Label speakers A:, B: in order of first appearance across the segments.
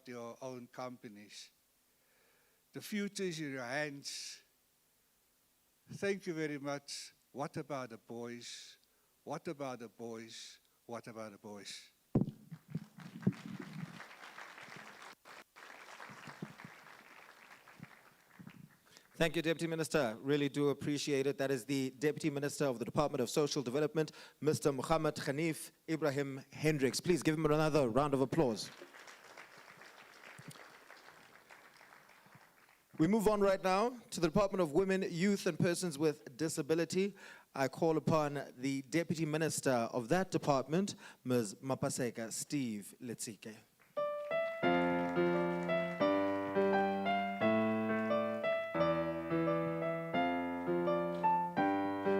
A: start your own companies. The future is in your hands. Thank you very much. What about the boys? What about the boys? What about the boys?
B: Thank you, Deputy Minister. Really do appreciate it. That is the Deputy Minister of the Department of Social Development, Mr. Muhammad Khanif Ibrahim Hendricks. Please give him another round of applause. We move on right now to the Department of Women, Youth and Persons with Disability. I call upon the Deputy Minister of that department, Ms. Mapaseka Steve Letsike.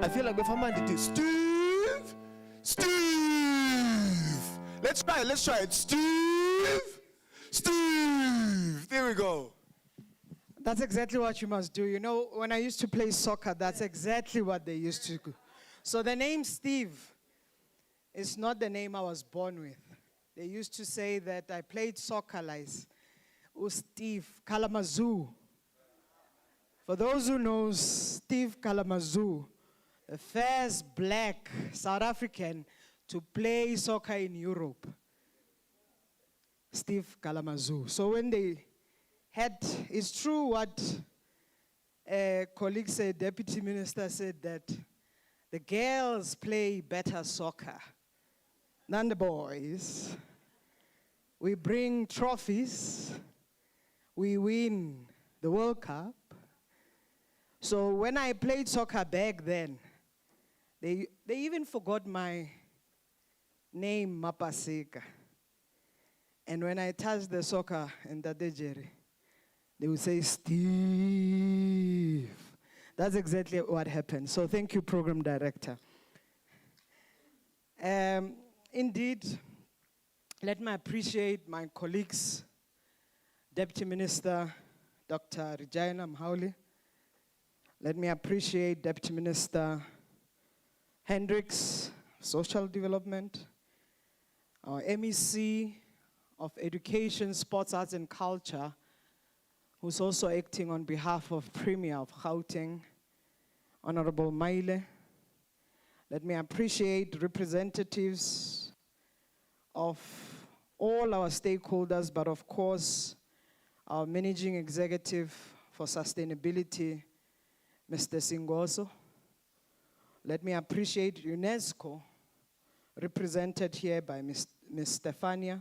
B: I feel like if I'm going to do Steve, let's try it, Steve, there we go.
C: That's exactly what you must do. You know, when I used to play soccer, that's exactly what they used to do. So the name Steve is not the name I was born with. They used to say that I played soccer like Steve Kalamazoo. For those who know Steve Kalamazoo, the first black South African to play soccer in Europe, Steve Kalamazoo. So when they had, it's true what a colleague said, Deputy Minister said, that the girls play better soccer than the boys. We bring trophies. We win the World Cup. So when I played soccer back then, they even forgot my name, Mapaseka. And when I touched the soccer in Tadejere, they would say, Steve. That's exactly what happened. So thank you, Program Director. Indeed, let me appreciate my colleagues, Deputy Minister Dr. Reginah Mhaule. Let me appreciate Deputy Minister Hendricks, Social Development, our MEC of Education, Sports, Arts and Culture, who's also acting on behalf of Premier of Gauteng, Honorable Mhaule. Let me appreciate representatives of all our stakeholders, but of course, our Managing Executive for Sustainability, Mr. Singoso. Let me appreciate UNESCO, represented here by Ms. Stefania.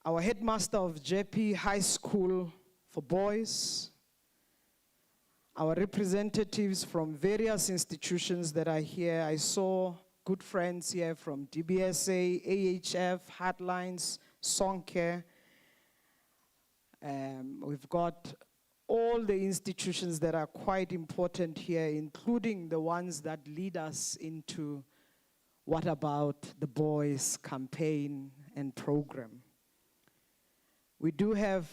C: Our headmaster of Jeppe High School for Boys. Our representatives from various institutions that are here. I saw good friends here from DBSA, AHF, Heartlines, Songcare. We've got all the institutions that are quite important here, including the ones that lead us into What About the Boys campaign and program. We do have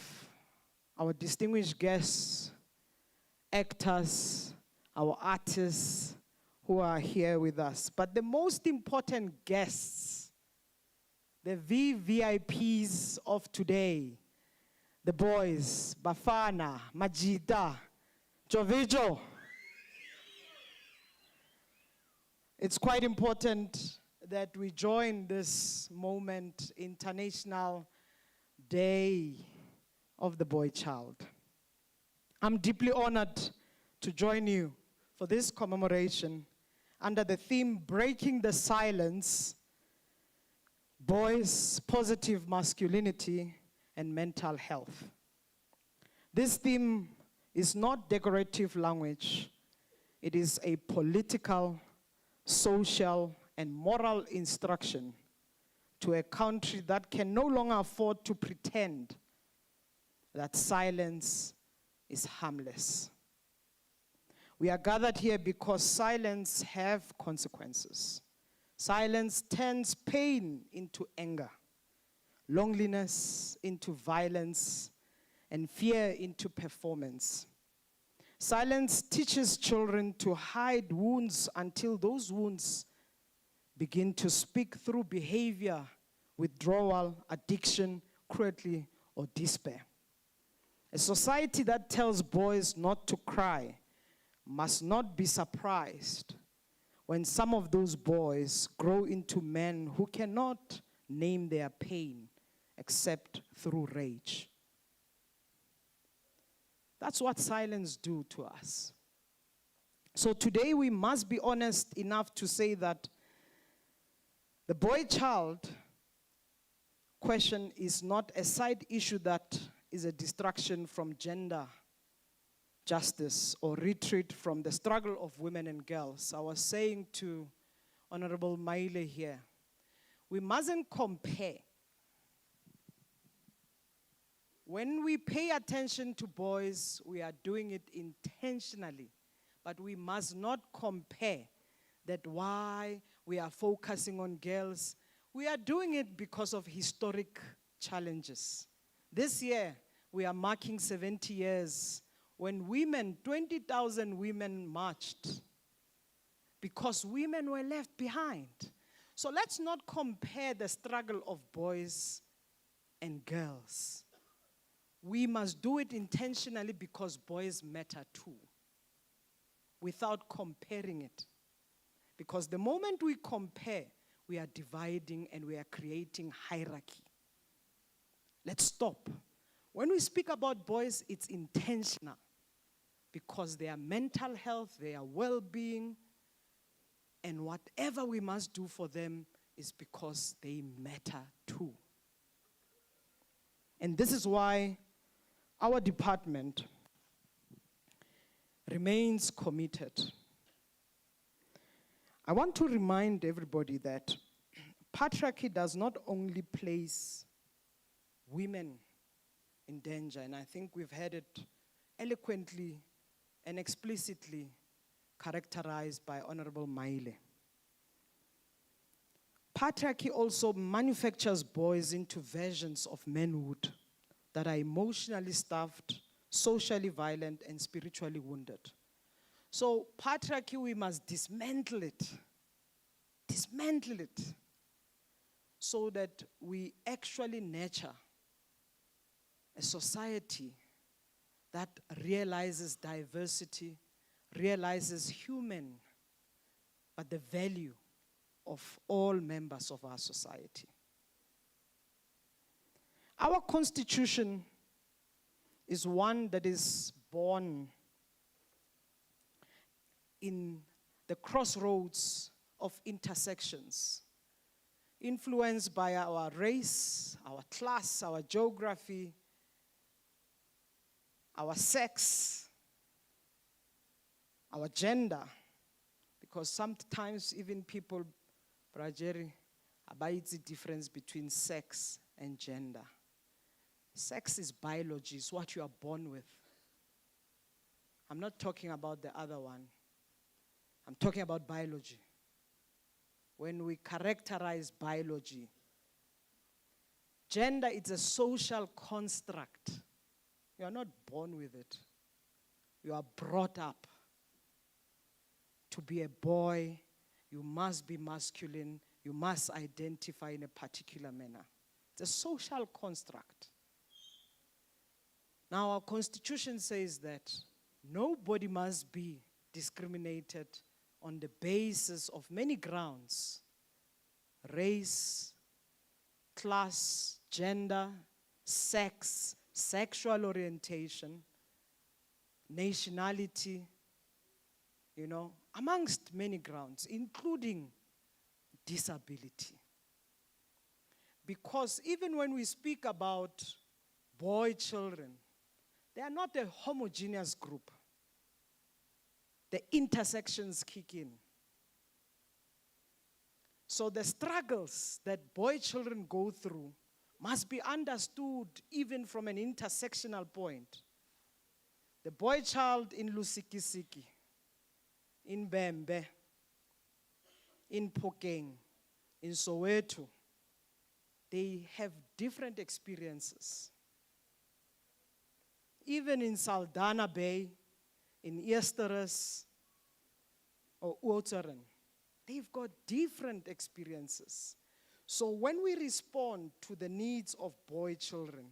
C: our distinguished guests, actors, our artists who are here with us. But the most important guests, the VVIPs of today, the boys, Bafana, Majida, Jovijo. It's quite important that we join this moment, International Day of the Boy Child. I'm deeply honored to join you for this commemoration under the theme, Breaking the Silence, Boys, Positive Masculinity, and Mental Health. This theme is not decorative language. It is a political, social, and moral instruction to a country that can no longer afford to pretend that silence is harmless. We are gathered here because silence has consequences. Silence turns pain into anger, loneliness into violence, and fear into performance. Silence teaches children to hide wounds until those wounds begin to speak through behavior withdrawal, addiction, cruelty, or despair. A society that tells boys not to cry must not be surprised when some of those boys grow into men who cannot name their pain except through rage. That's what silence do to us. So today we must be honest enough to say that the boy-child question is not a side issue that is a distraction from gender justice or retreat from the struggle of women and girls. I was saying to Honorable Mhaule here, we mustn't compare. When we pay attention to boys, we are doing it intentionally. But we must not compare that why we are focusing on girls. We are doing it because of historic challenges. This year, we are marking 70 years when 20,000 women marched because women were left behind. So let's not compare the struggle of boys and girls. We must do it intentionally because boys matter too, without comparing it. Because the moment we compare, we are dividing and we are creating hierarchy. Let's stop. When we speak about boys, it's intentional because their mental health, their well-being, and whatever we must do for them is because they matter too. And this is why our department remains committed. I want to remind everybody that patriarchy does not only place women in danger, and I think we've had it eloquently and explicitly characterized by Honorable Mhaule. Patriarchy also manufactures boys into versions of manhood that are emotionally starved, socially violent, and spiritually wounded. So patriarchy, we must dismantle it so that we actually nurture a society that realizes diversity, realizes human, but the value of all members of our society. Our constitution is one that is born in the crossroads of intersections, influenced by our race, our class, our geography, our sex, our gender, because sometimes even people, Brajeri, abide the difference between sex and gender. Sex is biology, it's what you are born with. I'm not talking about the other one. I'm talking about biology. When we characterize biology, gender is a social construct. You are not born with it. You are brought up to be a boy. You must be masculine. You must identify in a particular manner. It's a social construct. Now, our constitution says that nobody must be discriminated on the basis of many grounds: race, class, gender, sex, sexual orientation, nationality, amongst many grounds, including disability. Because even when we speak about boy children, they are not a homogeneous group. The intersections kick in. So the struggles that boy children go through must be understood even from an intersectional point. The boy child in Lusikisiki, in Bembe, in Phokeng, in Soweto, they have different experiences. Even in Saldanha Bay, in Easterus or Outeren, they've got different experiences. So when we respond to the needs of boy children,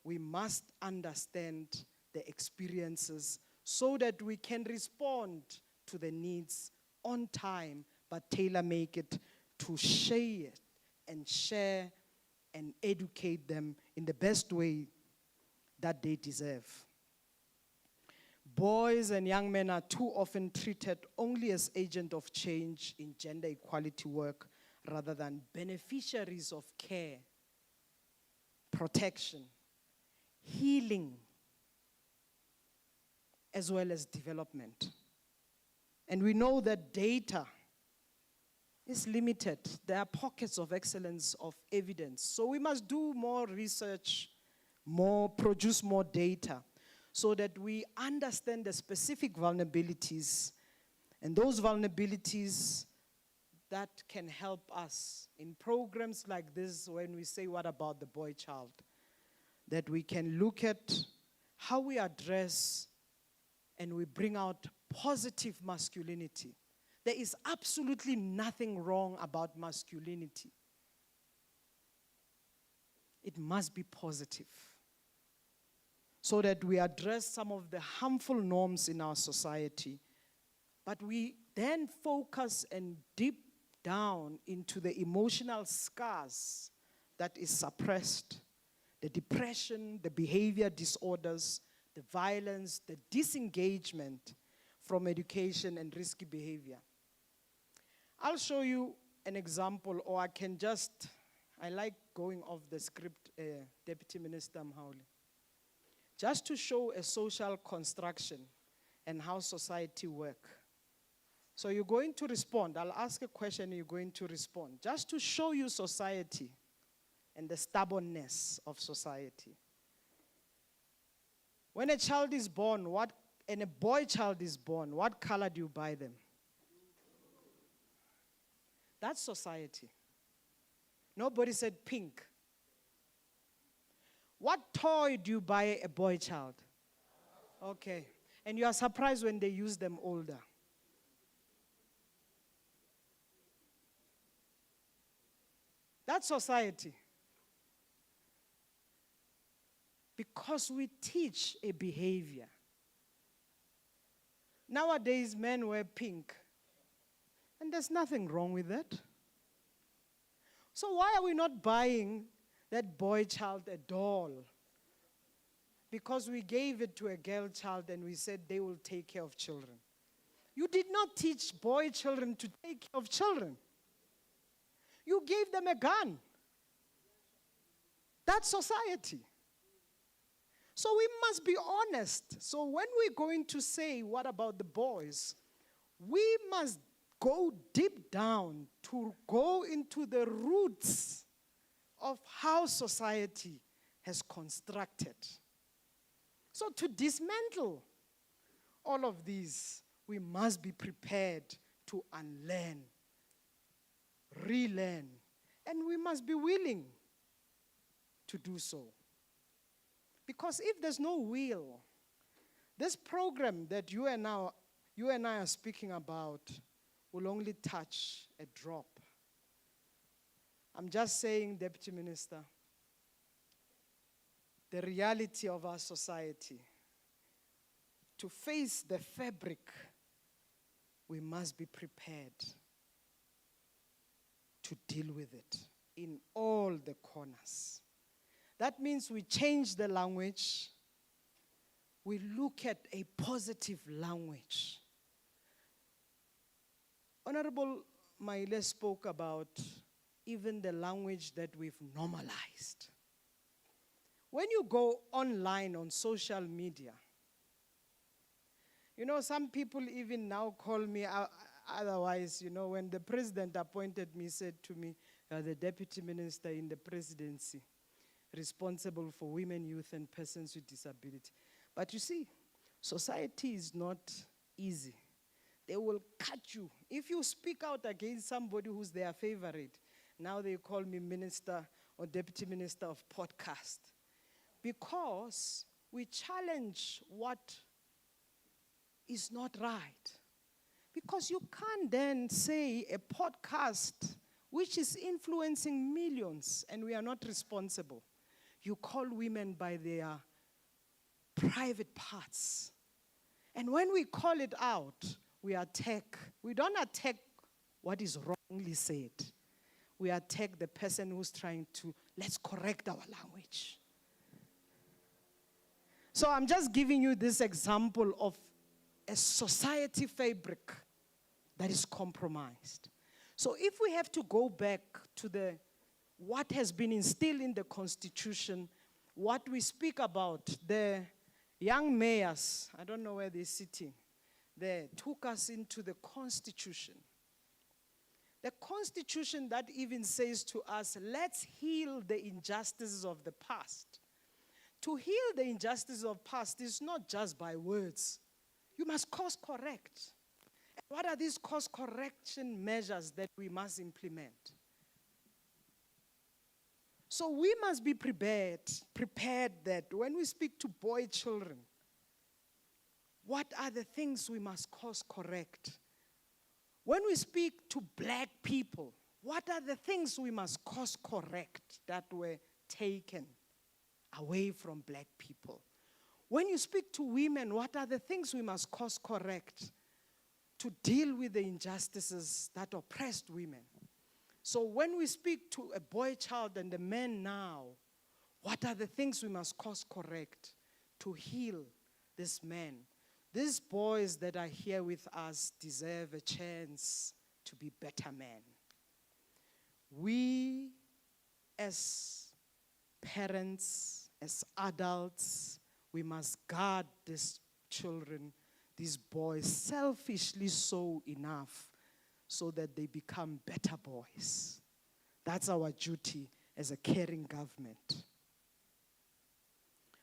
C: we must understand the experiences so that we can respond to the needs on time, but tailor-make it to share it and share and educate them in the best way that they deserve. Boys and young men are too often treated only as agents of change in gender equality work rather than beneficiaries of care, protection, healing, as well as development. And we know that data is limited. There are pockets of excellence of evidence. So we must do more research, produce more data, so that we understand the specific vulnerabilities, and those vulnerabilities that can help us in programs like this when we say, what about the boy child? That we can look at how we address and we bring out positive masculinity. There is absolutely nothing wrong about masculinity. It must be positive, so that we address some of the harmful norms in our society, but we then focus and deep down into the emotional scars that is suppressed, the depression, the behavior disorders, the violence, the disengagement from education and risky behavior. I'll show you an example, or I like going off the script, Deputy Minister Mhaule, just to show a social construction and how society works. So you're going to respond. I'll ask a question and you're going to respond, just to show you society and the stubbornness of society. When a child is born, and a boy child is born, what color do you buy them? That's society. Nobody said pink. What toy do you buy a boy child? Okay. And you are surprised when they use them older. That's society. Because we teach a behavior. Nowadays, men wear pink. And there's nothing wrong with that. So why are we not buying that boy child a doll? Because we gave it to a girl child and we said they will take care of children. You did not teach boy children to take care of children. You gave them a gun. That's society. So we must be honest. So when we're going to say, what about the boys? We must go deep down to go into the roots of how society has constructed. So to dismantle all of these, we must be prepared to unlearn, relearn, and we must be willing to do so. Because if there's no will, this program that you and I are speaking about will only touch a drop. I'm just saying, Deputy Minister, the reality of our society, to face the fabric, we must be prepared to deal with it in all the corners. That means we change the language. We look at a positive language. Honorable Mhaule spoke about even the language that we've normalized. When you go online on social media, some people even now call me otherwise, when the president appointed me, said to me, "You are the deputy minister in the presidency, responsible for women, youth, and persons with disability." But you see, society is not easy. They will cut you. If you speak out against somebody who's their favorite, now they call me minister or deputy minister of podcast. Because we challenge what is not right. Because you can't then say a podcast which is influencing millions, and we are not responsible. You call women by their private parts. And when we call it out, we attack. We don't attack what is wrongly said. We attack the person who's trying to, let's correct our language. So I'm just giving you this example of a society fabric that is compromised. So if we have to go back to what has been instilled in the Constitution, what we speak about, the young mayors, I don't know where they're sitting, they took us into the Constitution. The Constitution that even says to us, let's heal the injustices of the past. To heal the injustices of past is not just by words. You must course correct. And what are these course correction measures that we must implement? So we must be prepared that when we speak to boy children, what are the things we must course correct? When we speak to black people, what are the things we must course correct that were taken away from black people? When you speak to women, what are the things we must course correct to deal with the injustices that oppressed women? So when we speak to a boy child and a man now, what are the things we must course correct to heal this man? These boys that are here with us deserve a chance to be better men. We, as parents, as adults, we must guard these children, these boys, selfishly so enough so that they become better boys. That's our duty as a caring government.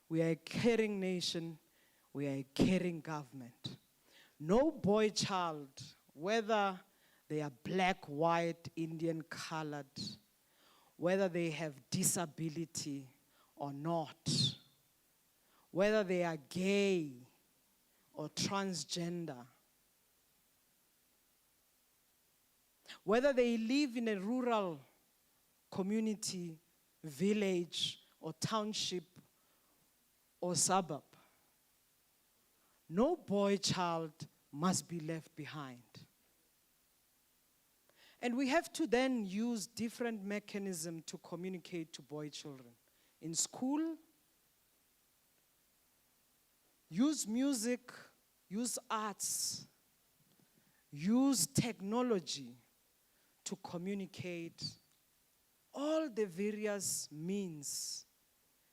C: We are a caring nation. We are a caring government. No boy child, whether they are black, white, Indian, colored, whether they have disability or not, whether they are gay or transgender, whether they live in a rural community, village, or township, or suburb, no boy child must be left behind. And we have to then use different mechanisms to communicate to boy children. In school, use music, use arts, use technology to communicate all the various means.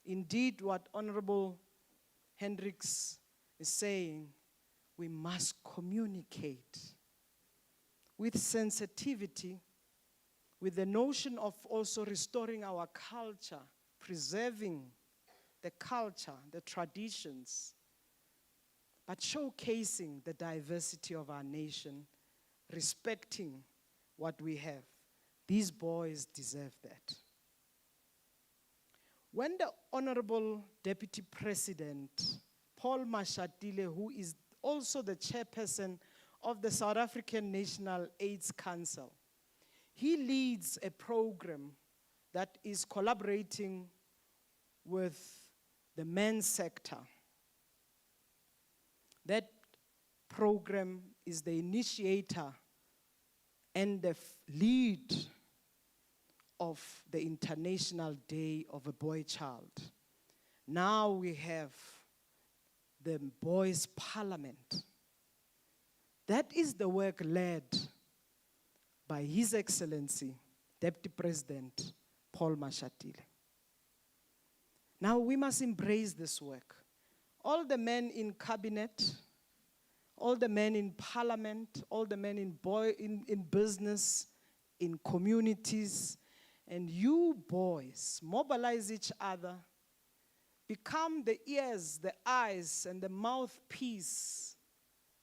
C: Indeed, what Honorable Hendricks is saying, we must communicate with sensitivity, with the notion of also restoring our culture, preserving the culture, the traditions, but showcasing the diversity of our nation, respecting what we have. These boys deserve that. When the Honorable Deputy President, Paul Mashatile, who is also the chairperson of the South African National AIDS Council, he leads a program that is collaborating with the men's sector. That program is the initiator and the lead of the International Day of a Boy Child. Now we have the Boys' Parliament. That is the work led by His Excellency, Deputy President Paul Mashatile. Now we must embrace this work. All the men in cabinet, all the men in parliament, all the men in business, in communities, and you boys mobilize each other, become the ears, the eyes, and the mouthpiece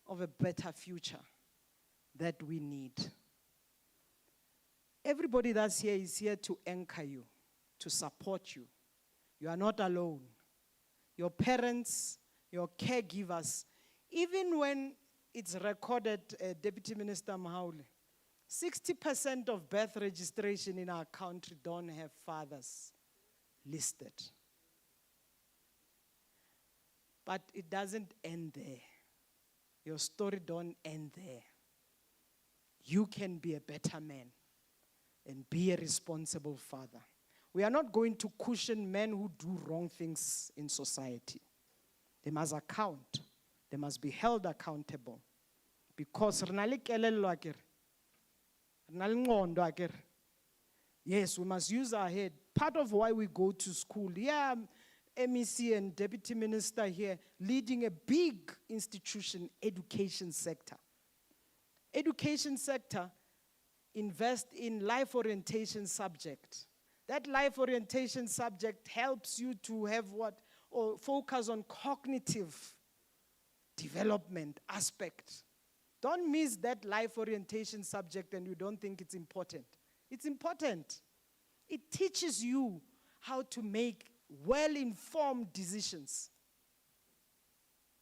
C: of a better future that we need. Everybody that's here is here to anchor you, to support you. You are not alone. Your parents, your caregivers, even when it's recorded, Deputy Minister Mhaule 60% of birth registration in our country don't have fathers listed. But it doesn't end there. Your story don't end there. You can be a better man and be a responsible father. We are not going to cushion men who do wrong things in society. They must account. They must be held accountable. Because yes, we must use our head. Part of why we go to school, MEC and Deputy Minister here, leading a big institution, education sector. Education sector invest in life orientation subject. That life orientation subject helps you to have or focus on cognitive development aspect. Don't miss that life orientation subject and you don't think it's important. It's important. It teaches you how to make well-informed decisions.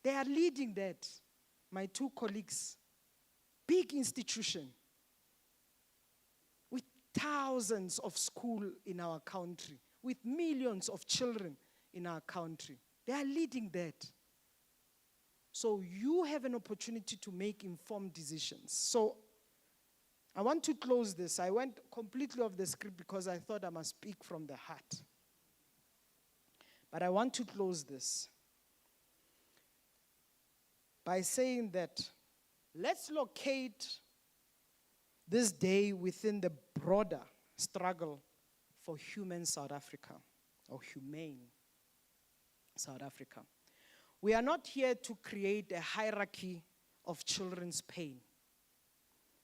C: They are leading that. My two colleagues, big institution, with thousands of schools in our country, with millions of children in our country. They are leading that. So you have an opportunity to make informed decisions. So I want to close this. I went completely off the script because I thought I must speak from the heart. But I want to close this by saying that let's locate this day within the broader struggle for human South Africa, or humane South Africa. We are not here to create a hierarchy of children's pain.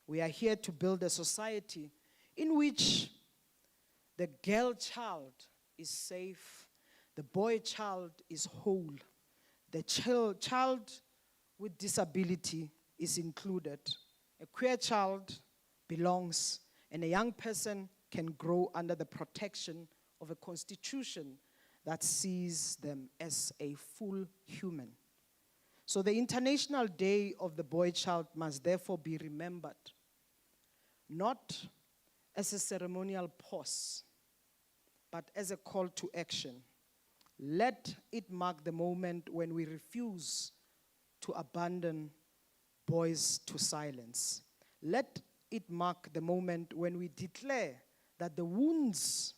C: We are here to build a society in which the girl child is safe, the boy child is whole, the child with disability is included, a queer child belongs, and a young person can grow under the protection of a constitution that sees them as a full human. So the International Day of the Boy Child must therefore be remembered, not as a ceremonial pause, but as a call to action. Let it mark the moment when we refuse to abandon boys to silence. Let it mark the moment when we declare that the wounds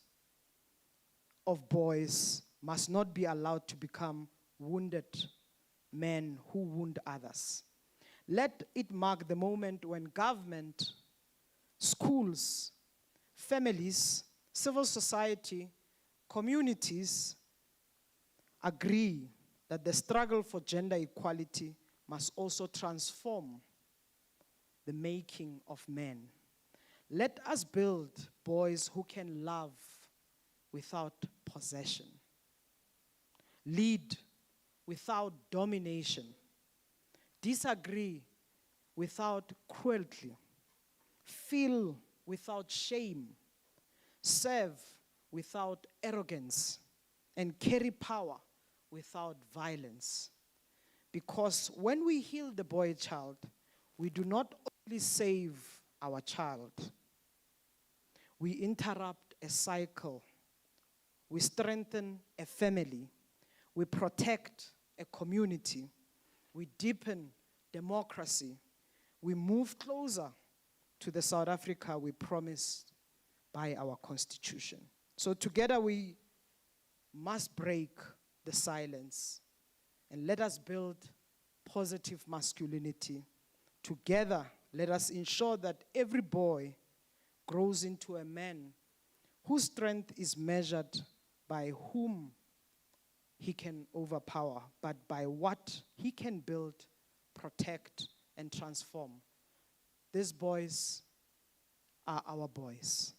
C: of boys must not be allowed to become wounded men who wound others. Let it mark the moment when government, schools, families, civil society, communities agree that the struggle for gender equality must also transform the making of men. Let us build boys who can love without possession, lead without domination, disagree without cruelty, feel without shame, serve without arrogance, and carry power without violence. Because when we heal the boy child, we do not only save our child, we interrupt a cycle, we strengthen a family, we protect a community, we deepen democracy, we move closer to the South Africa we promised by our Constitution. So together we must break the silence and let us build positive masculinity. Together, let us ensure that every boy grows into a man whose strength is measured by whom he can overpower, but by what he can build, protect, and transform. These boys are our boys.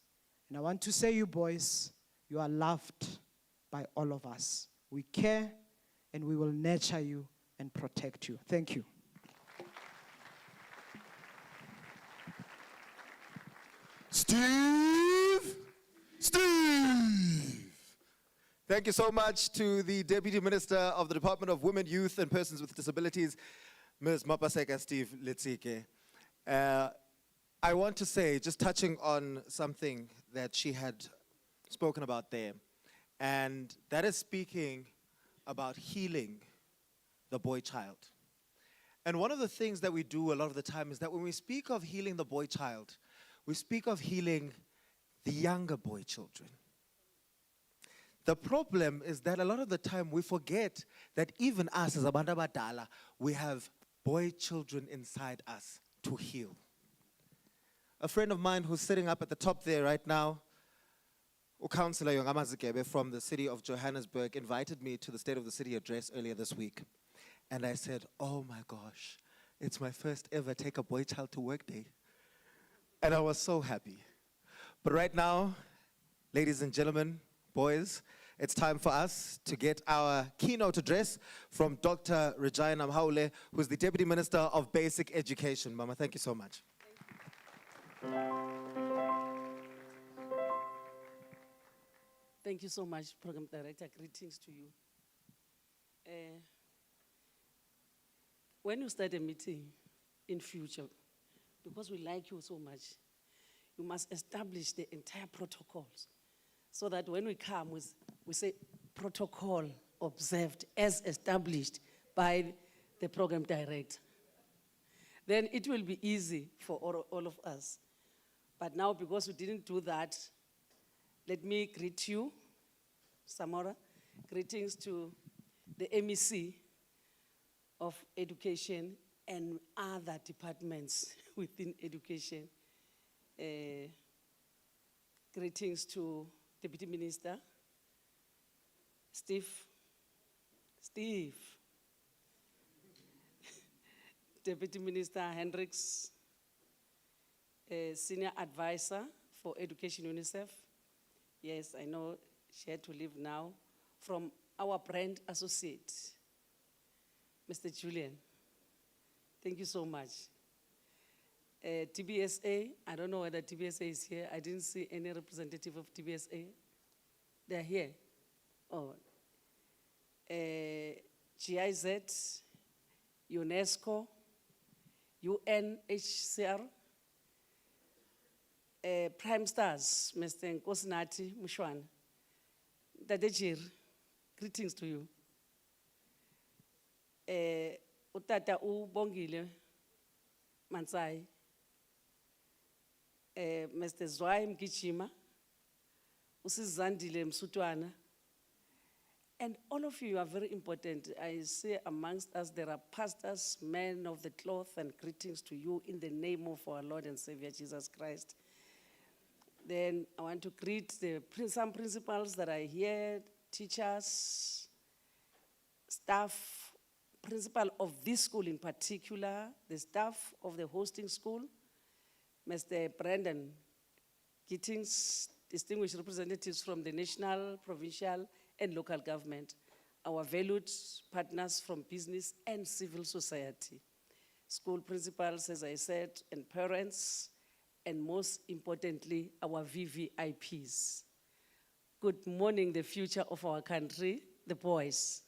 C: And I want to say, you boys, you are loved by all of us. We care and we will nurture you and protect you. Thank you.
B: Steve! Thank you so much to the Deputy Minister of the Department of Women, Youth and Persons with Disabilities, Ms. Mapaseka Steve Letsike. I want to say, just touching on something that she had spoken about there, and that is speaking about healing the boy child. And one of the things that we do a lot of the time is that when we speak of healing the boy child, we speak of healing the younger boy children. The problem is that a lot of the time we forget that even us as abantu abadala, we have boy children inside us to heal. A friend of mine who's sitting up at the top there right now, Councillor Yongamazikebe from the city of Johannesburg, invited me to the State of the City address earlier this week. And I said, oh my gosh, it's my first ever Take a Boy Child to Work day. And I was so happy. But right now, ladies and gentlemen, boys, it's time for us to get our keynote address from Dr. Reginah Mhaule, who's the Deputy Minister of Basic Education. Mama, thank you so much.
D: Thank you so much, Program Director. Greetings to you. When you start a meeting in future, because we like you so much, you must establish the entire protocols so that when we come, we say protocol observed as established by the Program Director. Then it will be easy for all of us. But now, because we didn't do that, let me greet you, Samora. Greetings to the MEC of Education and other departments within education. Greetings to Deputy Minister, Steve, Deputy Minister Hendricks, Senior Advisor for Education UNICEF. Yes, I know she had to leave now. From our brand associate, Mr. Julian, thank you so much. TBSA, I don't know whether TBSA is here. I didn't see any representative of TBSA. They're here. Oh. GIZ, UNESCO, UNHCR, PRIMESTARS, Mr. Nkosinathi Mushwana. Dadejir, greetings to you. Utata Ubongile Mansai, Mr. Zwai Mgichima, Usizandile Msutwana, and all of you are very important. I say amongst us there are pastors, men of the cloth, and greetings to you in the name of our Lord and Savior Jesus Christ. Then I want to greet some principals that are here, teachers, staff, principal of this school in particular, the staff of the hosting school, Mr. Brandon Gittings, distinguished representatives from the national, provincial, and local government, our valued partners from business and civil society, school principals, as I said, and parents, and most importantly, our VVIPs. Good morning, the future of our country, the boys.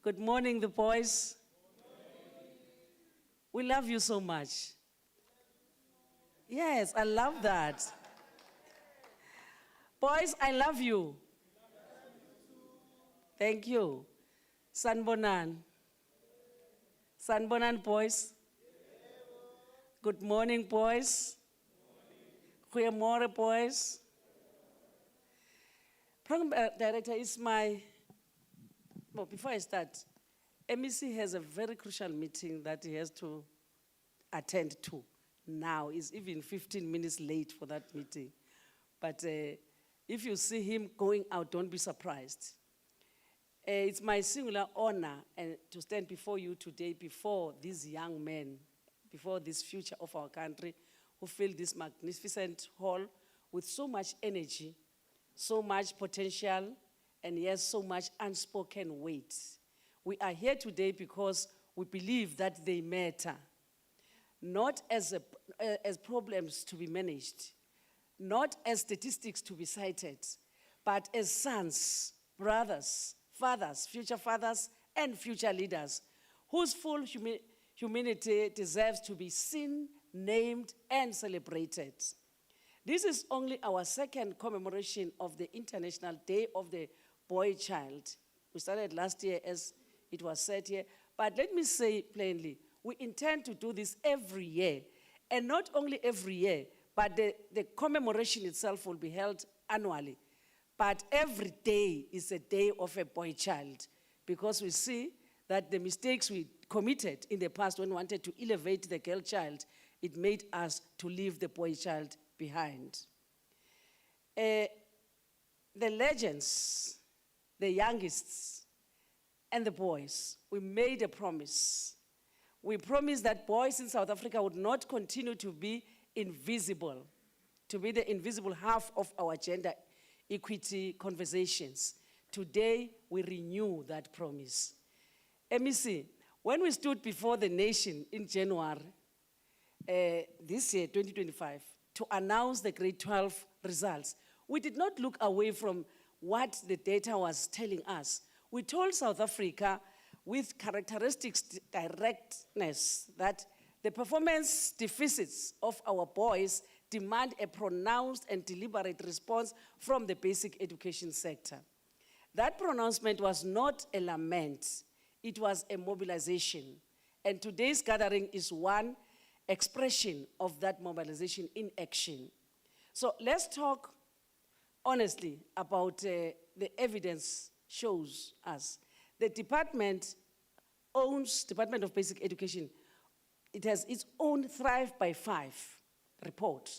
D: Good morning, the boys. We love you so much. Yes, I love that. Boys, I love you. Thank you. Sanbonan. Sanbonan, boys. Good morning, boys. Goeiemorgen, boys. Program Director is well, before I start, MEC has a very crucial meeting that he has to attend to now. He's even 15 minutes late for that meeting. But if you see him going out, don't be surprised. It's my singular honor to stand before you today, before these young men, before this future of our country, who fill this magnificent hall with so much energy, so much potential, and yes, so much unspoken weight. We are here today because we believe that they matter, not as problems to be managed, not as statistics to be cited, but as sons, brothers, fathers, and future leaders, whose full humanity deserves to be seen named and celebrated. This is only our second commemoration of the International Day of the Boy Child. We started last year, as it was said here, but let me say plainly, we intend to do this every year, and not only every year, but the commemoration itself will be held annually. But every day is a day of a boy child, because we see that the mistakes we committed in the past when we wanted to elevate the girl child, it made us to leave the boy child behind. The legends, the youngest, and the boys, we made a promise. We promised that boys in South Africa would not continue to be invisible, to be the invisible half of our gender equity conversations. Today, we renew that promise. MEC, when we stood before the nation in January, this year, 2025, to announce the grade 12 results, we did not look away from what the data was telling us. We told South Africa with characteristics directness that the performance deficits of our boys demand a pronounced and deliberate response from the basic education sector. That pronouncement was not a lament, it was a mobilization. And today's gathering is one expression of that mobilization in action. So let's talk honestly about the evidence shows us. The Department of Basic Education, it has its own Thrive by 5 report.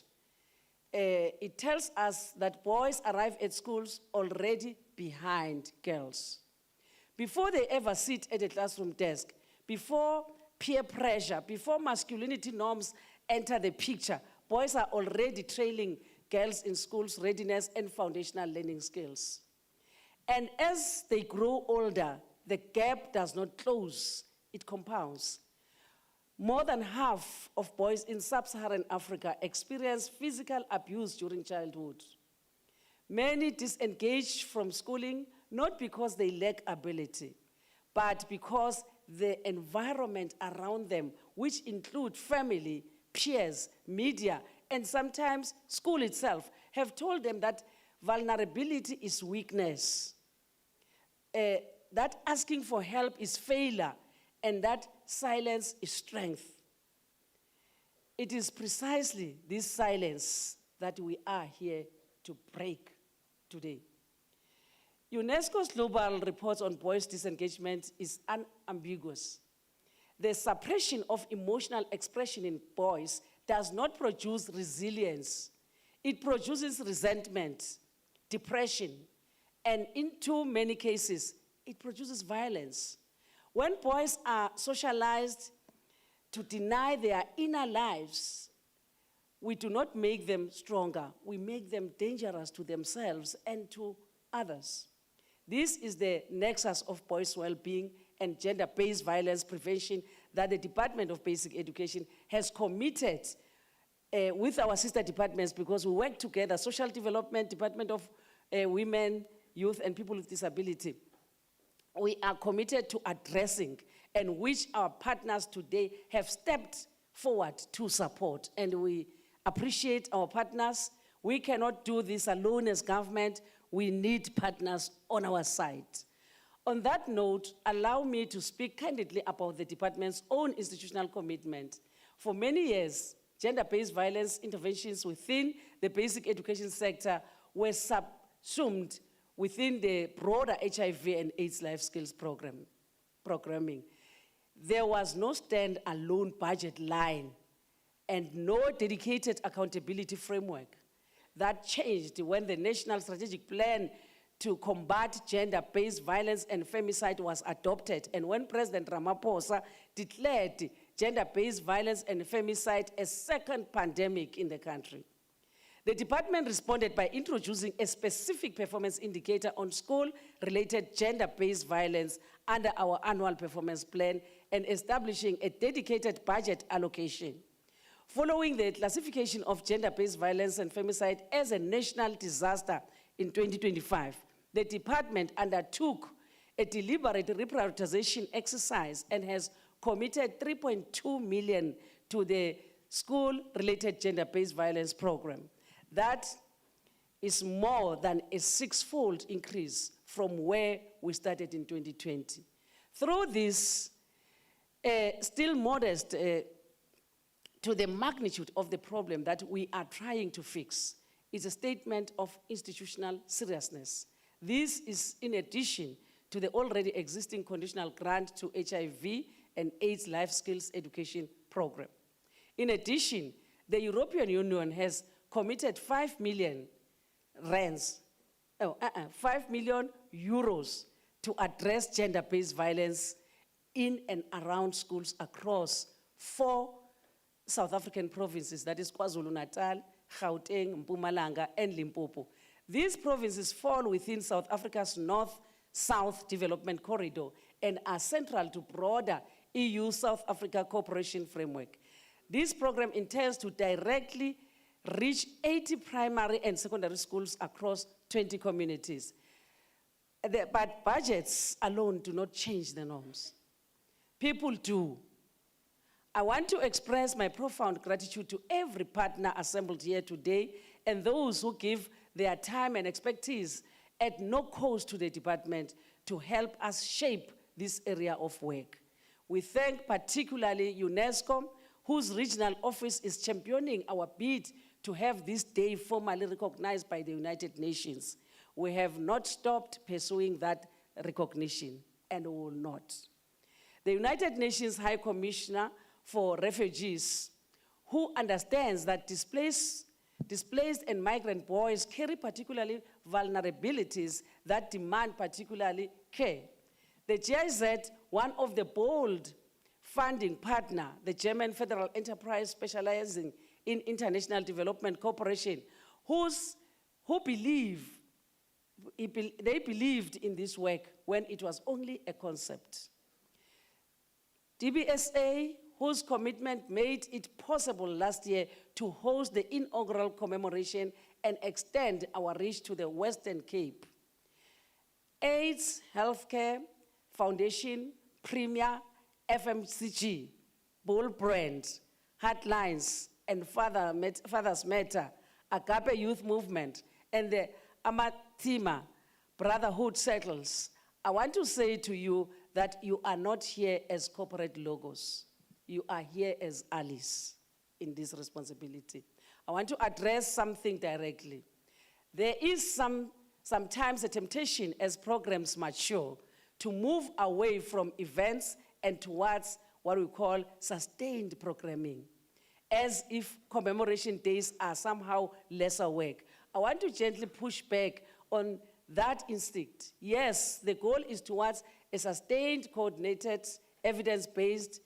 D: It tells us that boys arrive at schools already behind girls. Before they ever sit at a classroom desk, before peer pressure, before masculinity norms enter the picture, boys are already trailing girls in schools' readiness and foundational learning skills. And as they grow older, the gap does not close, it compounds. More than half of boys in sub-Saharan Africa experience physical abuse during childhood. Many disengage from schooling, not because they lack ability, but because the environment around them, which include family, peers, media, and sometimes school itself, have told them that vulnerability is weakness, that asking for help is failure, and that silence is strength. It is precisely this silence that we are here to break today. UNESCO's global reports on boys' disengagement is unambiguous. The suppression of emotional expression in boys does not produce resilience. It produces resentment, depression, and in too many cases, it produces violence. When boys are socialized to deny their inner lives, we do not make them stronger. We make them dangerous to themselves and to others. This is the nexus of boys' well-being and gender-based violence prevention that the Department of Basic Education has committed with our sister departments, because we work together, Social Development, Department of Women, Youth, and People with Disability. We are committed to addressing, and which our partners today have stepped forward to support. And we appreciate our partners. We cannot do this alone as government. We need partners on our side. On that note, allow me to speak candidly about the department's own institutional commitment. For many years, gender-based violence interventions within the basic education sector were subsumed within the broader HIV and AIDS life skills programming. There was no stand-alone budget line and no dedicated accountability framework. That changed when the National Strategic Plan to combat gender-based violence and femicide was adopted, and when President Ramaphosa declared gender-based violence and femicide a second pandemic in the country. The department responded by introducing a specific performance indicator on school-related gender-based violence under our annual performance plan and establishing a dedicated budget allocation. Following the classification of gender-based violence and femicide as a national disaster in 2025, the department undertook a deliberate reprioritization exercise and has committed 3.2 million to the school-related gender-based violence program. That is more than a 6-fold increase from where we started in 2020. Through this, still modest to the magnitude of the problem that we are trying to fix, is a statement of institutional seriousness. This is in addition to the already existing conditional grant to HIV and AIDS life skills education program. In addition, the European Union has committed 5 million rands, 5 million euros to address gender-based violence in and around schools across 4 South African provinces, that is KwaZulu-Natal, Gauteng, Mpumalanga, and Limpopo. These provinces fall within South Africa's North-South Development Corridor and are central to broader EU-South Africa cooperation framework. This program intends to directly reach 80 primary and secondary schools across 20 communities. But budgets alone do not change the norms. People do. I want to express my profound gratitude to every partner assembled here today and those who give their time and expertise at no cost to the department to help us shape this area of work. We thank particularly UNESCO, whose regional office is championing our bid to have this day formally recognized by the United Nations. We have not stopped pursuing that recognition, and we will not. The United Nations High Commissioner for Refugees, who understands that displaced and migrant boys carry particularly vulnerabilities that demand particularly care. The GIZ, one of the bold funding partner, the German Federal Enterprise specializing in international development cooperation, they believed in this work when it was only a concept. DBSA, whose commitment made it possible last year to host the inaugural commemoration and extend our reach to the Western Cape. AIDS Healthcare Foundation, Premier, FMCG, Bull Brand, Heartlines, and Fathers Matter, Agape Youth Movement, and the Amatima Brotherhood Circles. I want to say to you that you are not here as corporate logos. You are here as allies in this responsibility. I want to address something directly. There is sometimes a temptation as programs mature to move away from events and towards what we call sustained programming, as if commemoration days are somehow lesser work. I want to gently push back on that instinct. Yes, the goal is towards a sustained, coordinated, evidence-based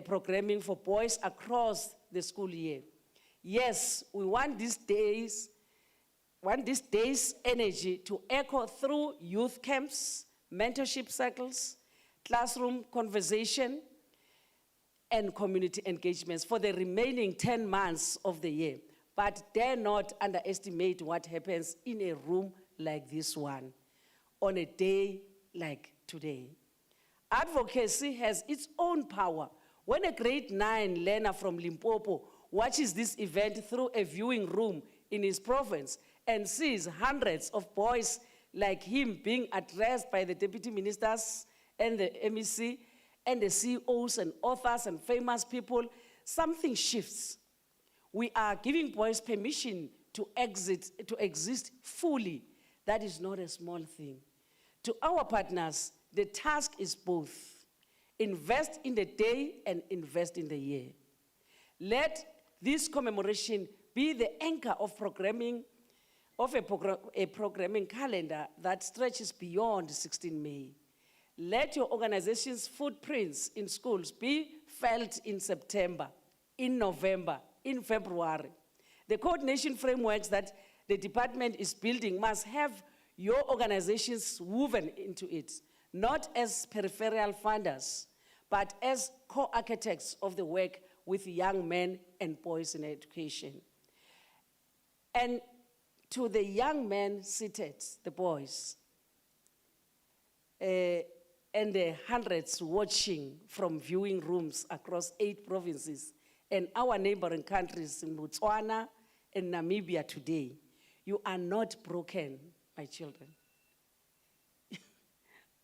D: programming for boys across the school year. Yes, we want these days' energy to echo through youth camps, mentorship circles, classroom conversation, and community engagements for the remaining 10 months of the year. But dare not underestimate what happens in a room like this one, on a day like today. Advocacy has its own power. When a grade 9 learner from Limpopo watches this event through a viewing room in his province and sees hundreds of boys like him being addressed by the deputy ministers and the MEC and the CEOs and authors and famous people, something shifts. We are giving boys permission to exist fully. That is not a small thing. To our partners, the task is both. Invest in the day and invest in the year. Let this commemoration be the anchor of programming, of a programming calendar that stretches beyond 16 May. Let your organization's footprints in schools be felt in September, in November, in February. The coordination frameworks that the department is building must have your organizations woven into it, not as peripheral funders, but as co-architects of the work with young men and boys in education. And to the young men seated, the boys, and the hundreds watching from viewing rooms across 8 provinces and our neighboring countries in Botswana and Namibia today, you are not broken, my children.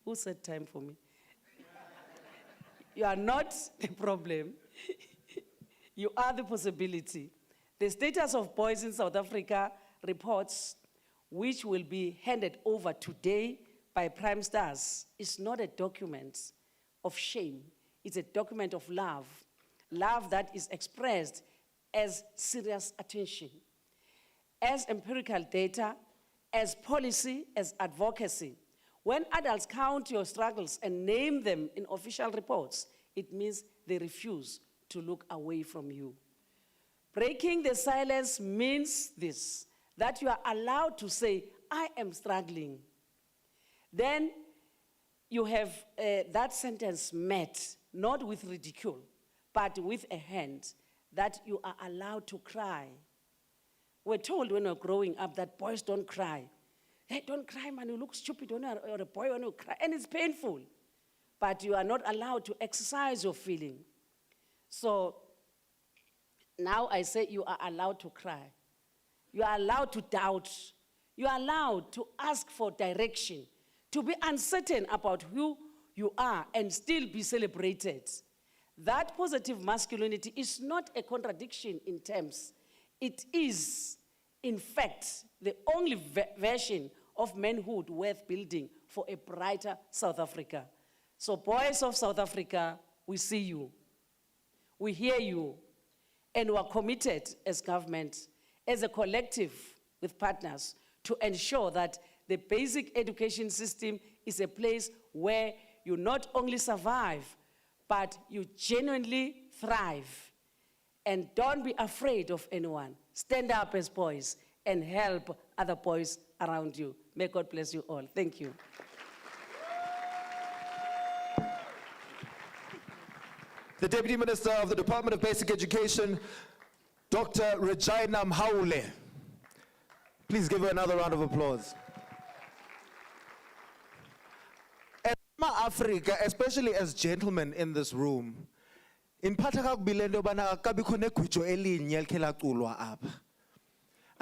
D: Who said time for me? You are not the problem. You are the possibility. The status of boys in South Africa reports, which will be handed over today by PRIMESTARS, is not a document of shame. It's a document of love. Love that is expressed as serious attention, as empirical data, as policy, as advocacy. When adults count your struggles and name them in official reports, it means they refuse to look away from you. Breaking the silence means this, that you are allowed to say, I am struggling. Then you have that sentence met, not with ridicule, but with a hand, that you are allowed to cry. We're told when we're growing up that boys don't cry. Hey, don't cry, man, you look stupid when you're a boy when you cry, and it's painful. But you are not allowed to exercise your feeling. So now I say you are allowed to cry. You are allowed to doubt. You are allowed to ask for direction, to be uncertain about who you are and still be celebrated. That positive masculinity is not a contradiction in terms. It is, in fact, the only version of manhood worth building for a brighter South Africa. So boys of South Africa, we see you. We hear you. And we are committed as government, as a collective with partners, to ensure that the basic education system is a place where you not only survive, but you genuinely thrive. And don't be afraid of anyone. Stand up as boys and help other boys around you. May God bless you all. Thank you.
B: The Deputy Minister of the Department of Basic Education, Dr. Reginah Mhaule. Please give her another round of applause. As Africa, especially as gentlemen in this room, in particular,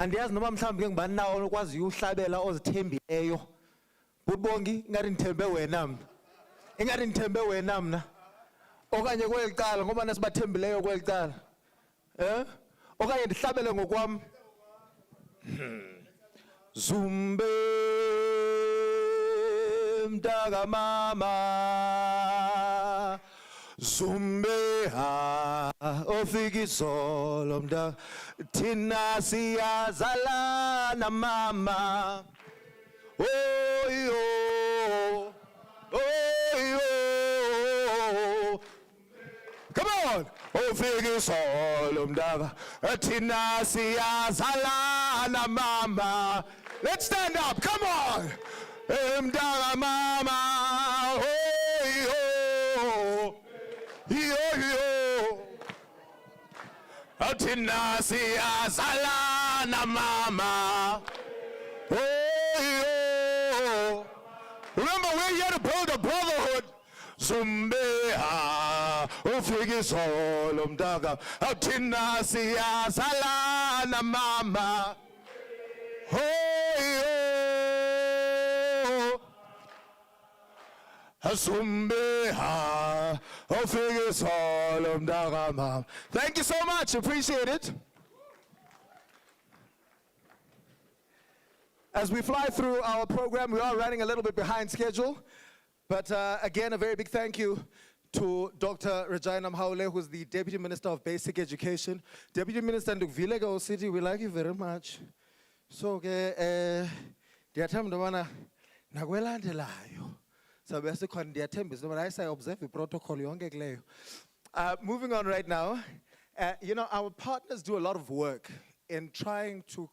B: andiyazi noma mhlawumbe ke ngibani nawo okwaziyo uhlabela ozithembileyo bubongi ngathi ngithembe wena mina engathi ngithembe wena mina okanye kwelicala ngoba nasibathembileyo kwelicala okanye ndihlabele ngokwami zumbe mntaka mama Zumbeha ofika izolo mntaka thina siyazalana mama oh come on ofika izolo mntaka thina siyazalana mama let's stand up come on mntaka mama Thina siyazalana mama. Remember, we're here to build a brotherhood. Zumbeha ufika izolo mntaka thina siyazalana mama. Thank you so much, appreciate it. As we fly through our program, we are running a little bit behind schedule, but again, a very big thank you to Dr. Reginah Mhaule, who's the Deputy Minister of Basic Education. Deputy Minister Ndukvileko City, we like you very much. So, ndiyathemba ubana nakwelandelayo. So basically, I observe the protocol. Moving on right now, you know, our partners do a lot of work in trying to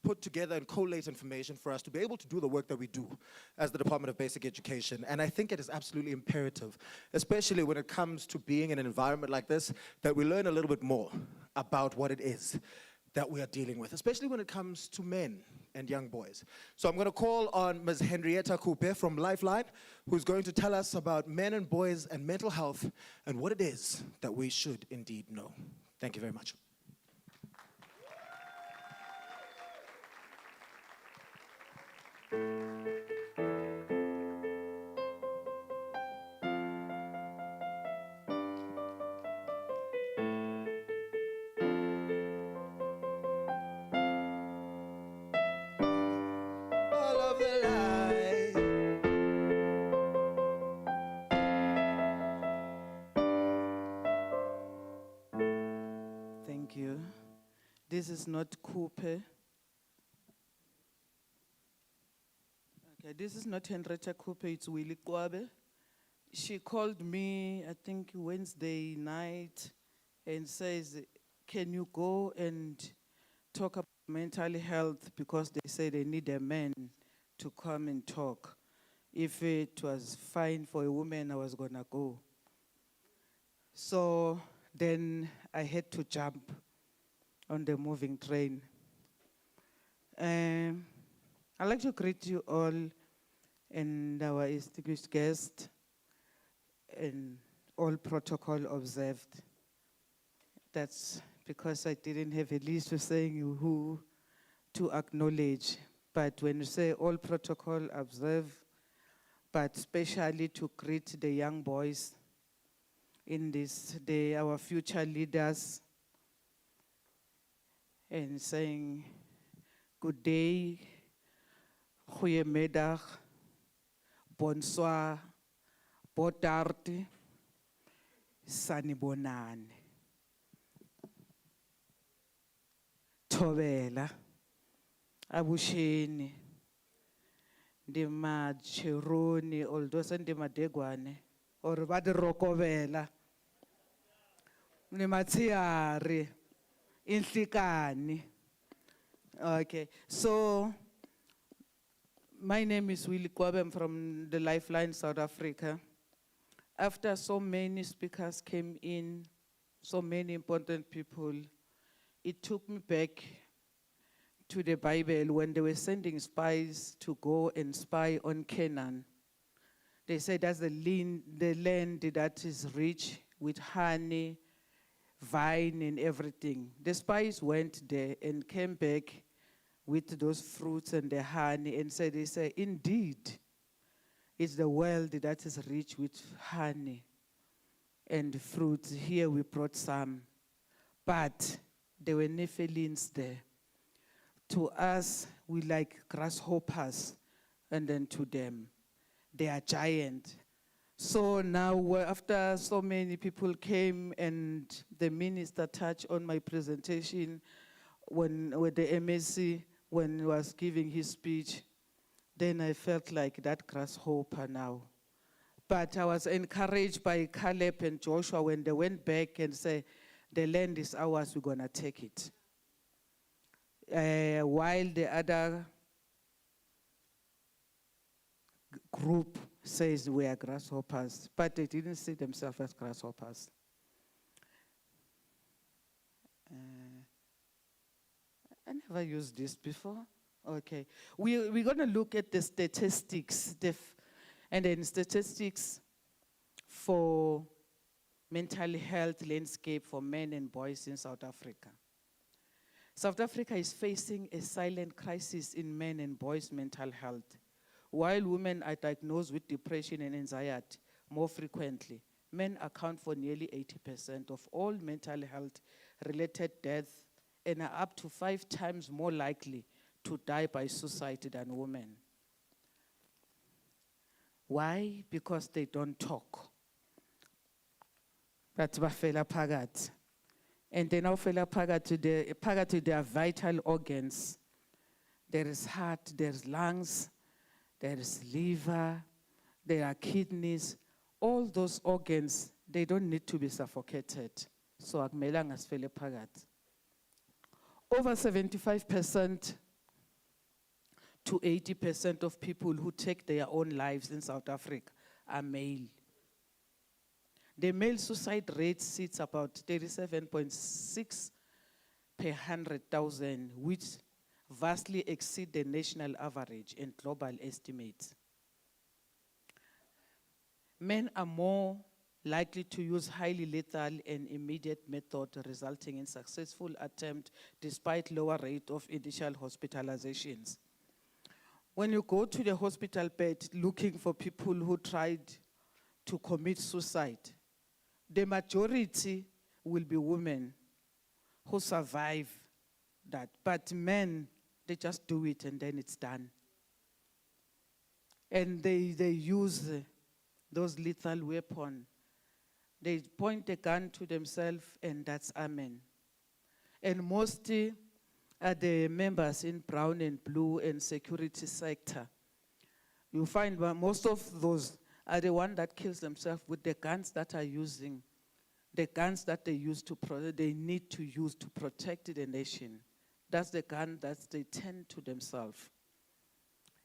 B: put together and collate information for us to be able to do the work that we do as the Department of Basic Education. And I think it is absolutely imperative, especially when it comes to being in an environment like this, that we learn a little bit more about what it is that we are dealing with, especially when it comes to men and young boys. So I'm going to call on Ms. Henrietta Coupe from Lifeline, who's going to tell us about men and boys and mental health and what it is that we should indeed know. Thank you very much. All of the light.
C: Thank you. This is not Coupe. Okay, this is not Henrietta Coupe, it's Willie Kwabe. She called me, I think Wednesday night, and says, can you go and talk about mental health, because they say they need a man to come and talk. If it was fine for a woman, I was gonna go. So then I had to jump on the moving train. I'd like to greet you all and our distinguished guest, and all protocol observed. That's because I didn't have a list of saying who to acknowledge. But when you say all protocol observed, but especially to greet the young boys in this day, our future leaders, and saying good day, goeiemiddag, bonsoir, botarti, sanibonani, thobela, abusheni, ndima cheroni, although sendima degwane, or badi rokobela, ndima tiari, inhlikani. Okay, so my name is Willie Kwabe. I'm from the Lifeline, South Africa. After so many speakers came in, so many important people, it took me back to the Bible when they were sending spies to go and spy on Canaan. They said that's the land that is rich with honey, vine and everything. The spies went there and came back with those fruits and the honey and said, they say, indeed, it's the world that is rich with honey and fruits. Here we brought some, but there were Nephilims there. To us, we like grasshoppers, and then to them, they are giant. So now, after so many people came and the minister touched on my presentation with the MSc, when he was giving his speech, then I felt like that grasshopper now. But I was encouraged by Caleb and Joshua when they went back and said, the land is ours, we're gonna take it. While the other group says we are grasshoppers, but they didn't see themselves as grasshoppers. I never used this before. Okay. We're going to look at the statistics, and then statistics for mental health landscape for men and boys in South Africa. South Africa is facing a silent crisis in men and boys' mental health. While women are diagnosed with depression and anxiety more frequently, men account for nearly 80% of all mental health-related deaths and are up to 5 times more likely to die by suicide than women. Why? Because they don't talk. That's bafela phakathi. And they now fela phakathi to their vital organs. There is heart, there is lungs, there is liver, there are kidneys. All those organs, they don't need to be suffocated. So akumelanga sifele phakathi. Over 75% to 80% of people who take their own lives in South Africa are male. The male suicide rate sits about 37.6 per 100,000, which vastly exceed the national average and global estimates. Men are more
E: likely to use highly lethal and immediate method resulting in successful attempt despite lower rate of initial hospitalizations. When you go to the hospital bed looking for people who tried to commit suicide, the majority will be women who survive that. But men, they just do it and then it's done. And they use those lethal weapons. They point a gun to themselves and that's amen. And mostly are the members in brown and blue and security sector. You find most of those are the ones that kills themselves with the guns that are using, the guns that they use to they need to use to protect the nation. That's the gun that they tend to themselves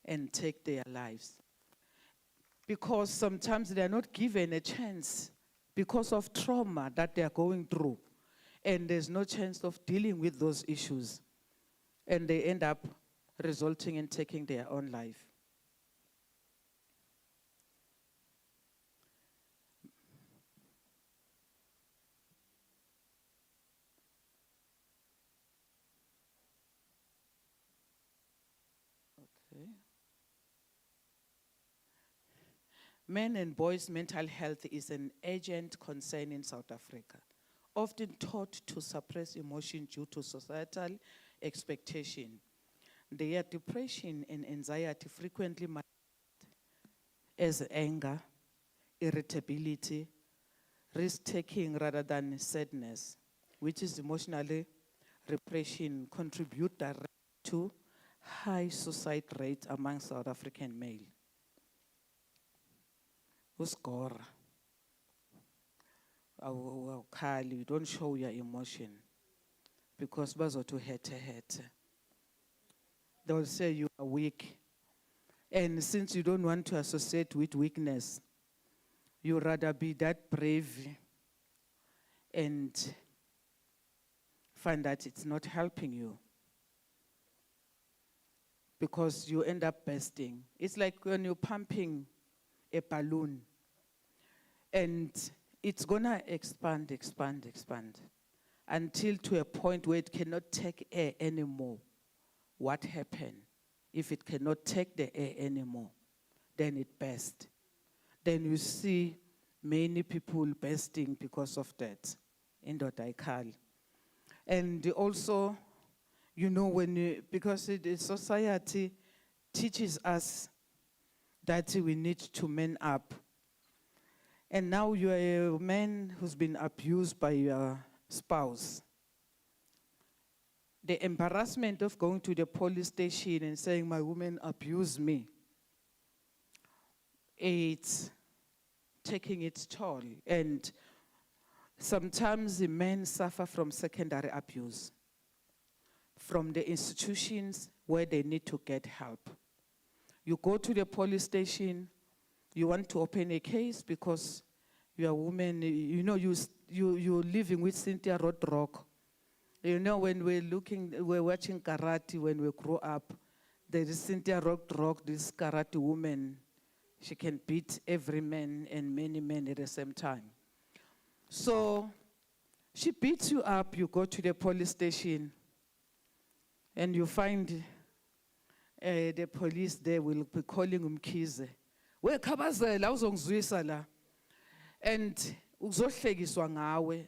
E: and take their lives. Because sometimes they are not given a chance because of trauma that they are going through. And there's no chance of dealing with those issues. And they end up resulting in taking their own life. Okay. Men and boys' mental health is an urgent concern in South Africa, often taught to suppress emotion due to societal expectation. Their depression and anxiety frequently manifest as anger, irritability, risk-taking rather than sadness, which is emotionally repression, contribute directly to high suicide rate among South African male. Uskora. You don't show your emotion because bazotu hete. They will say you are weak. And since you don't want to associate with weakness, you rather be that brave and find that it's not helping you because you end up bursting. It's like when you're pumping a balloon and it's gonna expand until to a point where it cannot take air anymore. What happened? If it cannot take the air anymore, then it bursts. Then you see many people bursting because of that in the Daikal. And also, you know, because the society teaches us that we need to man up. And now you are a man who's been abused by your spouse. The embarrassment of going to the police station and saying, my woman abused me, it's taking its toll. And sometimes the men suffer from secondary abuse from the institutions where they need to get help. You go to the police station, you want to open a case because you're a woman, you know, you're living with Cynthia Rodrock. You know, when we're watching karate when we grow up, there is Cynthia Rodrock, this karate woman. She can beat every man and many men at the same time. So she beats you up, you go to the police station, and you find the police there will be calling umkhize. We khabazela uzongizwisa la. And uzohlekiswa ngawe,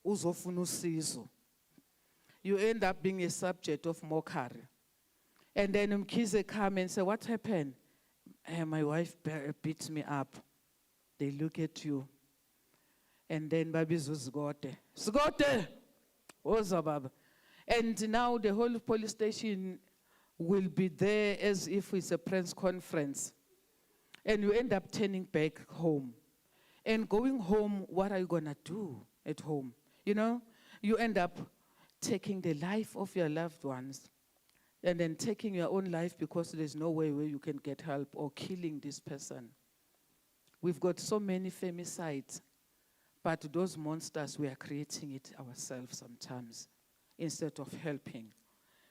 E: uzofuna usizo. You end up being a subject of mockery. And then umkhize come and say, what happened? My wife beats me up. They look at you. And then babizu zgote. Zgote! Oza baba. And now the whole police station will be there as if it's a press conference. And you end up turning back home. And going home, what are you going to do at home? You know, you end up taking the life of your loved ones and then taking your own life because there's no way where you can get help, or killing this person. We've got so many femicides, but those monsters, we are creating it ourselves sometimes instead of helping.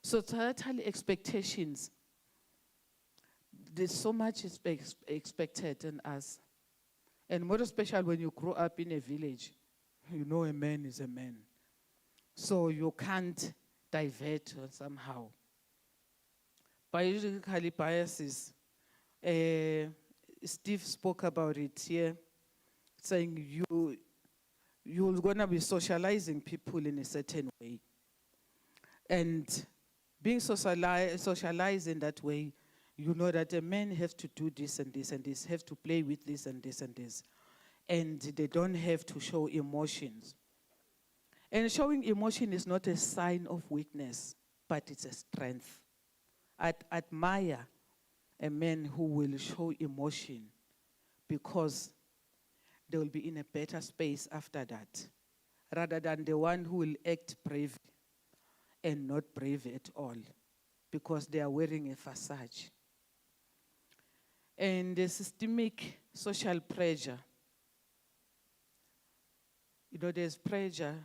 E: Societal expectations, there's so much expected in us. And more especially when you grow up in a village, you know a man is a man. So you can't divert somehow. Biologically biases, Steve spoke about it here, saying you're gonna be socializing people in a certain way. And being socialized in that way, you know that a man has to do this and this and this, have to play with this and this and this. And they don't have to show emotions. And showing emotion is not a sign of weakness, but it's a strength. I admire a man who will show emotion because they will be in a better space after that, rather than the one who will act brave and not brave at all because they are wearing a facade. And the systemic social pressure. You know, there's pressure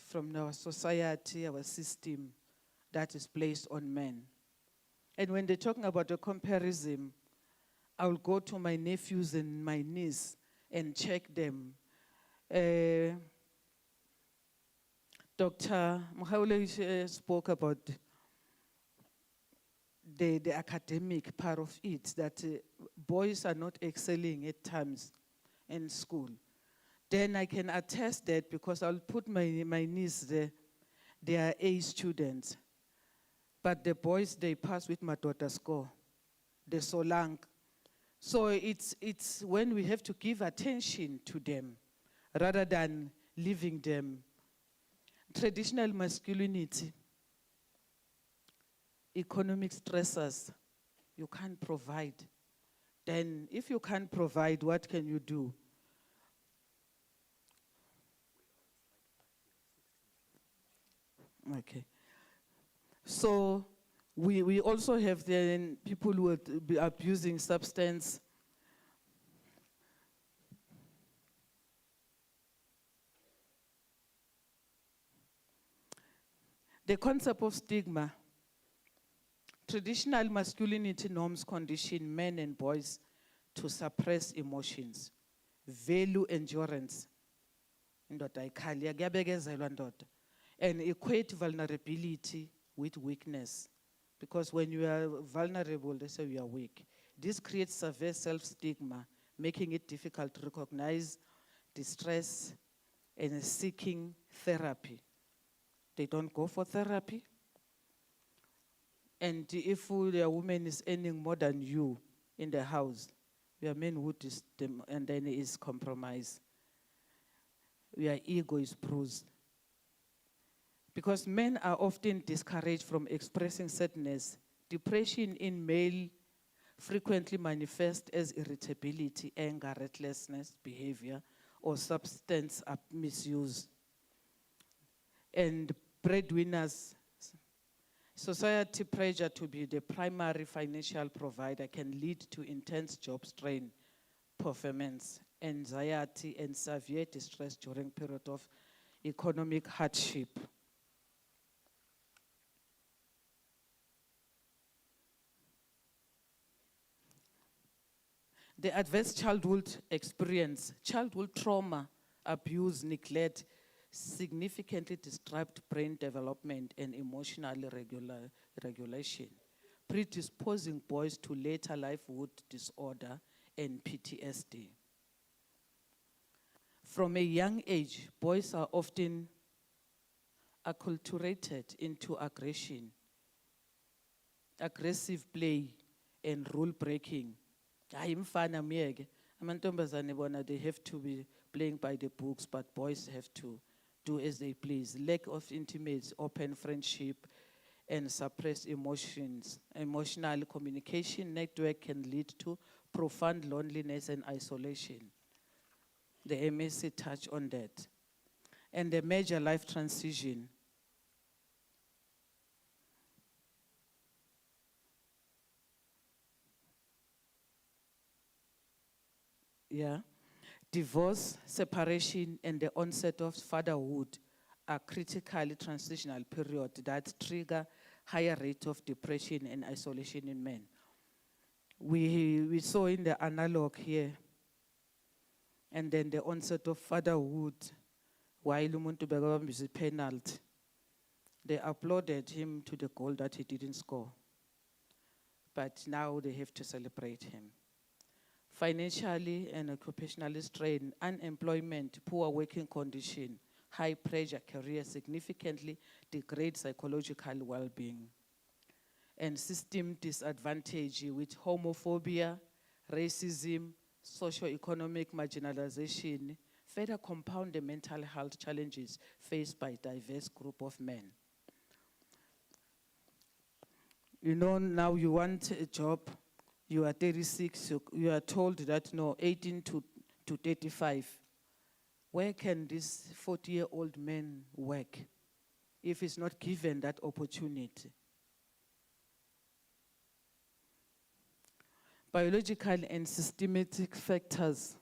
E: from our society, our system, that is placed on men. And when they're talking about the comparison, I'll go to my nephews and my niece and check them. Dr. Mhaule spoke about the academic part of it, that boys are not excelling at times in school. Then I can attest that because I'll put my niece there. They are A students. But the boys, they pass with my daughter's score. They're so long. So it's when we have to give attention to them rather than leaving them. Traditional masculinity, economic stressors, you can't provide. Then if you can't provide, what can you do? Okay. So we also have then people who would be abusing substance. The concept of stigma. Traditional masculinity norms condition men and boys to suppress emotions, value endurance, and equate vulnerability with weakness. Because when you are vulnerable, they say you are weak. This creates severe self-stigma, making it difficult to recognize distress and seeking therapy. They don't go for therapy. And if the woman is earning more than you in the house, your manhood is and then is compromised. Your ego is bruised. Because men are often discouraged from expressing sadness. Depression in male frequently manifests as irritability, anger, restlessness, behavior, or substance misuse. And breadwinners, society pressure to be the primary financial provider can lead to intense job strain, performance, anxiety, and severe distress during period of economic hardship. The adverse childhood experience, childhood trauma, abuse, neglect, significantly disrupt brain development and emotional regulation, predisposing boys to later lifehood disorder and PTSD. From a young age, boys are often acculturated into aggression, aggressive play, and rule breaking. They have to be playing by the books, but boys have to do as they please. Lack of intimacy, open friendship, and suppressed emotions. Emotional communication network can lead to profound loneliness and isolation. The MSc touched on that. And the major life transition. Yeah. Divorce, separation, and the onset of fatherhood are critically transitional periods that trigger higher rate of depression and isolation in men. We saw in the analog here And then the onset of fatherhood, while umuntu bekabambisa penalty, they applauded him to the goal that he didn't score. But now they have to celebrate him. Financially and occupationally strain, unemployment, poor working condition, high pressure career significantly degrade psychological well-being. And system disadvantage with homophobia, racism, socio-economic marginalization further compound the mental health challenges faced by a diverse group of men. You know, now you want a job, you are 36, you are told that no, 18 to 35. Where can this 40-year-old man work if he's not given that opportunity? Biological and systematic factors.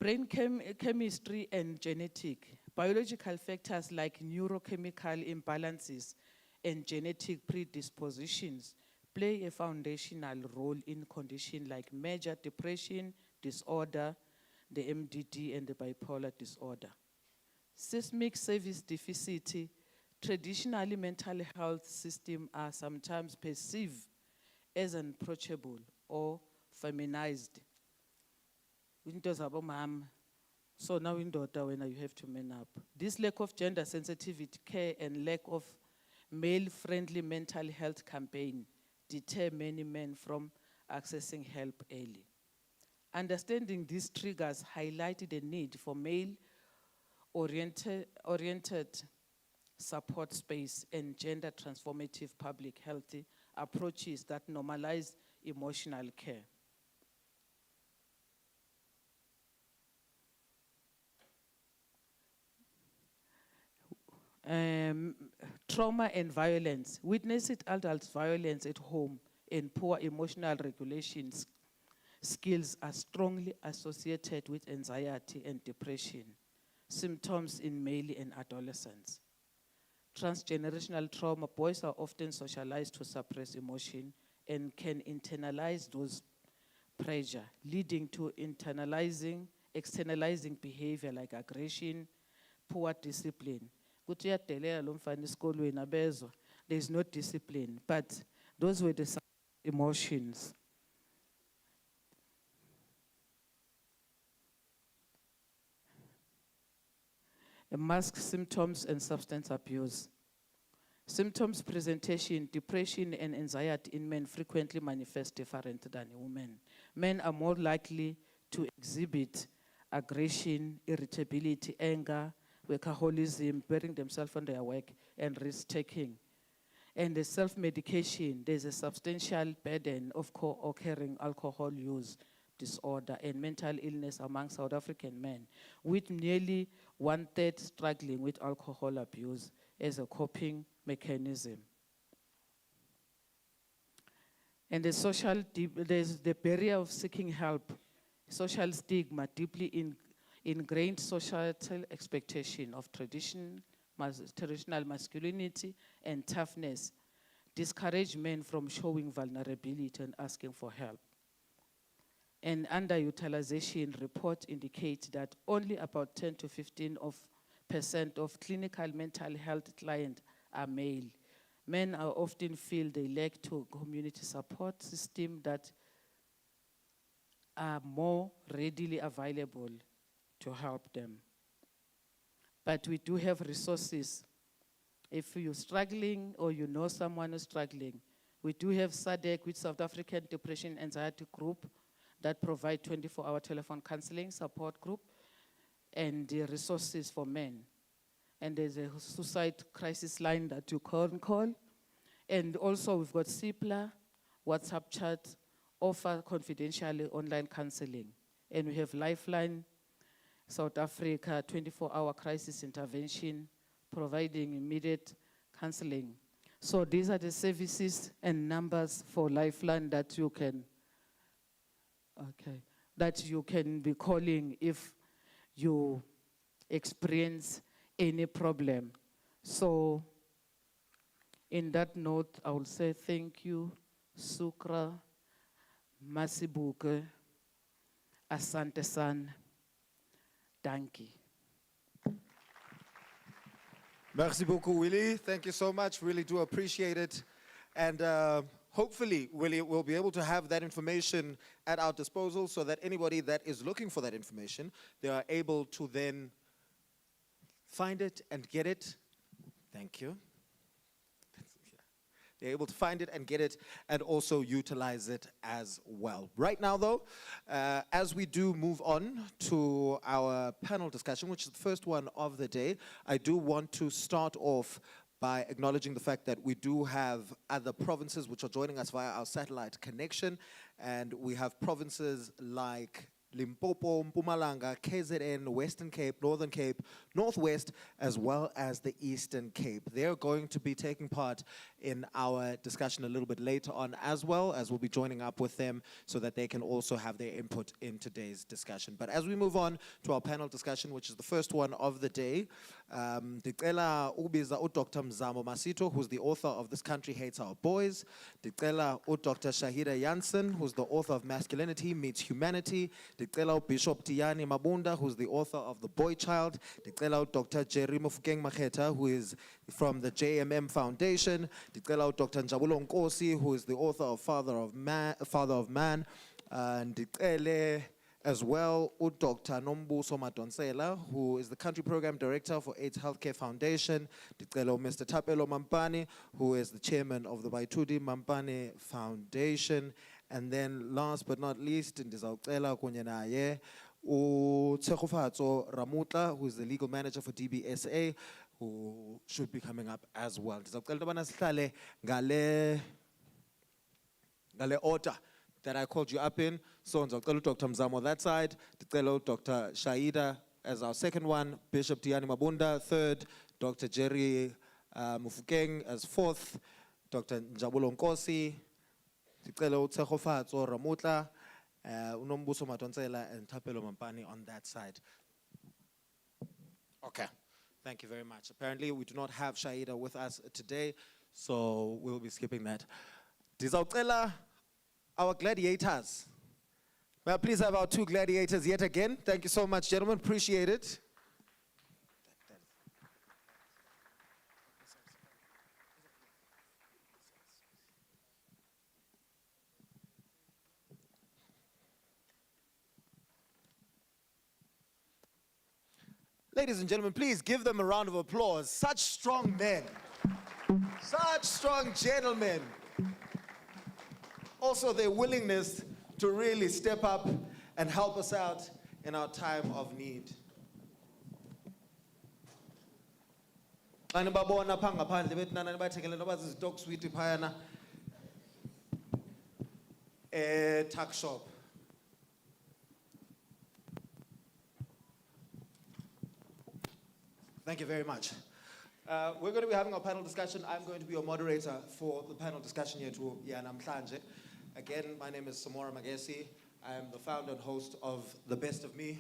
E: Brain chemistry and genetic. Biological factors like neurochemical imbalances and genetic predispositions play a foundational role in conditions like major depression disorder, the MDD, and the bipolar disorder. Seismic service deficit. Traditionally, mental health systems are sometimes perceived as unapproachable or feminized. So now in daughter, when you have to man up. This lack of gender sensitivity care and lack of male-friendly mental health campaign deter many men from accessing help early. Understanding these triggers highlighted the need for male-oriented support space and gender transformative public health approaches that normalize emotional care. Trauma and violence. Witnessed adult violence at home and poor emotional regulation skills are strongly associated with anxiety and depression, symptoms in male and adolescents. Transgenerational trauma, boys are often socialized to suppress emotion and can internalize those pressure, leading to externalizing behavior like aggression, poor discipline. There is no discipline, but those were the emotions. Mask symptoms and substance abuse. Symptoms presentation, depression and anxiety in men frequently manifest different than women. Men are more likely to exhibit aggression, irritability, anger, workaholism, burying themselves on their work, and risk-taking. And the self-medication, there's a substantial burden of co-occurring alcohol use disorder and mental illness among South African men, with nearly 1/3 struggling with alcohol abuse as a coping mechanism. And there's the barrier of seeking help, social stigma, deeply ingrained societal expectation of traditional masculinity and toughness discourage men from showing vulnerability and asking for help. And underutilization reports indicate that only about 10 to 15% of clinical mental health clients are male. Men are often feel they lack to community support system that are more readily available to help them. But we do have resources. If you're struggling or you know someone who's struggling, we do have SADC, with South African Depression Anxiety Group, that provide 24-hour telephone counseling support group and the resources for men. And there's a suicide crisis line that you can call. And also we've got CIPLA, WhatsApp chat, offer confidentially online counseling. And we have Lifeline, South Africa, 24-hour crisis intervention, providing immediate counseling. So these are the services and numbers for Lifeline that you can be calling if you experience any problem. So, in that note, I will say thank you, Sukra, Masibuke, Asante San, Danki.
B: Merci beaucoup, Willie. Thank you so much. Really do appreciate it. And hopefully, Willie, we'll be able to have that information at our disposal so that anybody that is looking for that information, they are able to then find it and get it. Thank you. They're able to find it and get it and also utilize it as well. Right now, though, as we do move on to our panel discussion, which is the first one of the day, I do want to start off by acknowledging the fact that we do have other provinces which are joining us via our satellite connection, and we have provinces like Limpopo, Mpumalanga, KZN, Western Cape, Northern Cape, Northwest, as well as the Eastern Cape. They're going to be taking part in our discussion a little bit later on, as well as we'll be joining up with them so that they can also have their input in today's discussion. But as we move on to our panel discussion, which is the first one of the day, Dicela ubiza Dr. Mzamo Masito, who's the author of This Country Hates Our Boys. Dicela Dr. Shahida Jansen, who's the author of Masculinity Meets Humanity. Dicela Bishop Tiani Mabunda, who's the author of The Boy Child. Dicela Dr. Jerry Mofokeng Makheta, who is from the JMM Foundation. Dicela Dr. Njabulo Nkosi, who is the author of Father of Man. And Dicele as well, Dr. Nombuso Madonsela, who is the Country Program Director for AIDS Healthcare Foundation. Dicelo Mr. Thapelo Mampane, who is the Chairman of the Baithudi Mampane Foundation. And then last but not least, ndizawucela kunye naye uTsegofatso Ramutla, who is the Legal Manager for DBSA, who should be coming up as well. Ndizawucela into yobana sihlale ngale order that I called you up in. So, Dr. Mzamo on that side, Dr. Shaida as our second one, Bishop Tiani Mabunda third, Dr. Jerry Mofokeng as fourth, Dr. Njabulo Nkosi, Dicelo Tsegofatso Ramutla, Unombuso Madonsela, and Thapelo Mampane on that side. Okay, thank you very much. Apparently, we do not have Shaida with us today, so we'll be skipping that. Dizawucela our gladiators. May I please have our two gladiators yet again? Thank you so much, gentlemen. Appreciate it. Ladies and gentlemen, please give them a round of applause. Such strong men. Such strong gentlemen. Also, their willingness to really step up and help us out in our time of need. Tuck shop. Thank you very much. We're going to be having our panel discussion. I'm going to be your moderator for the panel discussion here to Namhlanje. Again, my name is Samora Magesi. I am the founder and host of The Best of Me,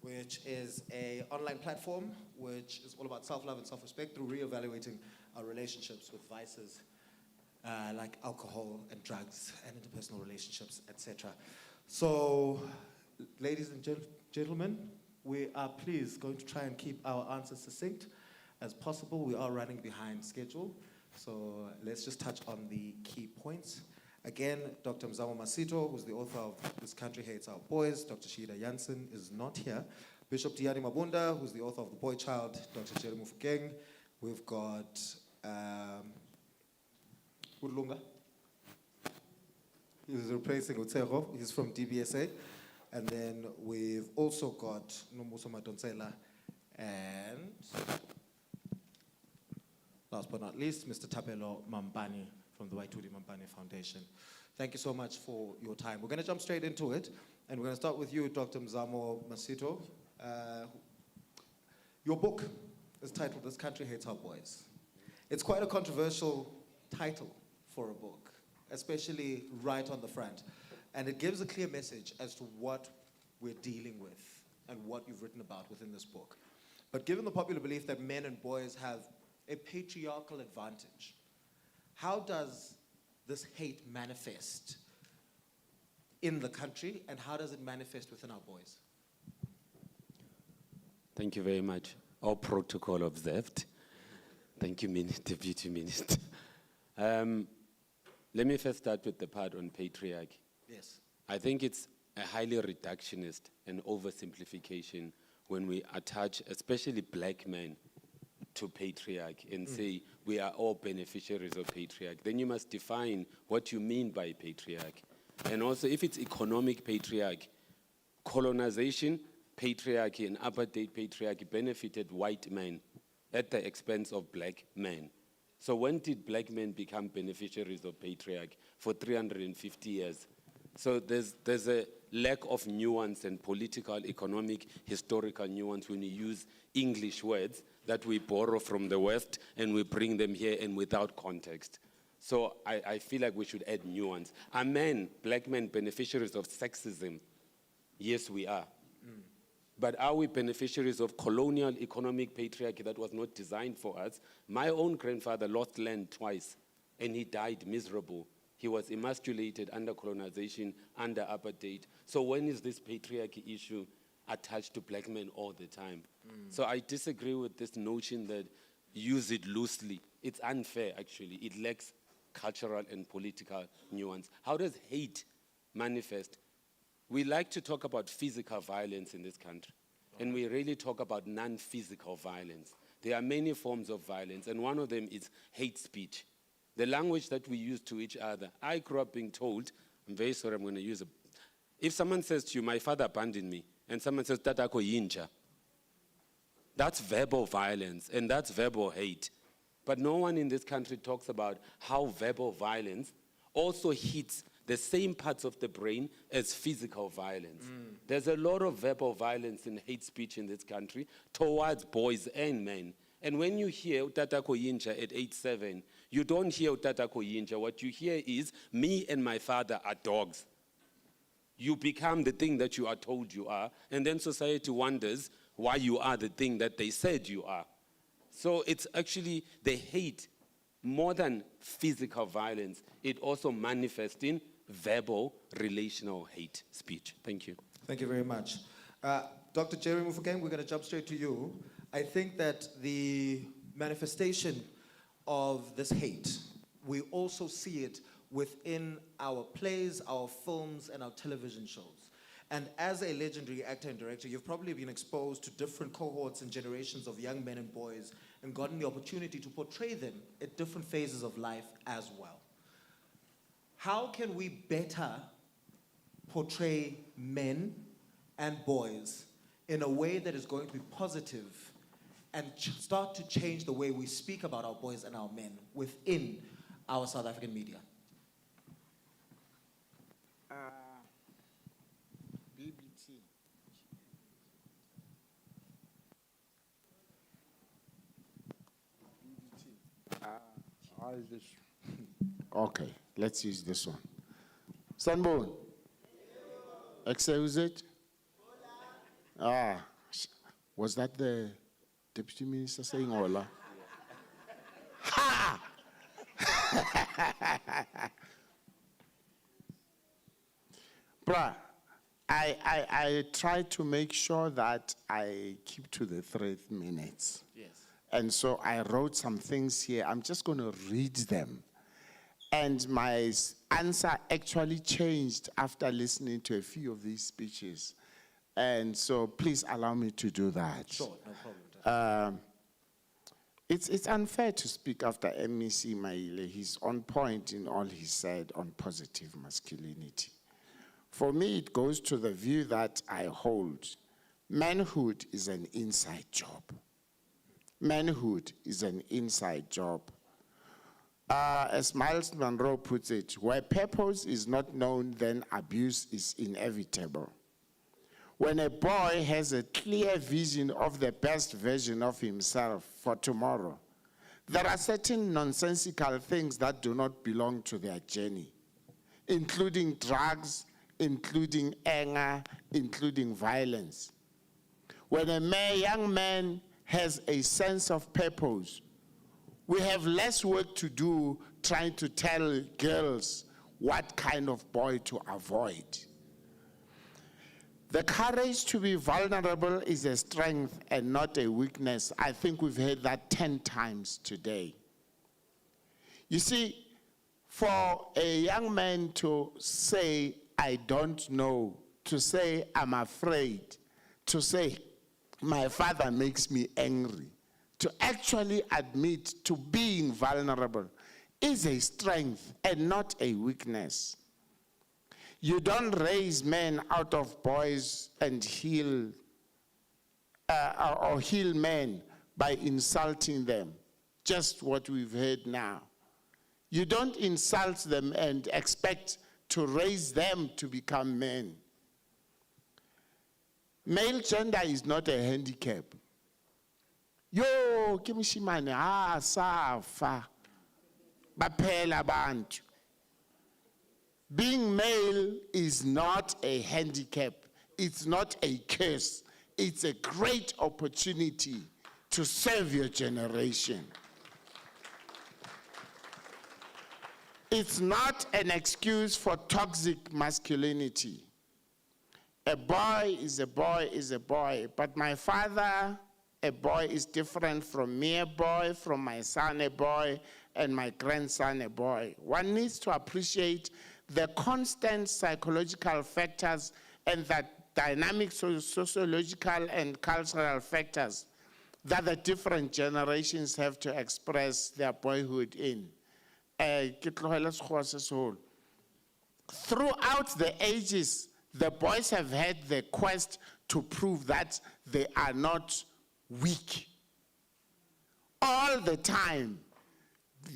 B: which is an online platform which is all about self-love and self-respect through reevaluating our relationships with vices like alcohol and drugs and interpersonal relationships, etc. So, ladies and gentlemen, we are pleased going to try and keep our answers succinct as possible. We are running behind schedule, so let's just touch on the key points. Again, Dr. Mzamo Masito, who's the author of This Country Hates Our Boys. Dr. Shahida Jansen is not here. Bishop Tiani Mabunda, who's the author of The Boy Child. Dr. Jerry Mofokeng. We've got Urlunga. He's replacing Utsego. He's from DBSA. And then we've also got Nombuso Madonsela and last but not least, Mr. Thapelo Mampane from the Baithudi Mampane Foundation. Thank you so much for your time. We're going to jump straight into it, and we're going to start with you, Dr. Mzamo Masito. Your book is titled This Country Hates Our Boys. It's quite a controversial title for a book, especially right on the front. And it gives a clear message as to what we're dealing with and what you've written about within this book. But given the popular belief that men and boys have a patriarchal advantage. How does this hate manifest in the country, and how does it manifest within our boys?
F: Thank you very much. All protocol observed. Thank you, Deputy Minister. Let me first start with the part on patriarchy.
B: Yes.
F: I think it's a highly reductionist and oversimplification when we attach, especially black men, to patriarchy and say we are all beneficiaries of patriarchy. Then you must define what you mean by patriarchy. And also, if it's economic patriarchy, colonization, patriarchy, and apartheid patriarchy benefited white men at the expense of black men. So when did black men become beneficiaries of patriarchy? For 350 years. So there's a lack of nuance and political, economic, historical nuance when you use English words that we borrow from the West and we bring them here and without context. So I feel like we should add nuance. Are men, black men, beneficiaries of sexism? Yes, we are. But are we beneficiaries of colonial economic patriarchy that was not designed for us? My own grandfather lost land twice, and he died miserable. He was emasculated under colonization, under apartheid. So when is this patriarchy issue attached to black men all the time? So I disagree with this notion that use it loosely. It's unfair, actually. It lacks cultural and political nuance. How does hate manifest? We like to talk about physical violence in this country, and we really talk about non-physical violence. There are many forms of violence, and one of them is hate speech. The language that we use to each other. I grew up being told, I'm very sorry, I'm going to use it. If someone says to you, my father abandoned me, and someone says, Tatako yinja, that's verbal violence, and that's verbal hate. But no one in this country talks about how verbal violence also hits the same parts of the brain as physical violence. There's a lot of verbal violence and hate speech in this country towards boys and men. And when you hear Utatako Yinja at age 7, you don't hear Utatako Yinja. What you hear is, me and my father are dogs. You become the thing that you are told you are, and then society wonders why you are the thing that they said you are. So it's actually the hate, more than physical violence, it also manifests in verbal, relational hate speech. Thank you.
B: Thank you very much. Dr. Jerry Mufokeng, we're going to jump straight to you. I think that the manifestation of this hate, we also see it within our plays, our films, and our television shows. And as a legendary actor and director, you've probably been exposed to different cohorts and generations of young men and boys and gotten the opportunity to portray them at different phases of life as well. How can we better portray men and boys in a way that is going to be positive and start to change the way we speak about our boys and our men within our South African media?
G: BBT. How is this? Okay, let's use this one. Sanbon. Excuse it? Was that the Deputy Minister saying hola? Ha! Bruh, I try to make sure that I keep to the 3 minutes.
B: Yes.
G: And so I wrote some things here. I'm just going to read them. And my answer actually changed after listening to a few of these speeches. And so please allow me to do that.
B: Sure, no problem.
G: It's unfair to speak after MEC Mhaule. He's on point in all he said on positive masculinity. For me, it goes to the view that I hold. Manhood is an inside job. Manhood is an inside job. As Miles Monroe puts it, where purpose is not known, then abuse is inevitable. When a boy has a clear vision of the best version of himself for tomorrow, there are certain nonsensical things that do not belong to their journey, including drugs, including anger, including violence. When a young man has a sense of purpose, we have less work to do trying to tell girls what kind of boy to avoid. The courage to be vulnerable is a strength and not a weakness. I think we've heard that 10 times today. You see, for a young man to say, I don't know, to say, I'm afraid, to say, my father makes me angry, to actually admit to being vulnerable is a strength and not a weakness. You don't raise men out of boys and heal or heal men by insulting them, just what we've heard now. You don't insult them and expect to raise them to become men. Male gender is not a handicap. Yo, kimishimane, safa, baphela bantu. Being male is not a handicap. It's not a curse. It's a great opportunity to serve your generation. It's not an excuse for toxic masculinity. A boy is a boy is a boy, but my father, a boy is different from me, a boy, from my son, a boy, and my grandson, a boy. One needs to appreciate the constant psychological factors and the dynamic sociological and cultural factors that the different generations have to express their boyhood in. Throughout the ages, the boys have had the quest to prove that they are not weak. All the time,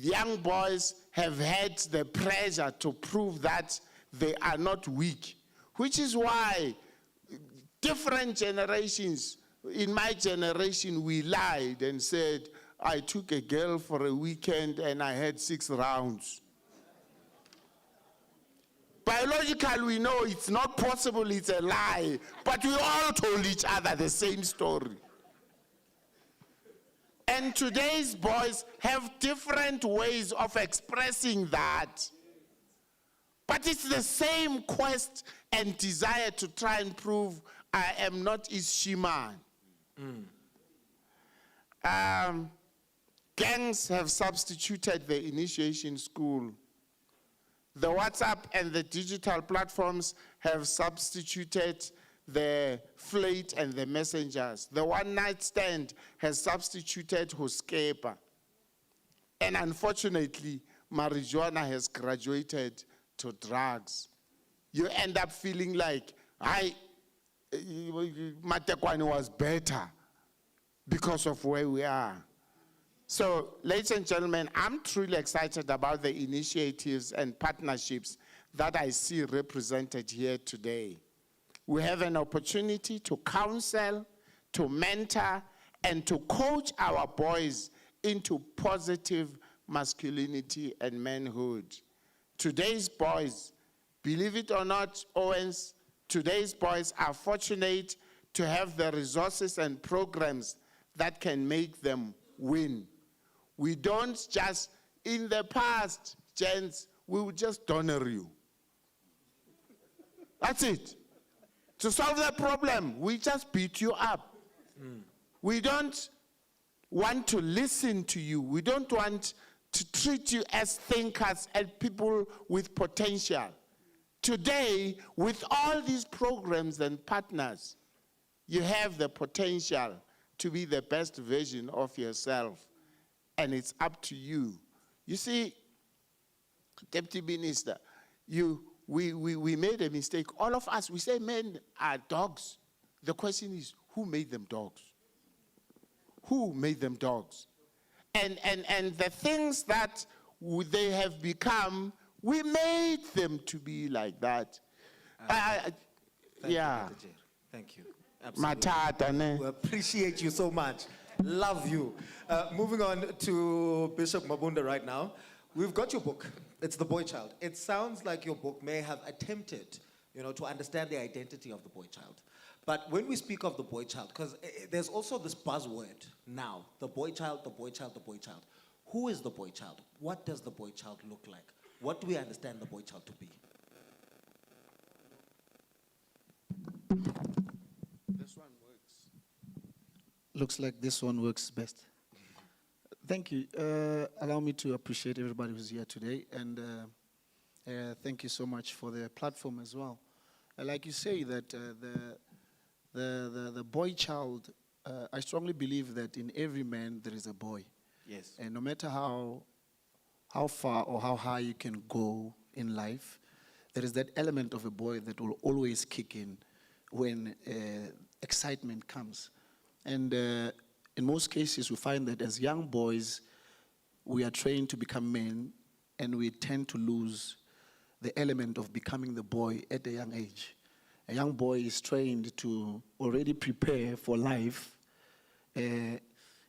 G: young boys have had the pressure to prove that they are not weak, which is why different generations, in my generation, we lied and said, I took a girl for a weekend and I had 6 rounds. Biologically, we know it's not possible, it's a lie, but we all told each other the same story. And today's boys have different ways of expressing that. But it's the same quest and desire to try and prove I am not Ishiman. Gangs have substituted the initiation school. The WhatsApp and the digital platforms have substituted the flight and the messengers. The one-night stand has substituted Hoskepa. And unfortunately, marijuana has graduated to drugs. You end up feeling like, Matekwani was better because of where we are. So, ladies and gentlemen, I'm truly excited about the initiatives and partnerships that I see represented here today. We have an opportunity to counsel, to mentor, and to coach our boys into positive masculinity and manhood. Today's boys, believe it or not, Owens, today's boys are fortunate to have the resources and programs that can make them win. We don't just, in the past, gents, we would just honor you. That's it. To solve the problem, we just beat you up. We don't want to listen to you. We don't want to treat you as thinkers and people with potential. Today, with all these programs and partners, you have the potential to be the best version of yourself. And it's up to you. You see, Deputy Minister, we made a mistake. All of us, we say men are dogs. The question is, who made them dogs? Who made them dogs? And the things that they have become, we made them to be like that. Yeah.
B: Thank you. Absolutely. We appreciate you so much. Love you. Moving on to Bishop Mabunda right now. We've got your book. It's The Boy Child. It sounds like your book may have attempted, to understand the identity of the boy child. But when we speak of the boy child, because there's also this buzzword now, the boy child, the boy child, the boy child. Who is the boy child? What does the boy child look like? What do we understand the boy child to be?
H: This one works. Looks like this one works best. Thank you. Allow me to appreciate everybody who's here today, and thank you so much for the platform as well. Like you say, that the boy child, I strongly believe that in every man there is a boy.
B: Yes.
H: And no matter how far or how high you can go in life, there is that element of a boy that will always kick in when excitement comes. And in most cases, we find that as young boys, we are trained to become men, and we tend to lose the element of becoming the boy at a young age. A young boy is trained to already prepare for life, and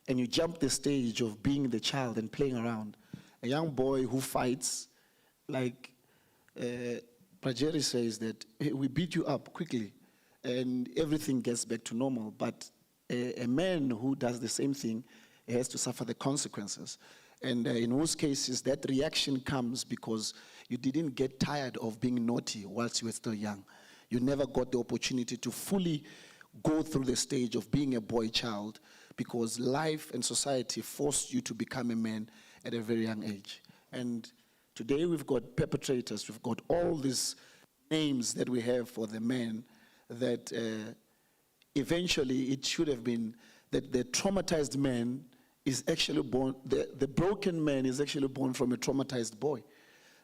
H: you jump the stage of being the child and playing around. A young boy who fights, like Prajeri says, that hey, we beat you up quickly and everything gets back to normal. But a man who does the same thing has to suffer the consequences. And in most cases, that reaction comes because you didn't get tired of being naughty whilst you were still young. You never got the opportunity to fully go through the stage of being a boy child because life and society forced you to become a man at a very young age. And today we've got perpetrators, we've got all these names that we have for the men that eventually it should have been that the traumatized man is actually born, the broken man is actually born from a traumatized boy.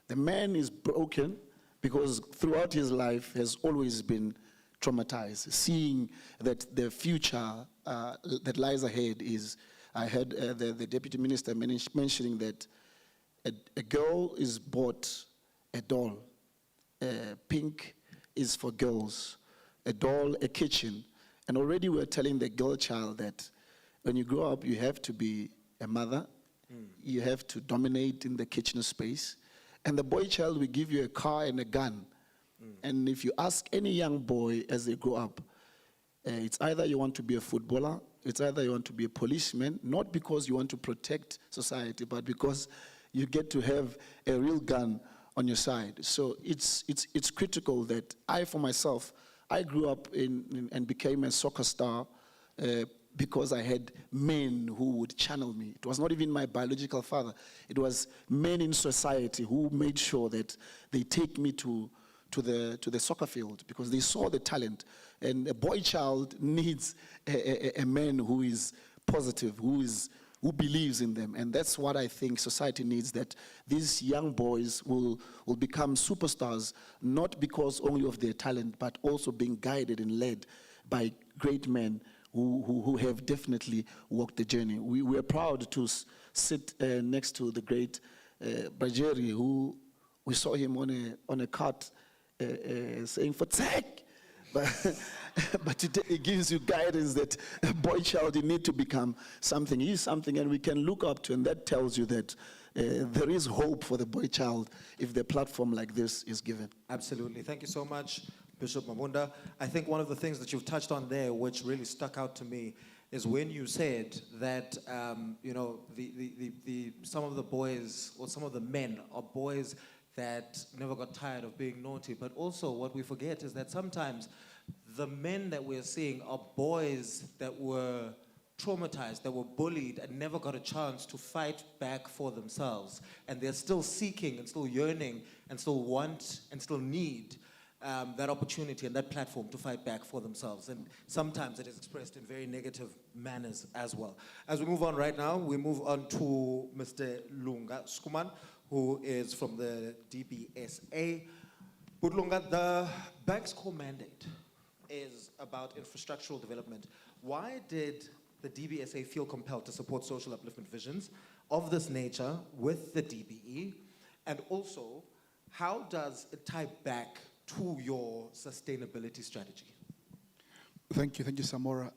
H: The man is broken because throughout his life has always been traumatized, seeing that the future that lies ahead is, I heard the deputy minister mentioning that a girl is bought a doll, pink is for girls, a doll, a kitchen. And already we're telling the girl child that when you grow up, you have to be a mother, you have to dominate in the kitchen space. And the boy child will give you a car and a gun. And if you ask any young boy as they grow up, it's either you want to be a footballer, it's either you want to be a policeman, not because you want to protect society, but because you get to have a real gun on your side. So it's critical that I, for myself, I grew up and became a soccer star because I had men who would channel me. It was not even my biological father. It was men in society who made sure that they take me to the soccer field because they saw the talent. And a boy child needs a man who is positive, who believes in them. And that's what I think society needs, that these young boys will become superstars, not because only of their talent, but also being guided and led by great men who have definitely walked the journey. We are proud to sit next to the great Bajeri, who we saw him on a cart saying, for tech. But today it gives you guidance that a boy child, you need to become something. He is something, and we can look up to, and that tells you that there is hope for the boy child if the platform like this is given.
B: Absolutely. Thank you so much, Bishop Mabunda. I think one of the things that you've touched on there, which really stuck out to me, is when you said that some of the boys or some of the men are boys that never got tired of being naughty. But also what we forget is that sometimes the men that we're seeing are boys that were traumatized, that were bullied and never got a chance to fight back for themselves. And they're still seeking and still yearning and still want and still need that opportunity and that platform to fight back for themselves. And sometimes it is expressed in very negative manners as well. As we move on right now, we move on to Mr. Lunga Skuman, who is from the DBSA. Budlunga, the bank's core mandate is about infrastructural development. Why did the DBSA feel compelled to support social upliftment visions of this nature with the DBE? And also, how does it tie back to your sustainability strategy?
I: Thank you, Samora.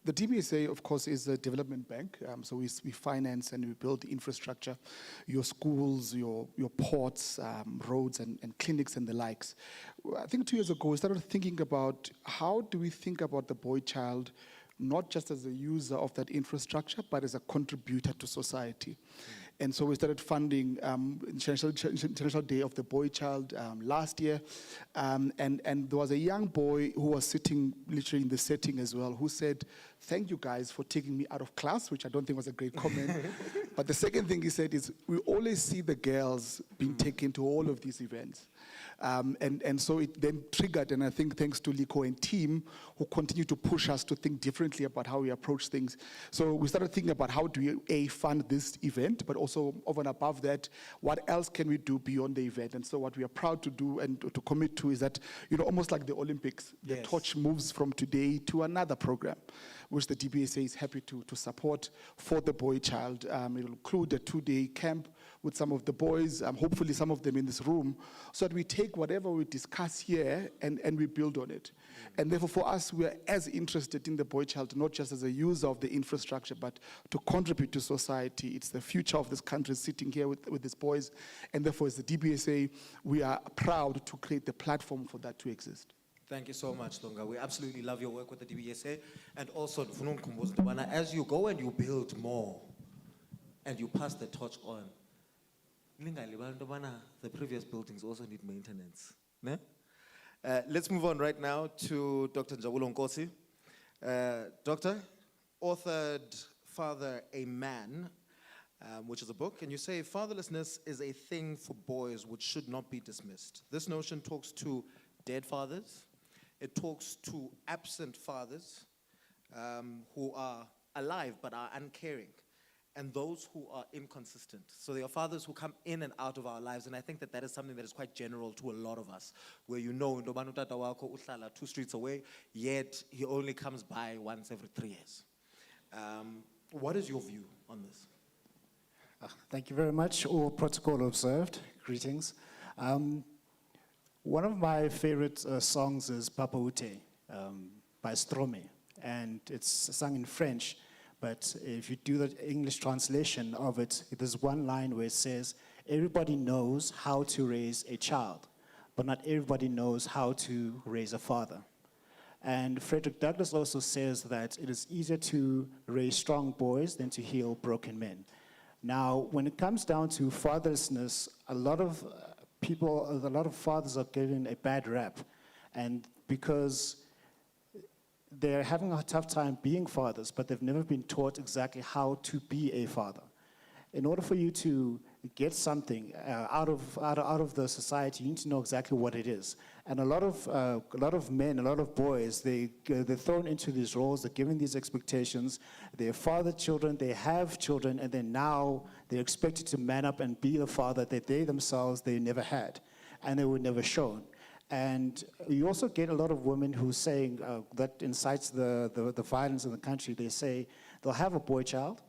I: The DBSA, of course, is a development bank. So we finance and we build the infrastructure, your schools, your ports, roads and clinics and the likes. I think 2 years ago, we started thinking about how do we think about the boy child not just as a user of that infrastructure, but as a contributor to society. And so we started funding International Day of the Boy Child last year. And there was a young boy who was sitting literally in the setting as well, who said, "Thank you guys for taking me out of class," which I don't think was a great comment. But the second thing he said is, "We always see the girls being taken to all of these events." And so it then triggered, and I think thanks to Liko and team, who continue to push us to think differently about how we approach things. So we started thinking about how do we fund this event, but also over and above that, what else can we do beyond the event? And so what we are proud to do and to commit to is that, almost like the Olympics, the torch moves from today to another program, which the DBSA is happy to support for the boy child. It will include a 2-day camp with some of the boys, hopefully some of them in this room, so that we take whatever we discuss here and we build on it. And therefore for us, we are as interested in the boy child, not just as a user of the infrastructure, but to contribute to society. It's the future of this country sitting here with these boys. And therefore as the DBSA, we are proud to create the platform for that to exist.
B: Thank you so much, Lunga. We absolutely love your work with the DBSA. And also, as you go and you build more, and you pass the torch on, the previous buildings also need maintenance. Ne? Let's move on right now to Dr. Njabulo Nkosi. Doctor, authored Father, a Man, which is a book, and you say fatherlessness is a thing for boys which should not be dismissed. This notion talks to dead fathers. It talks to absent fathers who are alive but are uncaring, and those who are inconsistent. So there are fathers who come in and out of our lives, and I think that is something that is quite general to a lot of us, where Ndobani utata wakho uhlala 2 streets away, yet he only comes by once every 3 years. What is your view on this?
J: Thank you very much. All protocol observed. Greetings. One of my favorite songs is Papa Ute by Strome, and it's sung in French. But if you do the English translation of it, there's one line where it says, everybody knows how to raise a child, but not everybody knows how to raise a father. And Frederick Douglass also says that it is easier to raise strong boys than to heal broken men. Now, when it comes down to fatherlessness, a lot of fathers are given a bad rap, and because they're having a tough time being fathers, but they've never been taught exactly how to be a father. In order for you to get something out of the society, you need to know exactly what it is. And a lot of men, a lot of boys, they're thrown into these roles, they're given these expectations. They're father children, they have children, and then now they're expected to man up and be the father that they themselves, they never had, and they were never shown. And you also get a lot of women who saying that incites the violence in the country. They say they'll have a boy child,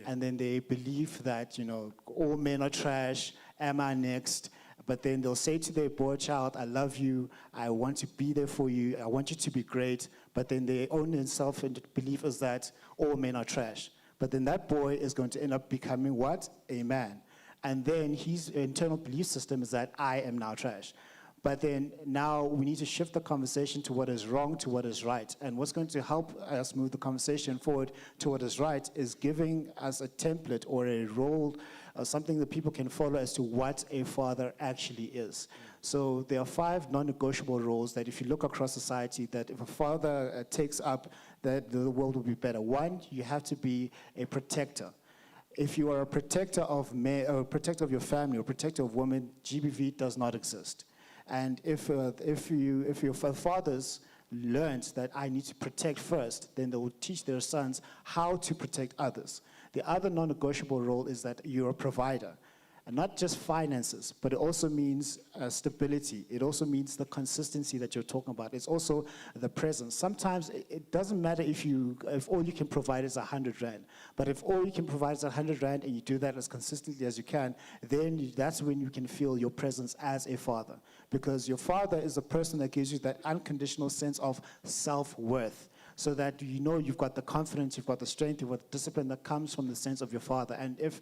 J: and then they believe that, all men are trash, am I next? But then they'll say to their boy child, I love you, I want to be there for you, I want you to be great. But then their own self-belief is that all men are trash. But then that boy is going to end up becoming what? A man. And then his internal belief system is that I am now trash. But then now we need to shift the conversation to what is wrong to what is right. And what's going to help us move the conversation forward to what is right is giving us a template or a role, something that people can follow as to what a father actually is. So there are 5 non-negotiable roles that if you look across society, that if a father takes up, that the world will be better. 1, you have to be a protector. If you are a protector of men, or a protector of your family, or protector of women, GBV does not exist. And if your fathers learned that I need to protect first, then they will teach their sons how to protect others. The other non-negotiable role is that you're a provider. And not just finances, but it also means stability. It also means the consistency that you're talking about. It's also the presence. Sometimes it doesn't matter if all you can provide is 100 Rand. But if all you can provide is 100 Rand and you do that as consistently as you can, then that's when you can feel your presence as a father. Because your father is a person that gives you that unconditional sense of self-worth, so that you've got the confidence, you've got the strength, you've got the discipline that comes from the sense of your father. And if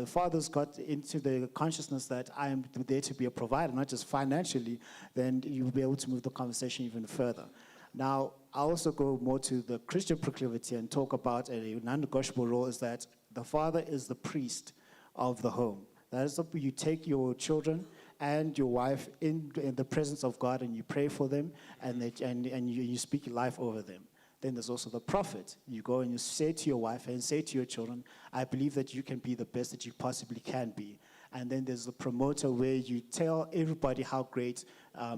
J: fathers got into the consciousness that I am there to be a provider, not just financially, then you'll be able to move the conversation even further. Now, I also go more to the Christian proclivity and talk about a non-negotiable role is that the father is the priest of the home. That is, you take your children and your wife in the presence of God and you pray for them and you speak life over them. Then there's also the prophet. You go and you say to your wife and say to your children, I believe that you can be the best that you possibly can be. And then there's the promoter where you tell everybody how great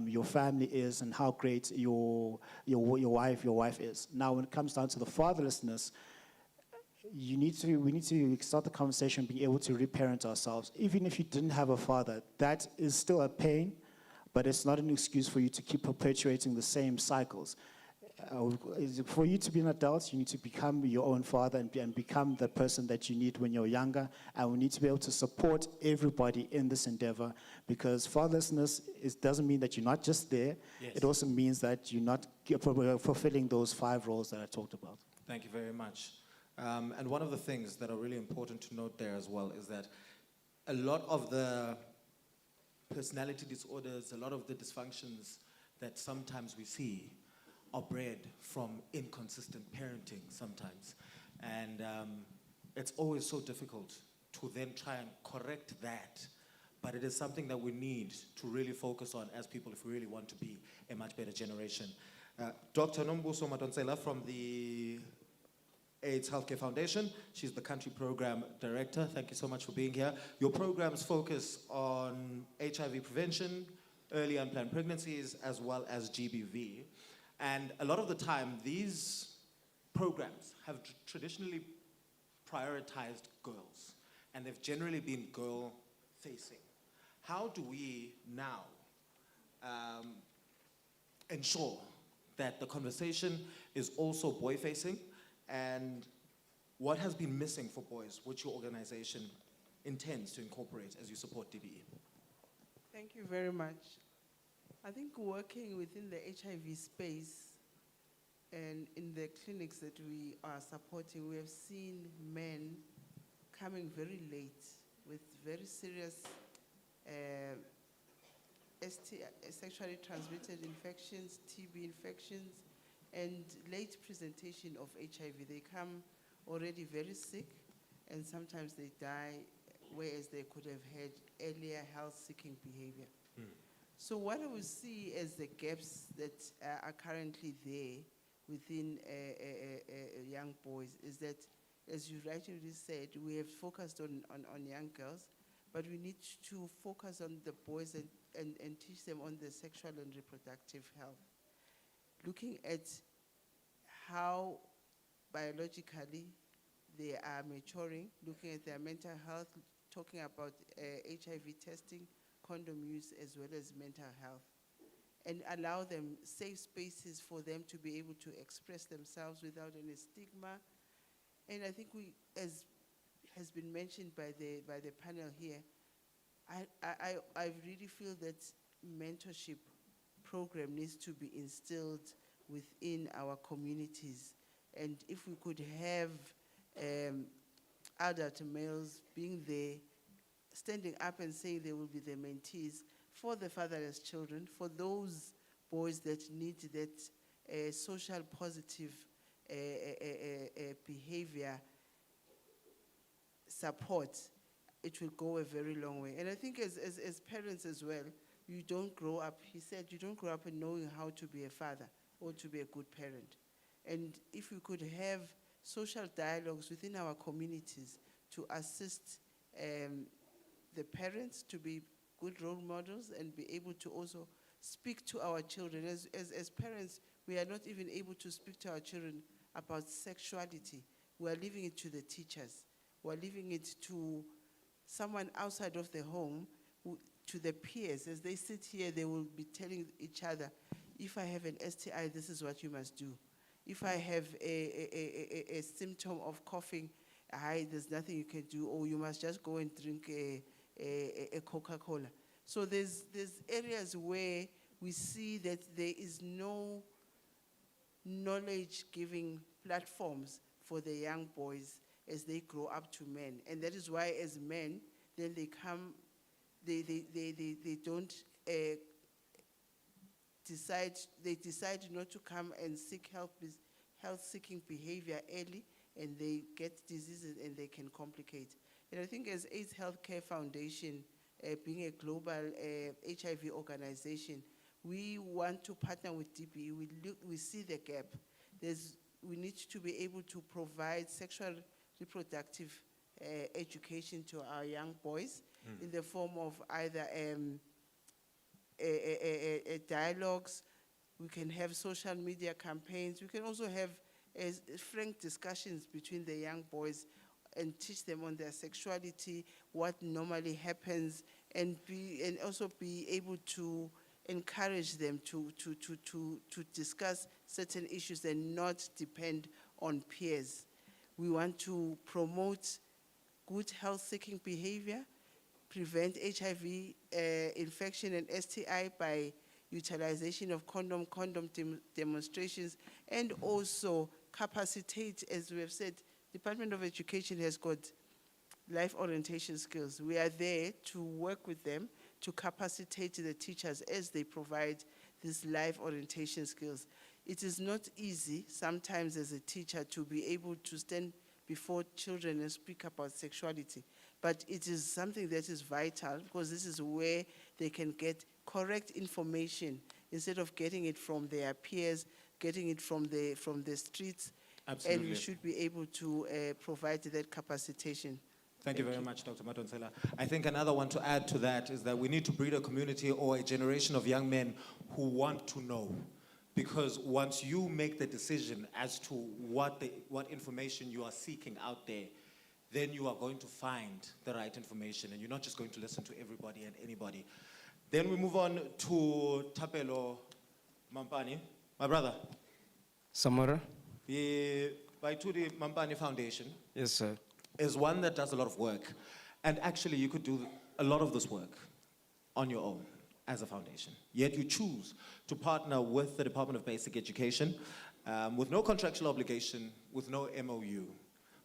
J: your family is and how great your wife is. Now, when it comes down to the fatherlessness, we need to start the conversation being able to reparent ourselves. Even if you didn't have a father, that is still a pain, but it's not an excuse for you to keep perpetuating the same cycles. For you to be an adult, you need to become your own father and become the person that you need when you're younger. And we need to be able to support everybody in this endeavor, because fatherlessness doesn't mean that you're not just there.
B: Yes.
J: It also means that you're not fulfilling those 5 roles that I talked about.
B: Thank you very much. And one of the things that are really important to note there as well is that a lot of the personality disorders, a lot of the dysfunctions that sometimes we see are bred from inconsistent parenting sometimes. And it's always so difficult to then try and correct that. But it is something that we need to really focus on as people if we really want to be a much better generation. Dr. Nombuso Madonsela from the AIDS Healthcare Foundation. She's the country program director. Thank you so much for being here. Your programs focus on HIV prevention, early unplanned pregnancies, as well as GBV. And a lot of the time, these programs have traditionally prioritized girls, and they've generally been girl-facing. How do we now ensure that the conversation is also boy-facing, and what has been missing for boys, which your organization intends to incorporate as you support DBE?
K: Thank you very much. I think working within the HIV space and in the clinics that we are supporting, we have seen men coming very late with very serious sexually transmitted infections, TB infections, and late presentation of HIV. They come already very sick, and sometimes they die, whereas they could have had earlier health-seeking behavior. So what we see as the gaps that are currently there within young boys is that, as you rightly said, we have focused on young girls, but we need to focus on the boys and teach them on the sexual and reproductive health. Looking at how biologically they are maturing, looking at their mental health, talking about HIV testing, condom use, as well as mental health, and allow them safe spaces for them to be able to express themselves without any stigma. And I think as has been mentioned by the panel here, I really feel that mentorship program needs to be instilled within our communities. And if we could have adult males being there, standing up and saying they will be the mentees for the fatherless children, for those boys that need that social positive behavior support, it will go a very long way. And I think as parents as well, you don't grow up, he said, you don't grow up in knowing how to be a father or to be a good parent. And if we could have social dialogues within our communities to assist the parents to be good role models and be able to also speak to our children. As parents, we are not even able to speak to our children about sexuality. We are leaving it to the teachers. We are leaving it to someone outside of the home, to the peers. As they sit here, they will be telling each other, if I have an STI, this is what you must do. If I have a symptom of coughing, there's nothing you can do, or you must just go and drink a Coca-Cola. So there's areas where we see that there is no knowledge-giving platforms for the young boys as they grow up to men. And that is why as men, then they come, they don't decide not to come and seek help, health-seeking behavior early, and they get diseases and they can complicate. And I think as AIDS Healthcare Foundation, being a global HIV organization, we want to partner with DBE. We see the gap. We need to be able to provide sexual reproductive education to our young boys in the form of either dialogues. We can have social media campaigns. We can also have frank discussions between the young boys and teach them on their sexuality, what normally happens, and also be able to encourage them to discuss certain issues and not depend on peers. We want to promote good health-seeking behavior, prevent HIV infection and STI by utilization of condom demonstrations, and also capacitate, as we have said, Department of Education has got life orientation skills. We are there to work with them to capacitate the teachers as they provide these life orientation skills. It is not easy sometimes as a teacher to be able to stand before children and speak about sexuality, but it is something that is vital because this is where they can get correct information instead of getting it from their peers, getting it from the streets.
B: Absolutely.
K: And we should be able to provide that capacitation.
B: Thank you very much, Dr. Matonsela. I think another one to add to that is that we need to breed a community or a generation of young men who want to know. Because once you make the decision as to what information you are seeking out there, then you are going to find the right information and you're not just going to listen to everybody and anybody. Then we move on to Thapelo Mampane, my brother.
L: Samora?
B: The Baithudi Mampane Foundation.
L: Yes, sir.
B: Is one that does a lot of work. And actually you could do a lot of this work on your own as a foundation. Yet you choose to partner with the Department of Basic Education with no contractual obligation, with no MOU.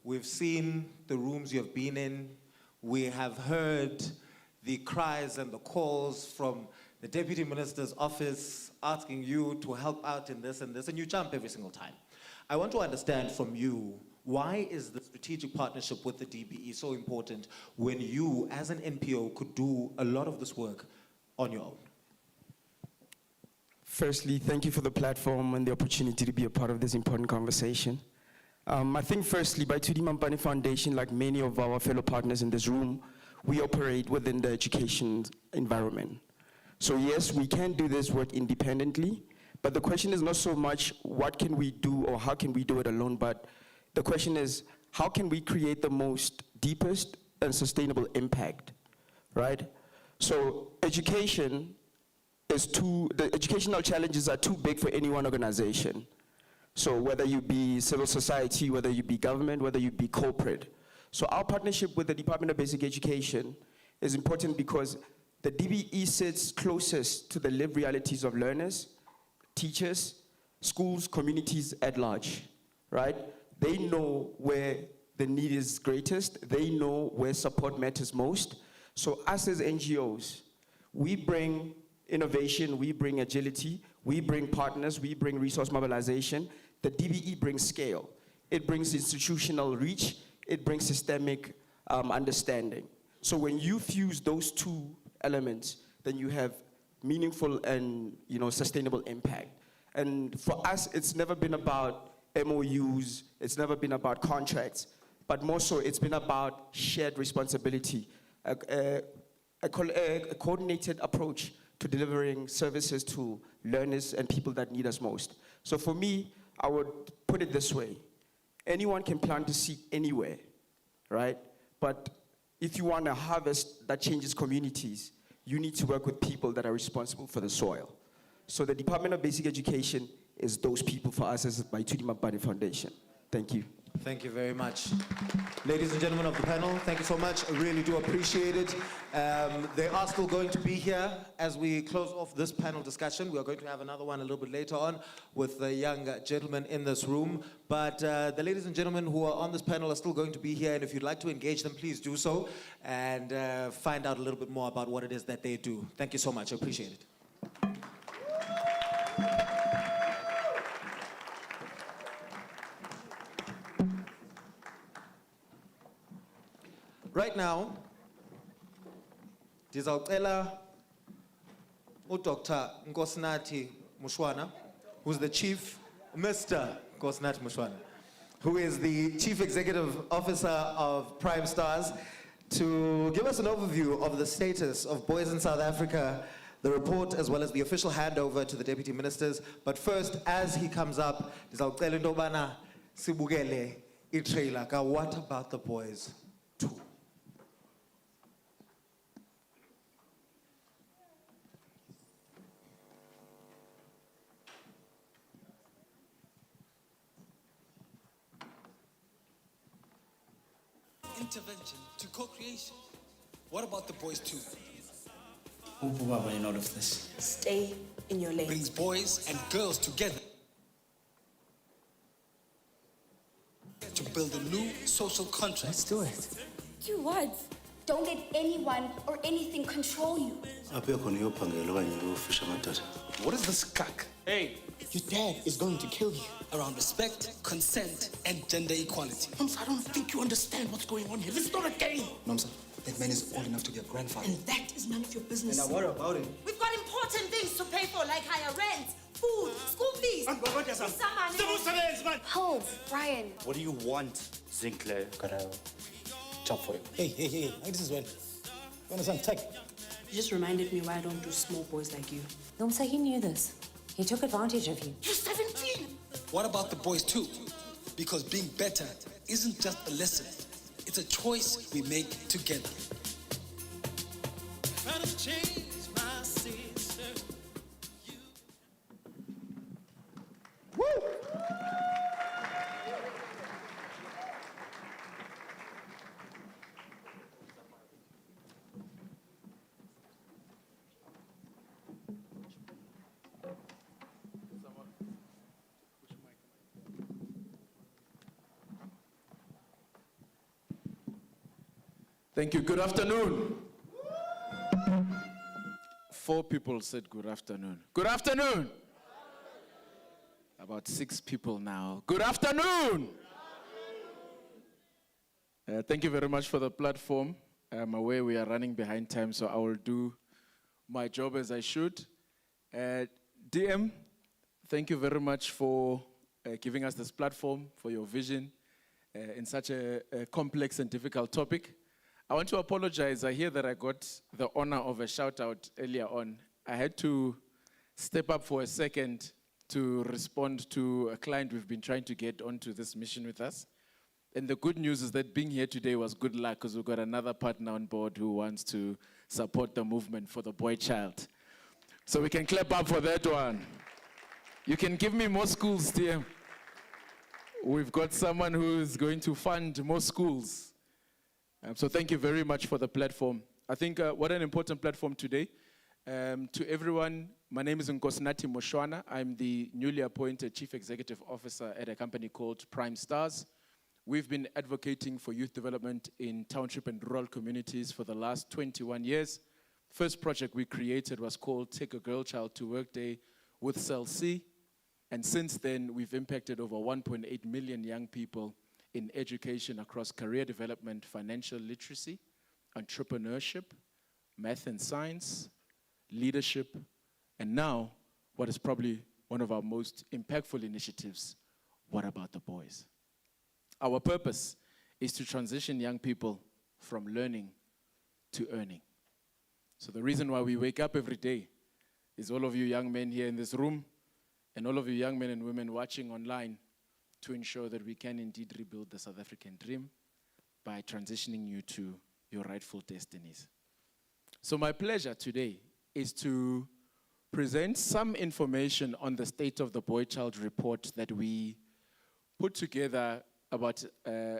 B: We've seen the rooms you have been in. We have heard the cries and the calls from the Deputy Minister's office asking you to help out in this and this, and you jump every single time. I want to understand from you, why is the strategic partnership with the DBE so important when you, as an NPO, could do a lot of this work on your own?
L: Firstly, thank you for the platform and the opportunity to be a part of this important conversation. I think firstly, Baithudi Mampane Foundation, like many of our fellow partners in this room, we operate within the education environment. So yes, we can do this work independently, but the question is not so much what can we do or how can we do it alone, but the question is how can we create the most deepest and sustainable impact, right? So education is the educational challenges are too big for any one organization. So whether you be civil society, whether you be government, whether you be corporate. So our partnership with the Department of Basic Education is important because the DBE sits closest to the lived realities of learners, teachers, schools, communities at large, right? They know where the need is greatest. They know where support matters most. So us as NGOs, we bring innovation, we bring agility, we bring partners, we bring resource mobilization. The DBE brings scale. It brings institutional reach. It brings systemic understanding. So when you fuse those two elements, then you have meaningful and sustainable impact. And for us, it's never been about MOUs, it's never been about contracts, but more so it's been about shared responsibility, a coordinated approach to delivering services to learners and people that need us most. So for me, I would put it this way. Anyone can plant a seed anywhere, right? But if you want a harvest that changes communities, you need to work with people that are responsible for the soil. So the Department of Basic Education is those people for us as Baithudi Mampane Foundation. Thank you.
B: Thank you very much. Ladies and gentlemen of the panel, thank you so much. I really do appreciate it. They are still going to be here as we close off this panel discussion. We are going to have another one a little bit later on with the young gentlemen in this room. But the ladies and gentlemen who are on this panel are still going to be here. And if you'd like to engage them, please do so and find out a little bit more about what it is that they do. Thank you so much. I appreciate it. right now, ndizawucela uDr. Nkosinathi Mushwana, who's the chief, Mr. Nkosinathi Mushwana, who is the Chief Executive Officer of PRIMESTARS, to give us an overview of the status of boys in South Africa, the report, as well as the official handover to the Deputy Ministers. But first, as he comes up, ndizawucela into yobana sibukele i-trailer ka What About the Boys 2.
M: Intervention to co-creation. What about the boys too?
N: Ubaba in all of this.
O: Stay in your lane.
M: Brings boys and girls together to build a new social contract.
N: Let's do it.
O: Do what? Don't let anyone or anything control you.
N: What
M: is this cuck?
N: Hey, your dad is going to kill you.
M: Around respect, consent, and gender equality.
N: Nomsa, I don't think you understand what's going on here. This is not a game. Nomsa, that man is old enough to be a grandfather.
O: And that is none of your business.
N: And now what about him?
O: We've got important things to pay for, like higher rent, food, school fees. Hold, Brian.
N: What do you want, Sinclair? Got a job for you.
M: Hey, this is when. You understand? Tech.
O: You just reminded me why I don't do small boys like you.
P: Nomsa, he knew this. He took advantage of you.
O: You're 17.
M: What about the boys too? Because being better isn't just a lesson. It's a choice we make together.
Q: Thank you. Good afternoon. 4 people said good afternoon. Good afternoon. About 6 people now. Good afternoon. Thank you very much for the platform. I'm aware we are running behind time, so I will do my job as I should. DM, thank you very much for giving us this platform, for your vision in such a complex and difficult topic. I want to apologize. I hear that I got the honor of a shout out earlier on. I had to step up for a second to respond to a client we've been trying to get onto this mission with us. And the good news is that being here today was good luck because we've got another partner on board who wants to support the movement for the boy child. So we can clap up for that one. You can give me more schools, TM. We've got someone who's going to fund more schools. So thank you very much for the platform. I think what an important platform today. To everyone, my name is Nkosinathi Mushwana. I'm the newly appointed Chief Executive Officer at a company called PRIMESTARS. We've been advocating for youth development in township and rural communities for the last 21 years. First project we created was called Take a Girl Child to Work Day with Cell C. And since then, we've impacted over 1.8 million young people in education across career development, financial literacy, entrepreneurship, math and science, leadership, and now, what is probably one of our most impactful initiatives, What About the Boys? Our purpose is to transition young people from learning to earning. So the reason why we wake up every day is all of you young men here in this room and all of you young men and women watching online to ensure that we can indeed rebuild the South African dream by transitioning you to your rightful destinies. So my pleasure today is to present some information on the State of the Boy Child report that we put together about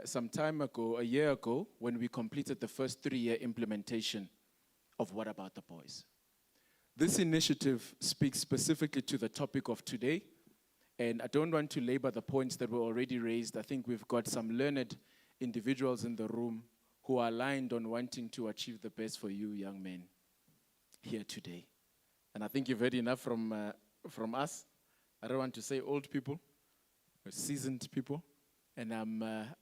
Q: some time ago, a year ago, when we completed the first 3-year implementation of What About the Boys. This initiative speaks specifically to the topic of today, and I don't want to labor the points that were already raised. I think we've got some learned individuals in the room who are aligned on wanting to achieve the best for you young men here today. And I think you've heard enough from us. I don't want to say old people, seasoned people, and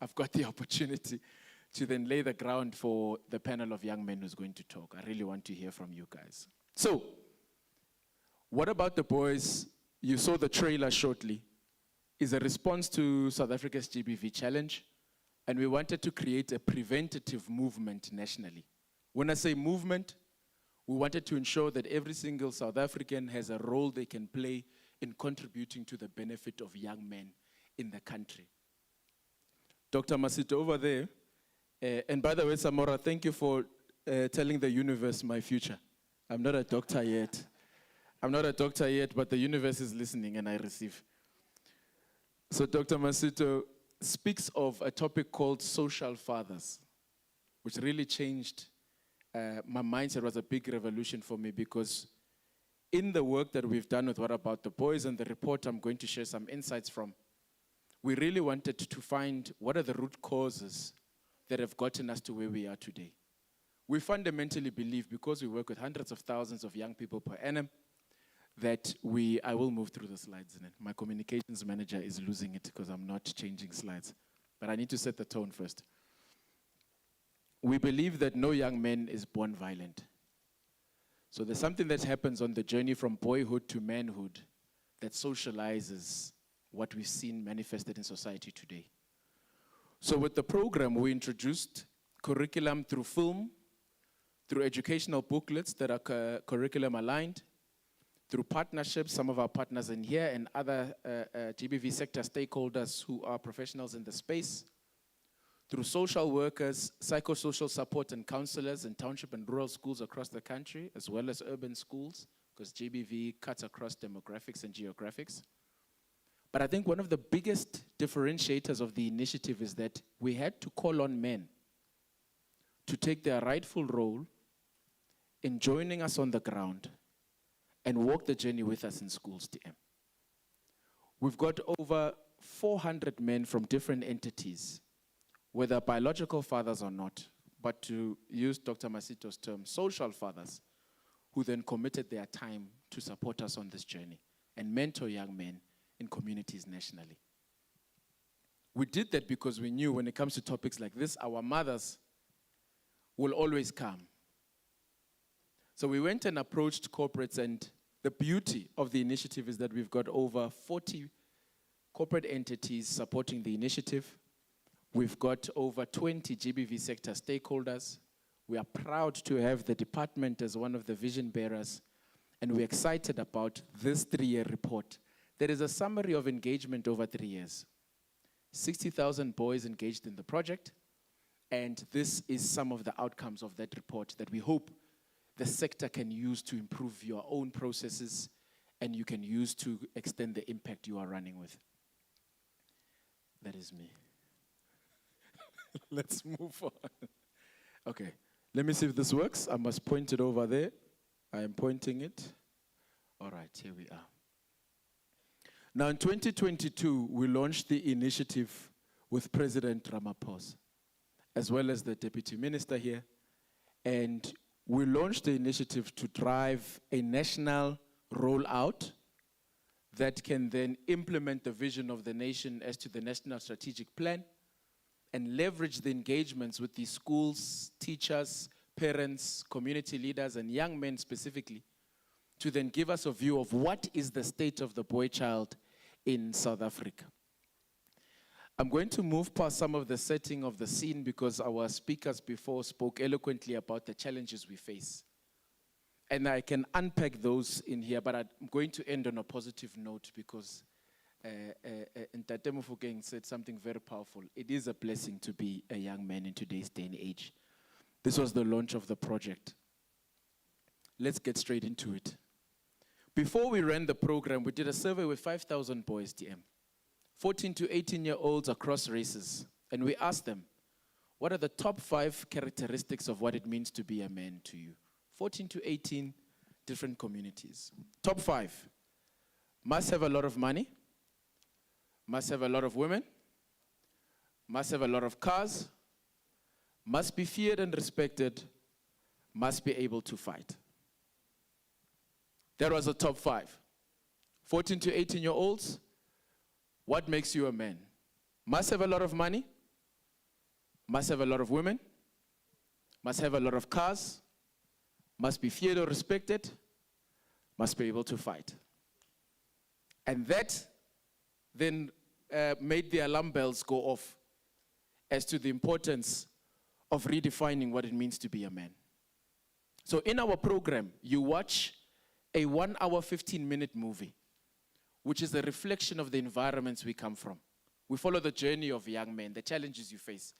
Q: I've got the opportunity to then lay the ground for the panel of young men who's going to talk. I really want to hear from you guys. So, what about the boys? You saw the trailer shortly. Is a response to South Africa's GBV challenge, and we wanted to create a preventative movement nationally. When I say movement, we wanted to ensure that every single South African has a role they can play in contributing to the benefit of young men in the country. Dr. Masito over there, and by the way, Samora, thank you for telling the universe my future. I'm not a doctor yet. I'm not a doctor yet, but the universe is listening and I receive. So Dr. Masito speaks of a topic called social fathers, which really changed my mindset. It was a big revolution for me because in the work that we've done with What About the Boys and the report I'm going to share some insights from, we really wanted to find what are the root causes that have gotten us to where we are today. We fundamentally believe, because we work with hundreds of thousands of young people per annum, that I will move through the slides. My communications manager is losing it because I'm not changing slides. But I need to set the tone first. We believe that no young man is born violent. So there's something that happens on the journey from boyhood to manhood that socializes what we've seen manifested in society today. So with the program, we introduced curriculum through film, through educational booklets that are curriculum aligned, through partnerships, some of our partners in here and other GBV sector stakeholders who are professionals in the space, through social workers, psychosocial support and counselors in township and rural schools across the country, as well as urban schools, because GBV cuts across demographics and geographics. But I think one of the biggest differentiators of the initiative is that we had to call on men to take their rightful role in joining us on the ground and walk the journey with us in schools, TM. We've got over 400 men from different entities, whether biological fathers or not, but to use Dr. Masito's term, social fathers, who then committed their time to support us on this journey and mentor young men in communities nationally. We did that because we knew when it comes to topics like this, our mothers will always come. So we went and approached corporates, and the beauty of the initiative is that we've got over 40 corporate entities supporting the initiative. We've got over 20 GBV sector stakeholders. We are proud to have the department as one of the vision bearers, and we're excited about this 3-year report. There is a summary of engagement over 3 years. 60,000 boys engaged in the project, and this is some of the outcomes of that report that we hope the sector can use to improve your own processes and you can use to extend the impact you are running with. That is me. Let's move on. Okay, let me see if this works. I must point it over there. I am pointing it. All right, here we are. Now in 2022, we launched the initiative with President Ramaphosa, as well as the Deputy Minister here, and we launched the initiative to drive a national rollout that can then implement the vision of the nation as to the National Strategic Plan and leverage the engagements with the schools, teachers, parents, community leaders, and young men specifically to then give us a view of what is the state of the boy child in South Africa. I'm going to move past some of the setting of the scene because our speakers before spoke eloquently about the challenges we face. And I can unpack those in here, but I'm going to end on a positive note because Ntate Mofokeng said something very powerful. It is a blessing to be a young man in today's day and age. This was the launch of the project. Let's get straight into it. Before we ran the program, we did a survey with 5,000 boys, TM. 14 to 18-year-olds across races. And we asked them, what are the top 5 characteristics of what it means to be a man to you? 14 to 18 different communities. Top 5, must have a lot of money, must have a lot of women, must have a lot of cars, must be feared and respected, must be able to fight. That was the top 5. 14 to 18-year-olds, what makes you a man? Must have a lot of money, must have a lot of women, must have a lot of cars, must be feared or respected, must be able to fight. And that then made the alarm bells go off as to the importance of redefining what it means to be a man. So in our program, you watch a 1 hour, 15-minute movie, which is a reflection of the environments we come from. We follow the journey of young men, the challenges you face.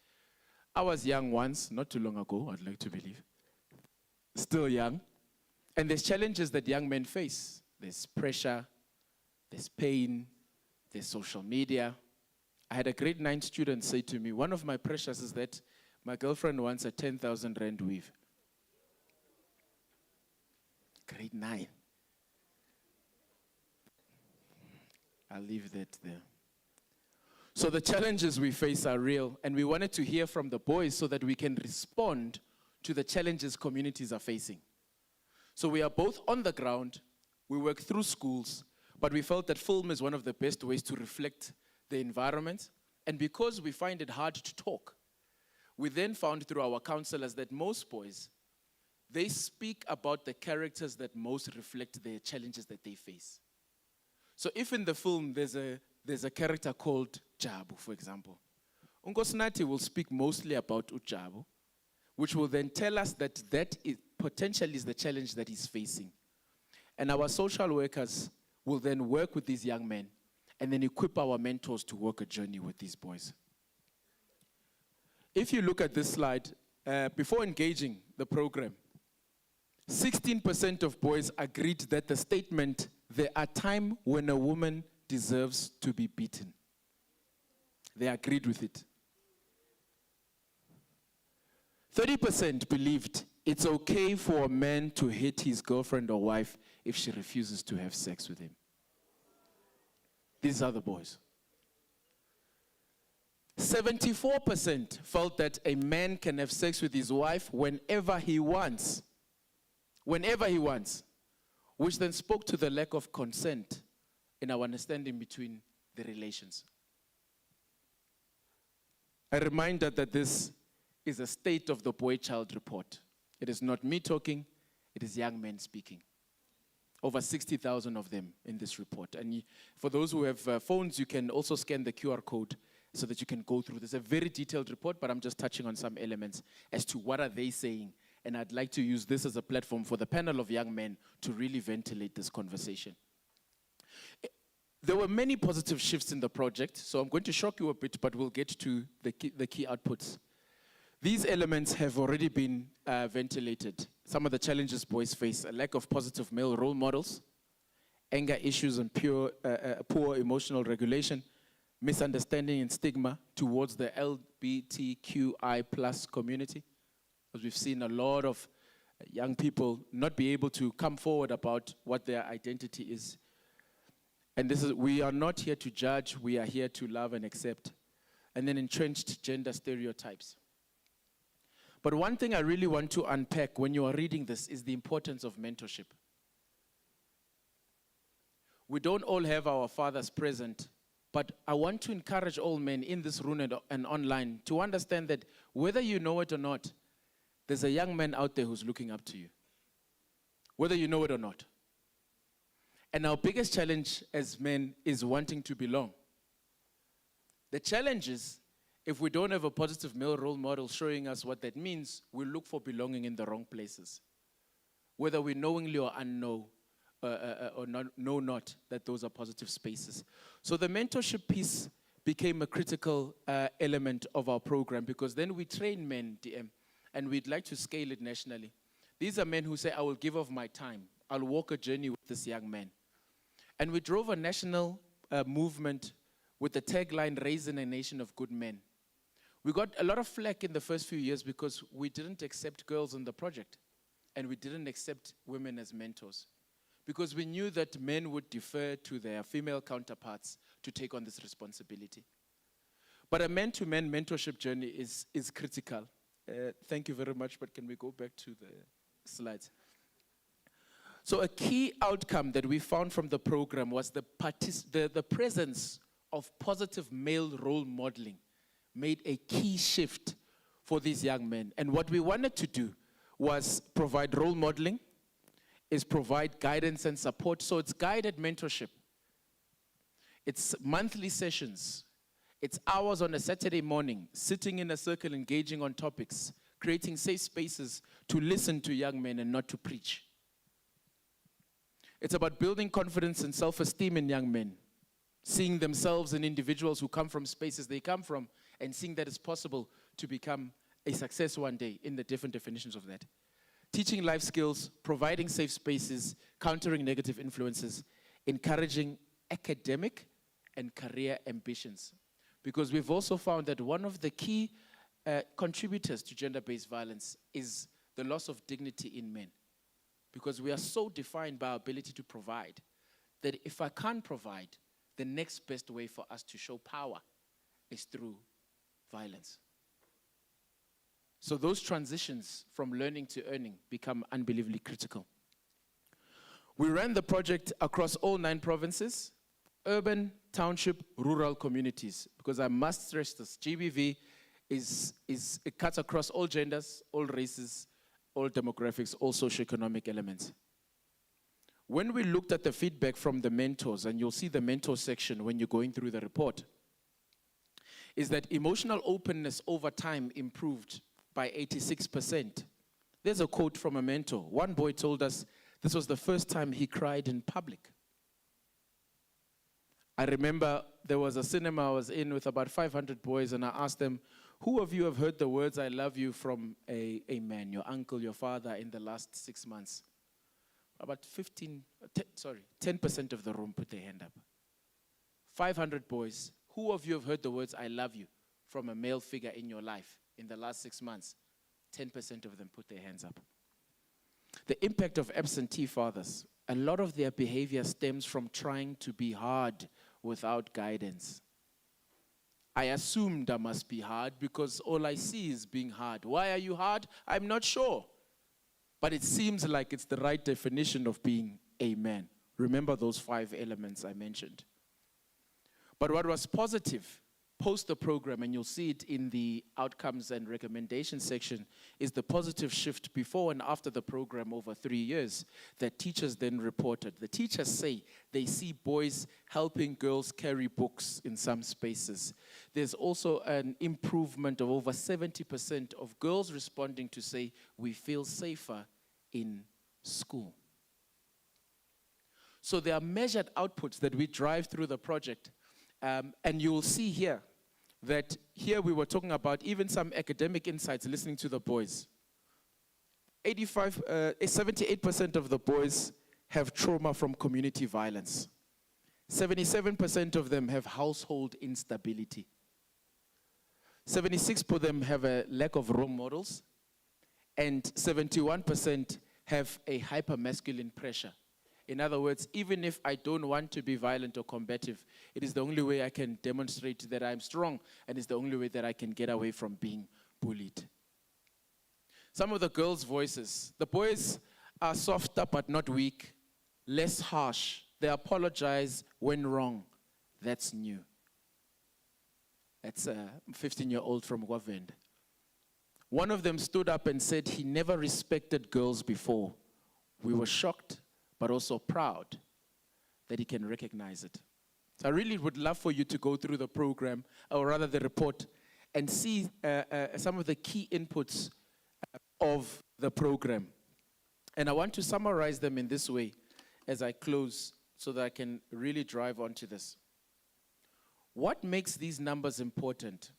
Q: I was young once, not too long ago, I'd like to believe. Still young. And there's challenges that young men face. There's pressure, there's pain, there's social media. I had a grade 9 student say to me, one of my pressures is that my girlfriend wants a 10,000 rand weave. Grade 9. I'll leave that there. So the challenges we face are real, and we wanted to hear from the boys so that we can respond to the challenges communities are facing. So we are both on the ground, we work through schools, but we felt that film is one of the best ways to reflect the environment. And because we find it hard to talk, we then found through our counselors that most boys, they speak about the characters that most reflect the challenges that they face. So if in the film there's a character called Jabu, for example, Unkosinathi will speak mostly about Ujabu, which will then tell us that potentially is the challenge that he's facing. And our social workers will then work with these young men and then equip our mentors to work a journey with these boys. If you look at this slide, before engaging the program, 16% of boys agreed that the statement, "There are times when a woman deserves to be beaten," they agreed with it. 30% believed it's okay for a man to hit his girlfriend or wife if she refuses to have sex with him. These are the boys. 74% felt that a man can have sex with his wife whenever he wants. Whenever he wants. Which then spoke to the lack of consent in our understanding between the relations. A reminder that this is a state of the boy-child report. It is not me talking, it is young men speaking. Over 60,000 of them in this report. And for those who have phones, you can also scan the QR code so that you can go through this. A very detailed report, but I'm just touching on some elements as to what are they saying. And I'd like to use this as a platform for the panel of young men to really ventilate this conversation. There were many positive shifts in the project, so I'm going to shock you a bit, but we'll get to the key outputs. These elements have already been ventilated. Some of the challenges boys face: a lack of positive male role models, anger issues and poor emotional regulation, misunderstanding and stigma towards the LGBTQI+ community. Because we've seen a lot of young people not be able to come forward about what their identity is. And we are not here to judge, we are here to love and accept. And then entrenched gender stereotypes. But one thing I really want to unpack when you are reading this is the importance of mentorship. We don't all have our fathers present, but I want to encourage all men in this room and online to understand that whether you know it or not, there's a young man out there who's looking up to you, whether you know it or not. And our biggest challenge as men is wanting to belong. The challenge is, if we don't have a positive male role model showing us what that means, we look for belonging in the wrong places. Whether we knowingly or unknow, or know not that those are positive spaces. So the mentorship piece became a critical element of our program, because then we train men, DM, and we'd like to scale it nationally. These are men who say, I will give of my time. I'll walk a journey with this young man. And we drove a national movement with the tagline, Raising a Nation of Good Men. We got a lot of flack in the first few years because we didn't accept girls in the project, and we didn't accept women as mentors, because we knew that men would defer to their female counterparts to take on this responsibility. But a man-to-man mentorship journey is critical. Thank you very much, but can we go back to the slides? So a key outcome that we found from the program was the presence of positive male role modeling made a key shift for these young men. And what we wanted to do was provide role modeling, is provide guidance and support. So it's guided mentorship. It's monthly sessions. It's hours on a Saturday morning, sitting in a circle, engaging on topics, creating safe spaces to listen to young men and not to preach. It's about building confidence and self-esteem in young men, seeing themselves in individuals who come from spaces they come from, and seeing that it's possible to become a success one day in the different definitions of that. Teaching life skills, providing safe spaces, countering negative influences, encouraging academic and career ambitions. Because we've also found that one of the key contributors to gender-based violence is the loss of dignity in men. Because we are so defined by our ability to provide that if I can't provide, the next best way for us to show power is through violence. So those transitions from learning to earning become unbelievably critical. We ran the project across all 9 provinces, urban, township, rural communities, because I must stress this, GBV it cuts across all genders, all races, all demographics, all socioeconomic elements. When we looked at the feedback from the mentors, and you'll see the mentor section when you're going through the report, is that emotional openness over time improved by 86%. There's a quote from a mentor. One boy told us this was the first time he cried in public. I remember there was a cinema I was in with about 500 boys, and I asked them, who of you have heard the words, I love you, from a man, your uncle, your father, in the last 6 months? About 10% of the room put their hand up. 500 boys, who of you have heard the words, I love you, from a male figure in your life in the last 6 months? 10% of them put their hands up. The impact of absentee fathers, a lot of their behavior stems from trying to be hard without guidance. I assumed I must be hard because all I see is being hard. Why are you hard? I'm not sure. But it seems like it's the right definition of being a man. Remember those 5 elements I mentioned. But what was positive post the program, and you'll see it in the outcomes and recommendations section, is the positive shift before and after the program over 3 years that teachers then reported. The teachers say they see boys helping girls carry books in some spaces. There's also an improvement of over 70% of girls responding to say, we feel safer in school. So there are measured outputs that we drive through the project. And you will see here that here we were talking about even some academic insights listening to the boys. 78% of the boys have trauma from community violence. 77% of them have household instability. 76% of them have a lack of role models. And 71% have a hyper-masculine pressure. In other words, even if I don't want to be violent or combative, it is the only way I can demonstrate that I'm strong, and it's the only way that I can get away from being bullied. Some of the girls' voices. The boys are softer but not weak, less harsh. They apologize when wrong. That's new. That's a 15-year-old from Wavend. One of them stood up and said he never respected girls before. We were shocked, but also proud that he can recognize it. So I really would love for you to go through the program, or rather the report, and see some of the key inputs of the program. And I want to summarize them in this way as I close so that I can really drive onto this. What makes these numbers important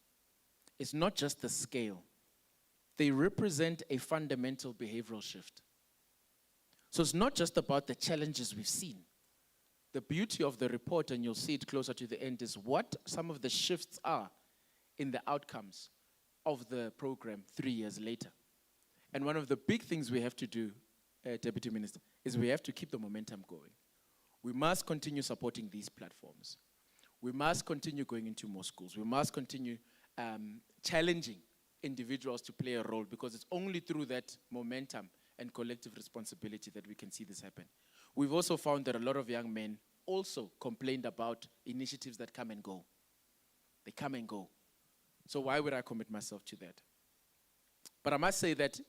Q: is not just the scale. They represent a fundamental behavioral shift. So it's not just about the challenges we've seen. The beauty of the report, and you'll see it closer to the end, is what some of the shifts are in the outcomes of the program 3 years later. And one of the big things we have to do, Deputy Minister, is we have to keep the momentum going. We must continue supporting these platforms. We must continue going into more schools. We must continue challenging individuals to play a role, because it's only through that momentum and collective responsibility that we can see this happen. We've also found that a lot of young men also complained about initiatives that come and go. They come and go. So why would I commit myself to that? But I must say that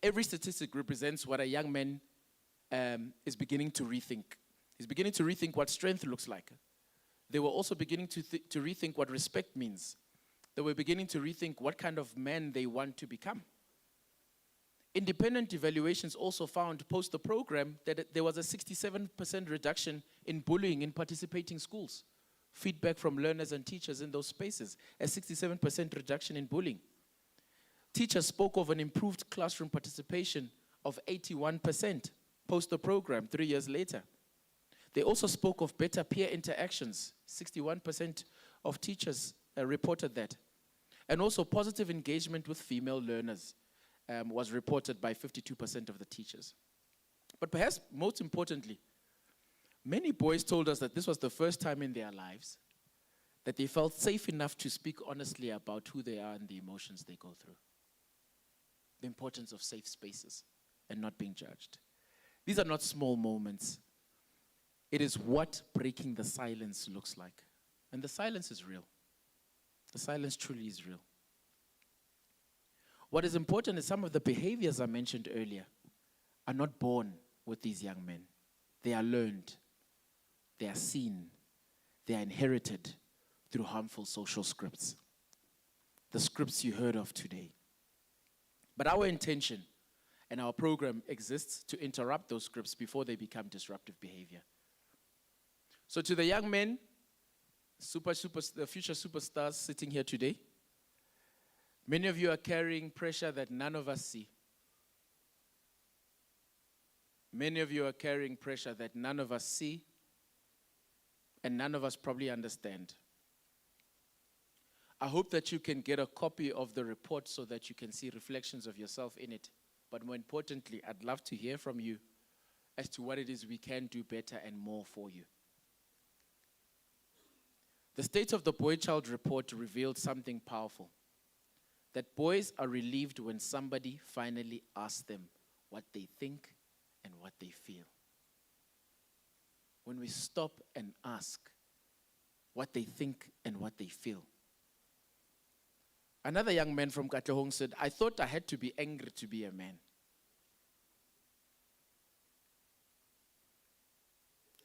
Q: every statistic represents what a young man is beginning to rethink. He's beginning to rethink what strength looks like. They were also beginning to rethink what respect means. They were beginning to rethink what kind of man they want to become. Independent evaluations also found post the program that there was a 67% reduction in bullying in participating schools. Feedback from learners and teachers in those spaces, a 67% reduction in bullying. Teachers spoke of an improved classroom participation of 81% post the program 3 years later. They also spoke of better peer interactions. 61% of teachers reported that. And also positive engagement with female learners was reported by 52% of the teachers. But perhaps most importantly, many boys told us that this was the first time in their lives that they felt safe enough to speak honestly about who they are and the emotions they go through. The importance of safe spaces and not being judged. These are not small moments. It is what breaking the silence looks like. And the silence is real. The silence truly is real. What is important is some of the behaviors I mentioned earlier are not born with these young men. They are learned. They are seen. They are inherited through harmful social scripts. The scripts you heard of today. But our intention and our program exists to interrupt those scripts before they become disruptive behavior. So to the young men, the future superstars sitting here today, many of you are carrying pressure that none of us see. Many of you are carrying pressure that none of us see and none of us probably understand. I hope that you can get a copy of the report so that you can see reflections of yourself in it. But more importantly, I'd love to hear from you as to what it is we can do better and more for you. The State of the Boy Child report revealed something powerful. That boys are relieved when somebody finally asks them what they think and what they feel. When we stop and ask what they think and what they feel. Another young man from Katlehong said, I thought I had to be angry to be a man.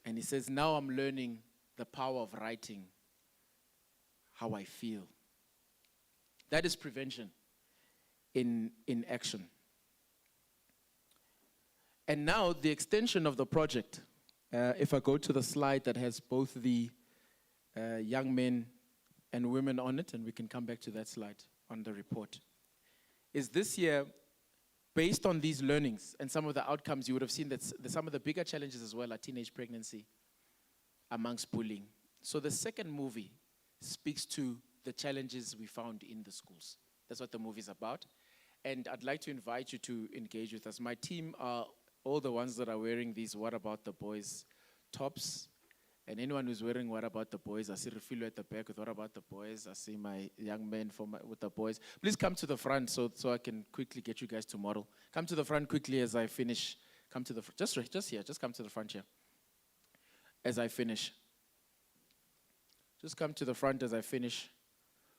Q: And he says, now I'm learning the power of writing how I feel. That is prevention in action. And now the extension of the project, if I go to the slide that has both the young men and women on it, and we can come back to that slide on the report, is this year, based on these learnings and some of the outcomes, you would have seen that some of the bigger challenges as well are teenage pregnancy amongst bullying. So the second movie speaks to the challenges we found in the schools. That's what the movie is about. And I'd like to invite you to engage with us. My team are all the ones that are wearing these What About the Boys tops. And anyone who's wearing What About the Boys, I see Refilo at the back with What About the Boys. I see my young men with the boys. Please come to the front so I can quickly get you guys to model. Come to the front quickly as I finish. Come to the just here. Just come to the front here. As I finish. Just come to the front as I finish.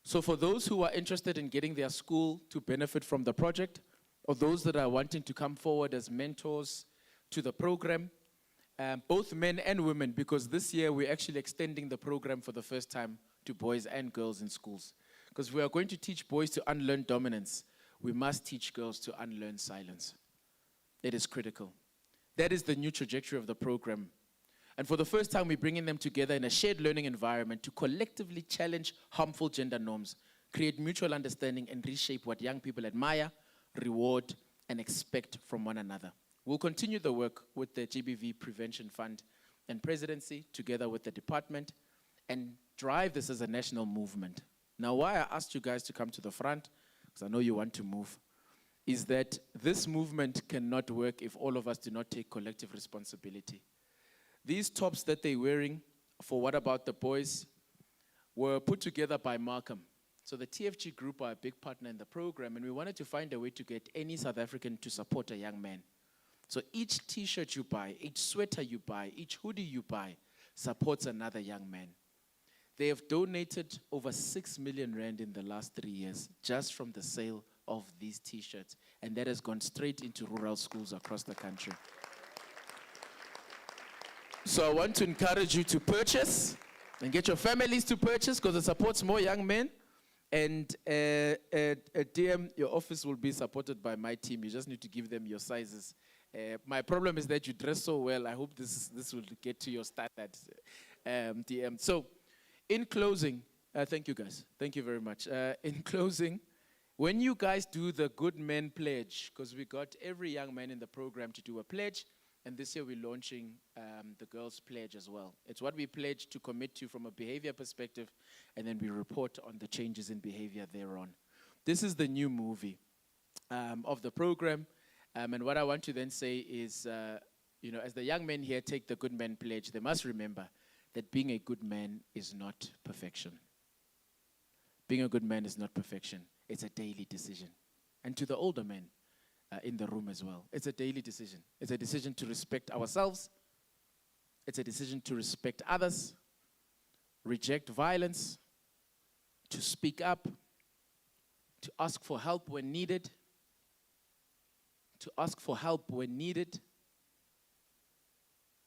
Q: So for those who are interested in getting their school to benefit from the project, or those that are wanting to come forward as mentors to the program, both men and women, because this year we're actually extending the program for the first time to boys and girls in schools. Because we are going to teach boys to unlearn dominance, we must teach girls to unlearn silence. It is critical. That is the new trajectory of the program. And for the first time, we're bringing them together in a shared learning environment to collectively challenge harmful gender norms, create mutual understanding, and reshape what young people admire, reward, and expect from one another. We'll continue the work with the GBV Prevention Fund and Presidency, together with the department, and drive this as a national movement. Now, why I asked you guys to come to the front, because I know you want to move, is that this movement cannot work if all of us do not take collective responsibility. These tops that they're wearing for What About the Boys were put together by Markham. So the TFG group are a big partner in the program, and we wanted to find a way to get any South African to support a young man. So each t-shirt you buy, each sweater you buy, each hoodie you buy supports another young man. They have donated over 6 million rand in the last 3 years just from the sale of these T-shirts, and that has gone straight into rural schools across the country. So I want to encourage you to purchase and get your families to purchase because it supports more young men. And DM, your office will be supported by my team. You just need to give them your sizes. My problem is that you dress so well. I hope this will get to your standards, DM. So in closing, thank you guys. Thank you very much. In closing, when you guys do the Good Men Pledge, because we got every young man in the program to do a pledge, and this year we're launching the Girls Pledge as well. It's what we pledge to commit to from a behavior perspective, and then we report on the changes in behavior thereon. This is the new movie of the program, and what I want to then say is, as the young men here take the Good Men Pledge, they must remember that being a good man is not perfection. Being a good man is not perfection. It's a daily decision. And to the older men, in the room as well. It's a daily decision. It's a decision to respect ourselves. It's a decision to respect others, reject violence, to speak up, to ask for help when needed, to ask for help when needed,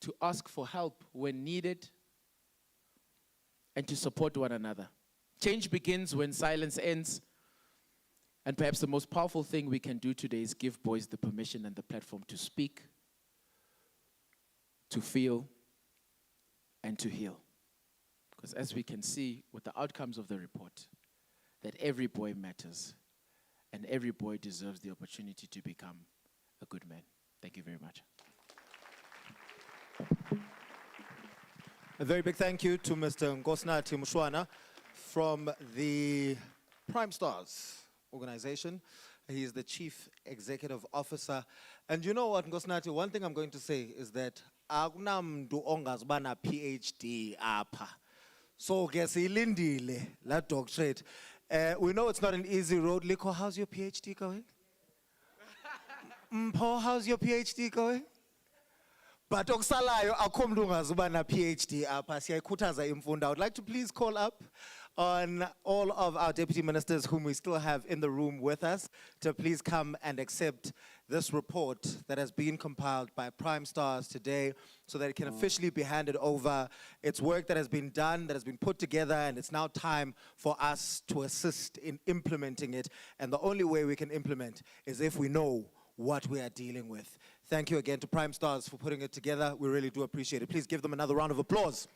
Q: to ask for help when needed, and to support one another. Change begins when silence ends. And perhaps the most powerful thing we can do today is give boys the permission and the platform to speak, to feel, and to heal. Because as we can see with the outcomes of the report, that every boy matters, and every boy deserves the opportunity to become a good man. Thank you very much.
B: A very big thank you to Mr. Nkosinathi Mushwana from the PRIMESTARS organization. He is the Chief Executive Officer. And you know what, Nkosinathi, one thing I'm going to say is that akunamntu ongazibana PhD apha. So ke silindile la doctorate. We know it's not an easy road. Liko, how's your PhD going? Mpho, how's your PhD going? But okusalayo akho mntu ongazibana PhD apha. Siyayikhuthaza imfundo. I would like to please call up on all of our deputy ministers whom we still have in the room with us to please come and accept this report that has been compiled by PRIMESTARS today so that it can officially be handed over. It's work that has been done, that has been put together, and it's now time for us to assist in implementing it. And the only way we can implement is if we know what we are dealing with. Thank you again to PRIMESTARS for putting it together. We really do appreciate it. Please give them another round of applause.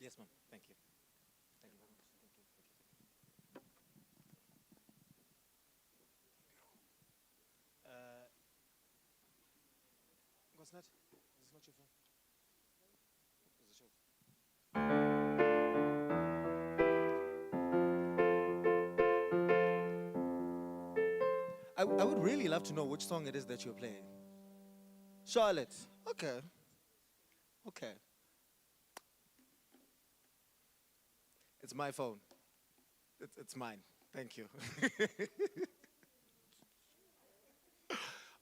B: Yes, ma'am. Thank you. Thank you very much. Thank you. Nkosinathi, this is not your phone. This is yours. I would really love to know which song it is that you're playing. Charlotte. Okay. Okay. It's my phone. It's mine. Thank you.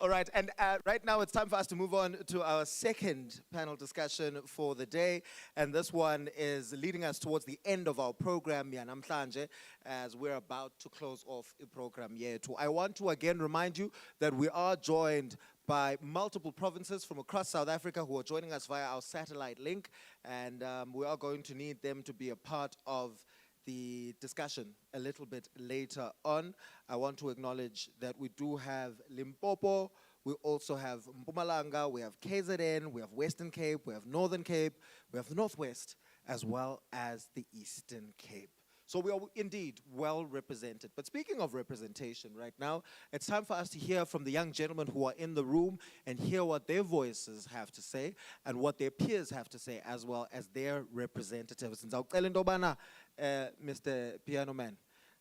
B: All right, and right now it's time for us to move on to our second panel discussion for the day. And this one is leading us towards the end of our program, Namhlanje, as we're about to close off the program here too. I want to again remind you that we are joined by multiple provinces from across South Africa who are joining us via our satellite link. And we are going to need them to be a part of the discussion a little bit later on. I want to acknowledge that we do have Limpopo, we also have Mpumalanga, we have KZN, we have Western Cape, we have Northern Cape, we have the Northwest, as well as the Eastern Cape. So we are indeed well represented. But speaking of representation right now, it's time for us to hear from the young gentlemen who are in the room and hear what their voices have to say and what their peers have to say, as well as their representatives. Mr. Piano Man,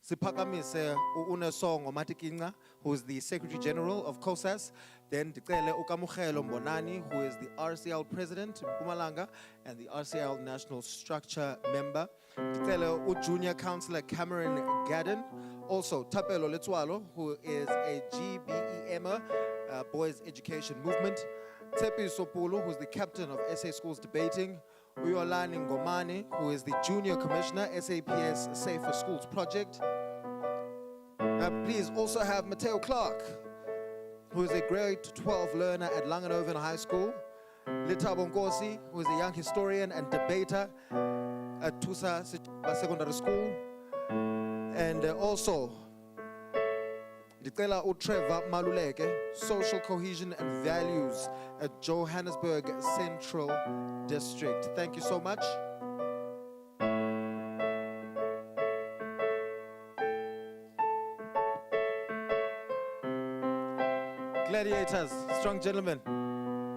B: siphakamise uNesongo Matikinga, who is the Secretary General of COSAS. Then Dicele Ukamugelo Mbonani, who is the RCL President in Mpumalanga and the RCL National Structure Member. Dicele Junior Councillor Cameron Gadden. Also Tapelo Letwalo, who is a GBEMer, Boys Education Movement. Tepi Sopulu, who is the Captain of SA Schools Debating. Uyolani Ngomane, who is the Junior Commissioner, SAPS Safer Schools Project. Please also have Mateo Clark, who is a grade 12 learner at Langenhoven High School. Litabo Nkosi, who is a young historian and debater at Tusa Secondary School. And also, Dicela Utreva Maluleke, Social Cohesion and Values at Johannesburg Central District. Thank you so much. Gladiators, strong gentlemen,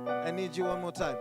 B: I need you one more time.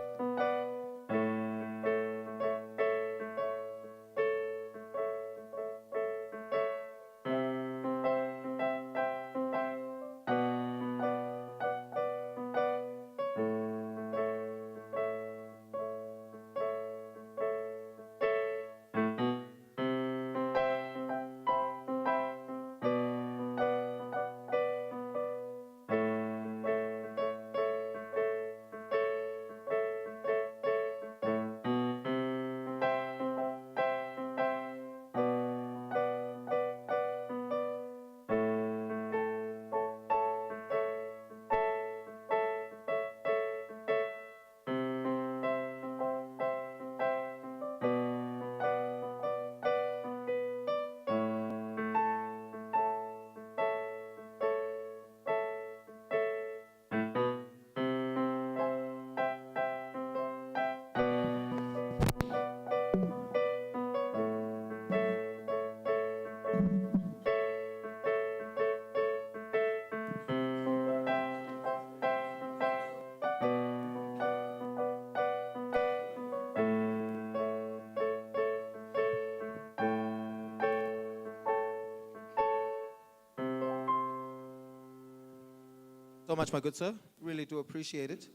B: So much, my good sir. Really do appreciate it.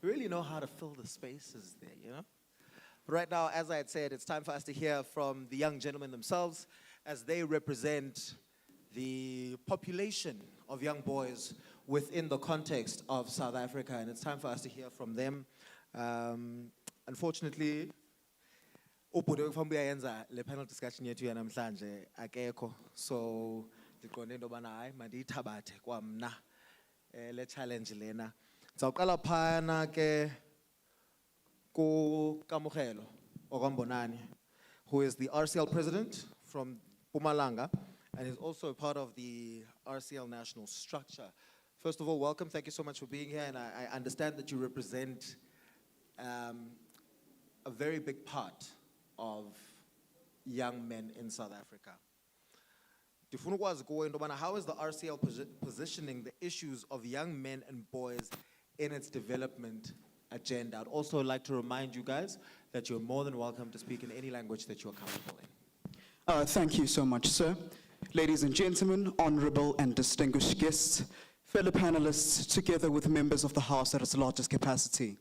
B: Really know how to fill the spaces there, you know? But right now, as I had said, it's time for us to hear from the young gentlemen themselves as they represent the population of young boys within the context of South Africa. And it's time for us to hear from them. Unfortunately, le panel discussion yethu yanamhlanje akekho. So, ndiqonde into yobana hayi mandiyithabathe kwamna le challenge lena. Ndizawuqala phana ke kuKamugelo Mbonani, who is the RCL president from Mpumalanga and is also a part of the RCL national structure. First of all, welcome. Thank you so much for being here. And I understand that you represent a very big part of young men in South Africa. How is the RCL positioning the issues of young men and boys in its development agenda? I'd also like to remind you guys that you're more than welcome to speak in any language that you're comfortable in.
R: Thank you so much, sir. Ladies and gentlemen, honorable and distinguished guests, fellow panelists, together with members of the House at its largest capacity.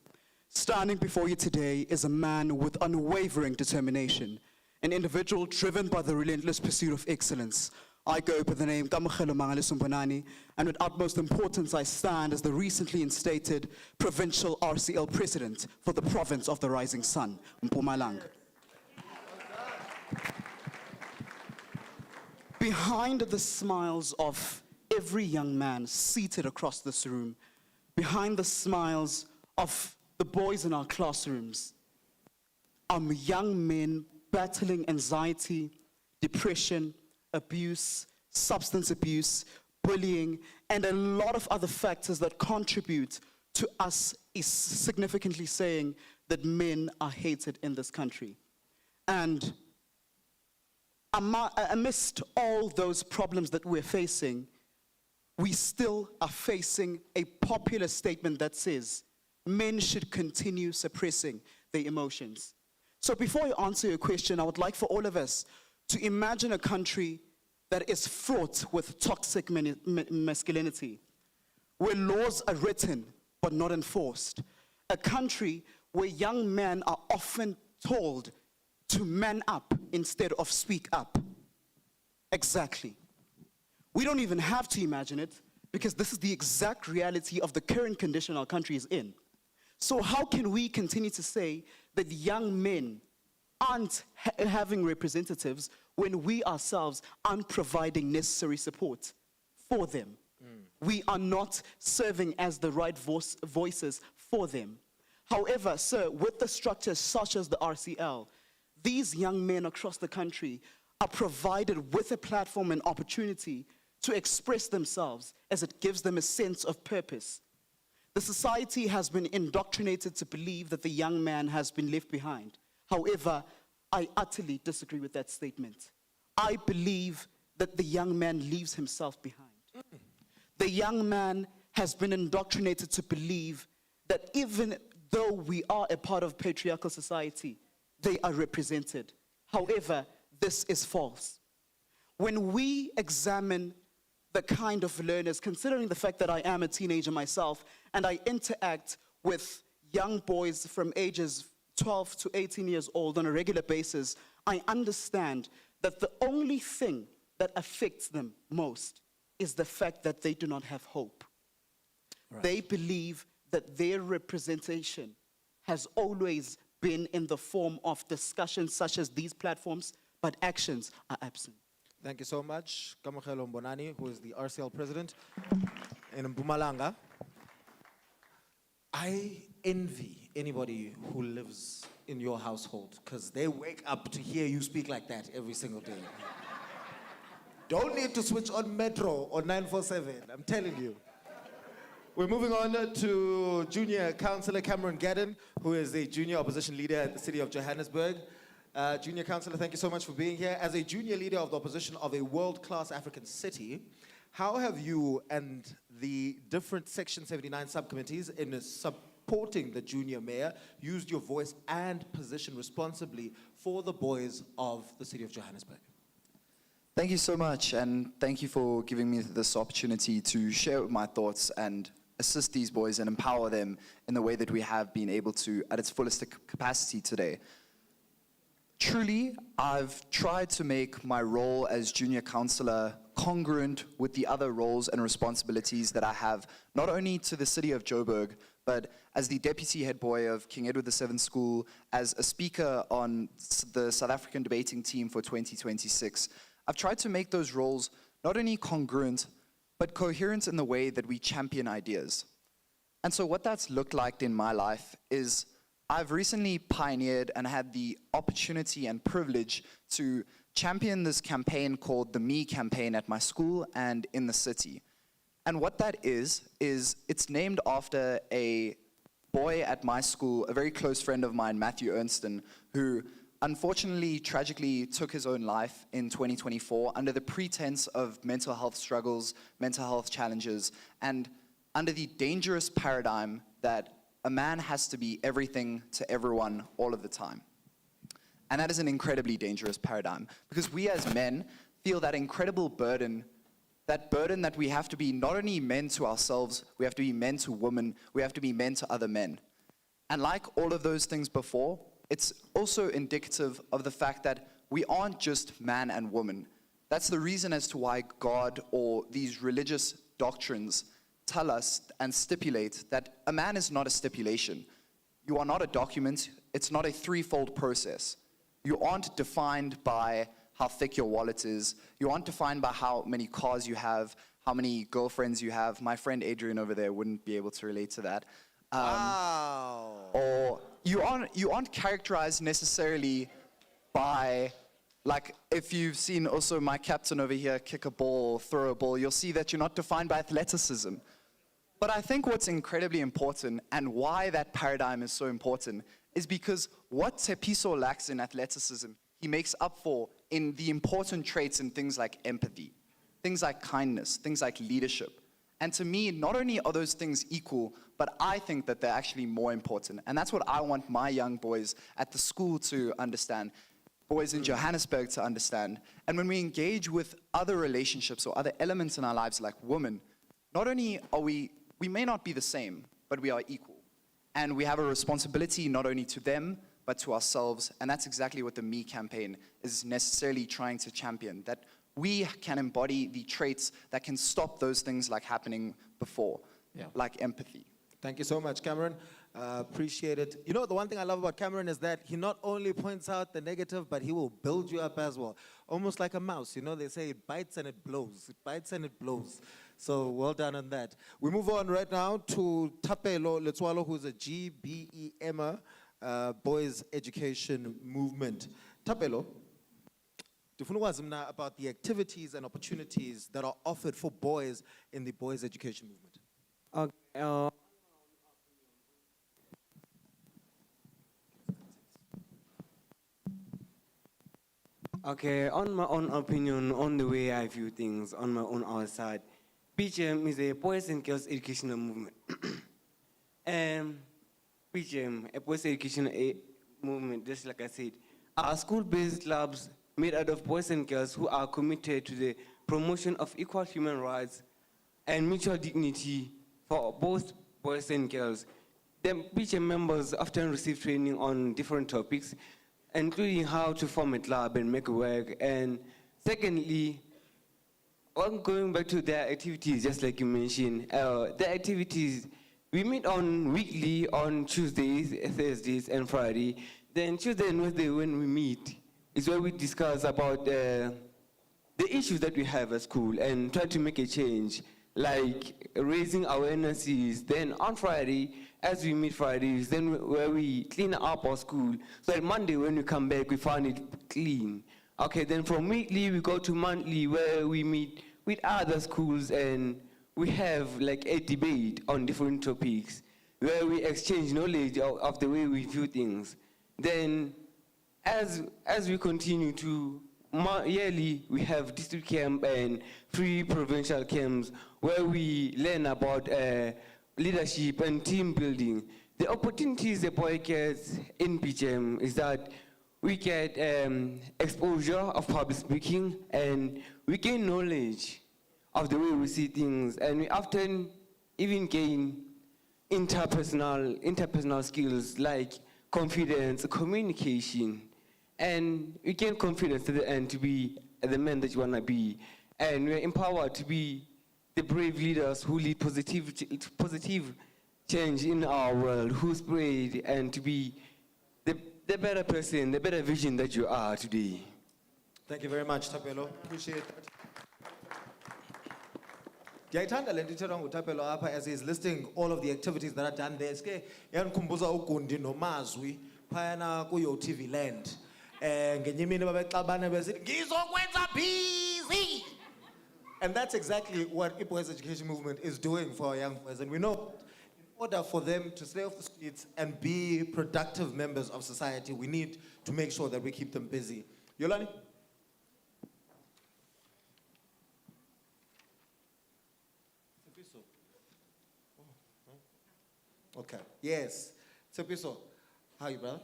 R: Standing before you today is a man with unwavering determination, an individual driven by the relentless pursuit of excellence, I go by the name Kamogelo Mangale Sumbonani, and with utmost importance I stand as the recently instated Provincial RCL President for the Province of the Rising Sun, Mpumalanga. Behind the smiles of every young man seated across this room, behind the smiles of the boys in our classrooms, are young men battling anxiety, depression, abuse, substance abuse, bullying, and a lot of other factors that contribute to us is significantly saying that men are hated in this country. And amidst all those problems that we're facing, we still are facing a popular statement that says men should continue suppressing their emotions. So before I answer your question, I would like for all of us to imagine a country that is fraught with toxic masculinity, where laws are written but not enforced. A country where young men are often told to man up instead of speak up. Exactly. We don't even have to imagine it, because this is the exact reality of the current condition our country is in. So how can we continue to say that young men aren't having representatives when we ourselves aren't providing necessary support for them? We are not serving as the right voices for them. However, sir, with the structures such as the RCL, these young men across the country are provided with a platform and opportunity to express themselves, as it gives them a sense of purpose. The society has been indoctrinated to believe that the young man has been left behind. However, I utterly disagree with that statement. I believe that the young man leaves himself behind. The young man has been indoctrinated to believe that even though we are a part of patriarchal society, they are represented. However, this is false. When we examine the kind of learners, considering the fact that I am a teenager myself, and I interact with young boys from ages 12 to 18 years old on a regular basis, I understand that the only thing that affects them most is the fact that they do not have hope. Right. They believe that their representation has always been in the form of discussions such as these platforms, but actions are absent.
B: Thank you so much, Kamogelo Mbonani, who is the RCL president in Mpumalanga. I envy anybody who lives in your household, because they wake up to hear you speak like that every single day. Don't need to switch on Metro or 947, I'm telling you. We're moving on to Junior Councillor Cameron Gadden, who is the Junior Opposition Leader at the City of Johannesburg. Junior Councillor, thank you so much for being here. As a Junior Leader of the Opposition of a world-class African city, how have you and the different Section 79 subcommittees in supporting the Junior Mayor used your voice and position responsibly for the boys of the City of Johannesburg?
S: Thank you so much, and thank you for giving me this opportunity to share my thoughts and assist these boys and empower them in the way that we have been able to at its fullest capacity today. Truly, I've tried to make my role as junior councillor congruent with the other roles and responsibilities that I have, not only to the city of Joburg, but as the deputy head boy of King Edward VII School, as a speaker on the South African debating team for 2026. I've tried to make those roles not only congruent, but coherent in the way that we champion ideas. And so what that's looked like in my life is I've recently pioneered and had the opportunity and privilege to champion this campaign called the Me Campaign at my school and in the city. And what that is it's named after a boy at my school, a very close friend of mine, Matthew Ernston, who unfortunately, tragically took his own life in 2024 under the pretense of mental health struggles, mental health challenges, and under the dangerous paradigm that a man has to be everything to everyone all of the time. And that is an incredibly dangerous paradigm, because we as men feel that incredible burden, that we have to be not only men to ourselves, we have to be men to women, we have to be men to other men. And like all of those things before, it's also indicative of the fact that we aren't just man and woman. That's the reason as to why God or these religious doctrines tell us and stipulate that a man is not a stipulation. You are not a document. It's not a threefold process. You aren't defined by how thick your wallet is. You aren't defined by how many cars you have, how many girlfriends you have. My friend Adrian over there wouldn't be able to relate to that.
B: Wow.
S: Or you aren't characterized necessarily by, like, if you've seen also my captain over here kick a ball, throw a ball, you'll see that you're not defined by athleticism. But I think what's incredibly important and why that paradigm is so important is because what Tshepiso lacks in athleticism, he makes up for in the important traits in things like empathy, things like kindness, things like leadership. And to me, not only are those things equal, but I think that they're actually more important. And that's what I want my young boys at the school to understand, boys in Johannesburg to understand. And when we engage with other relationships or other elements in our lives like women, not only are we may not be the same, but we are equal. And we have a responsibility not only to them, but to ourselves. And that's exactly what the Me campaign is necessarily trying to champion, that we can embody the traits that can stop those things like happening before, like empathy.
B: Thank you so much, Cameron. Appreciate it. You know, the one thing I love about Cameron is that he not only points out the negative, but he will build you up as well. Almost like a mouse. You know, they say it bites and it blows. It bites and it blows. So well done on that. We move on right now to Thapelo Letswalo, who's a GBEM, Boys Education Movement. Thapelo, ndifuna ukwazi mna about the activities and opportunities that are offered for boys in the Boys Education Movement.
T: Okay, on my own opinion, on the way I view things, on my own outside, PGM is a boys and girls educational movement. PGM, a boys educational movement, just like I said, are school-based clubs made out of boys and girls who are committed to the promotion of equal human rights and mutual dignity for both boys and girls. The PGM members often receive training on different topics, including how to form a club and make it work. And secondly, on going back to their activities, just like you mentioned, their activities, we meet on weekly on Tuesdays, Thursdays, and Friday. Then Tuesday and Wednesday when we meet is where we discuss about the issues that we have at school and try to make a change, like raising awarenesses. Then on Friday, as we meet Fridays, then where we clean up our school. So on Monday when we come back, we find it clean. Okay, then from weekly, we go to monthly where we meet with other schools and we have like a debate on different topics where we exchange knowledge of the way we view things. Then as we continue to yearly, we have district camp and free provincial camps where we learn about leadership and team building. The opportunities the boy gets in PGM is that we get exposure of public speaking and we gain knowledge of the way we see things, and we often even gain interpersonal skills like confidence, communication, and we gain confidence at the end to be the man that you want to be, and we're empowered to be the brave leaders who lead positive change in our world, who spread and to be the better person, the better vision that you are today.
B: Thank you very much, Thapelo. Appreciate that. Ndiyayithanda le nto ithethwa nguThapelo apha as he's listing all of the activities that are done there. Ske yandikhumbuza uGundi noMazwi phayana kuYoTV Land. Ngenye imini babexabana besithi ngizokwenza busy. And that's exactly what Boys Education Movement is doing for our young boys. And we know in order for them to stay off the streets and be productive members of society, we need to make sure that we keep them busy. Yolani? Okay. Yes. Tshepiso, how are you, brother?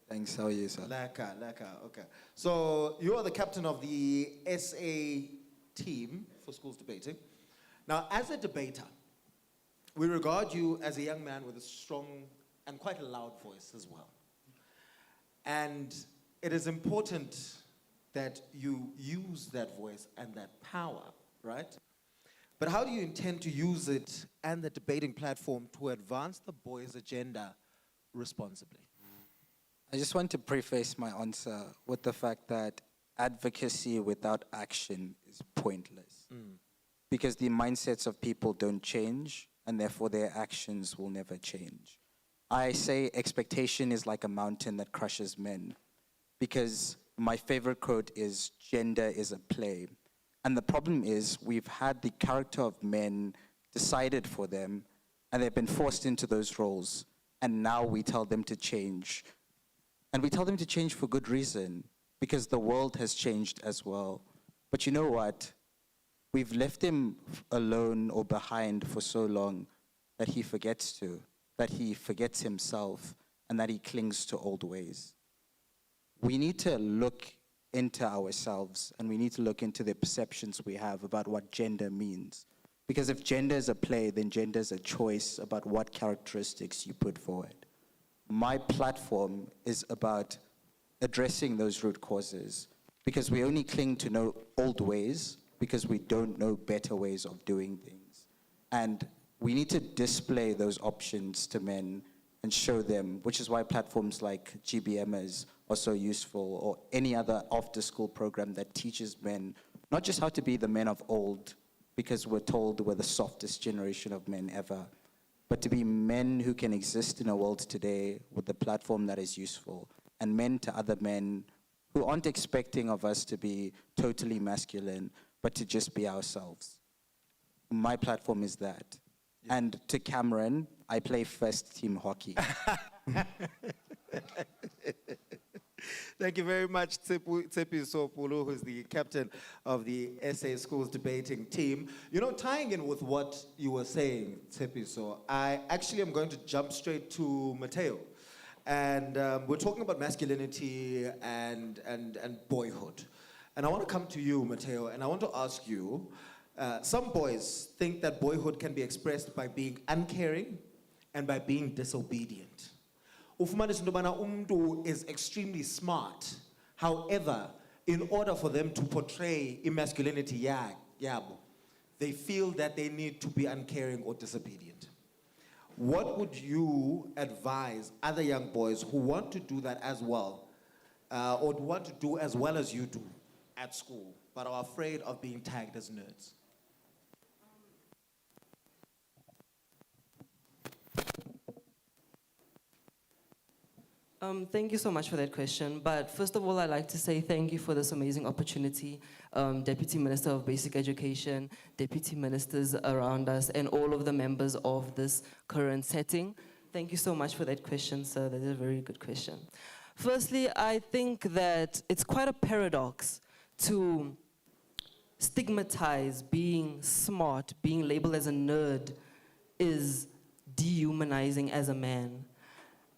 U: Thanks. How are you, sir?
B: Laka. Okay. So you are the captain of the SA team for schools debating. Now, as a debater, we regard you as a young man with a strong and quite a loud voice as well. And it is important that you use that voice and that power, right? But how do you intend to use it and the debating platform to advance the boys' agenda responsibly?
U: I just want to preface my answer with the fact that advocacy without action is pointless. Because the mindsets of people don't change, and therefore their actions will never change. I say expectation is like a mountain that crushes men, because my favorite quote is, gender is a play. And the problem is, we've had the character of men decided for them, and they've been forced into those roles, and now we tell them to change. And we tell them to change for good reason, because the world has changed as well. But you know what? We've left him alone or behind for so long that he forgets himself, and that he clings to old ways. We need to look into ourselves, and we need to look into the perceptions we have about what gender means. Because if gender is a play, then gender is a choice about what characteristics you put forward. My platform is about addressing those root causes, because we only cling to know old ways because we don't know better ways of doing things. And we need to display those options to men and show them, which is why platforms like GBMers are so useful, or any other after-school program that teaches men not just how to be the men of old, because we're told we're the softest generation of men ever, but to be men who can exist in a world today with a platform that is useful, and men to other men who aren't expecting of us to be totally masculine, but to just be ourselves. My platform is that. And to Cameron, I play first team hockey.
B: Thank you very much, Jeppe Sopulu, who's the captain of the SA Schools debating team. You know, tying in with what you were saying, Jeppe, so I actually am going to jump straight to Mateo. And we're talking about masculinity and boyhood. And I want to come to you, Mateo, and I want to ask you, some boys think that boyhood can be expressed by being uncaring and by being disobedient. Ufumanisa into yobana umntu is extremely smart. However, in order for them to portray masculinity yabo, they feel that they need to be uncaring or disobedient. What would you advise other young boys who want to do that as well, or want to do as well as you do at school, but are afraid of being tagged as nerds?
V: Thank you so much for that question. But first of all, I'd like to say thank you for this amazing opportunity. Deputy Minister of Basic Education, Deputy Ministers around us, and all of the members of this current setting. Thank you so much for that question, sir. That is a very good question. Firstly, I think that it's quite a paradox to stigmatize being smart, being labeled as a nerd, is dehumanizing as a man.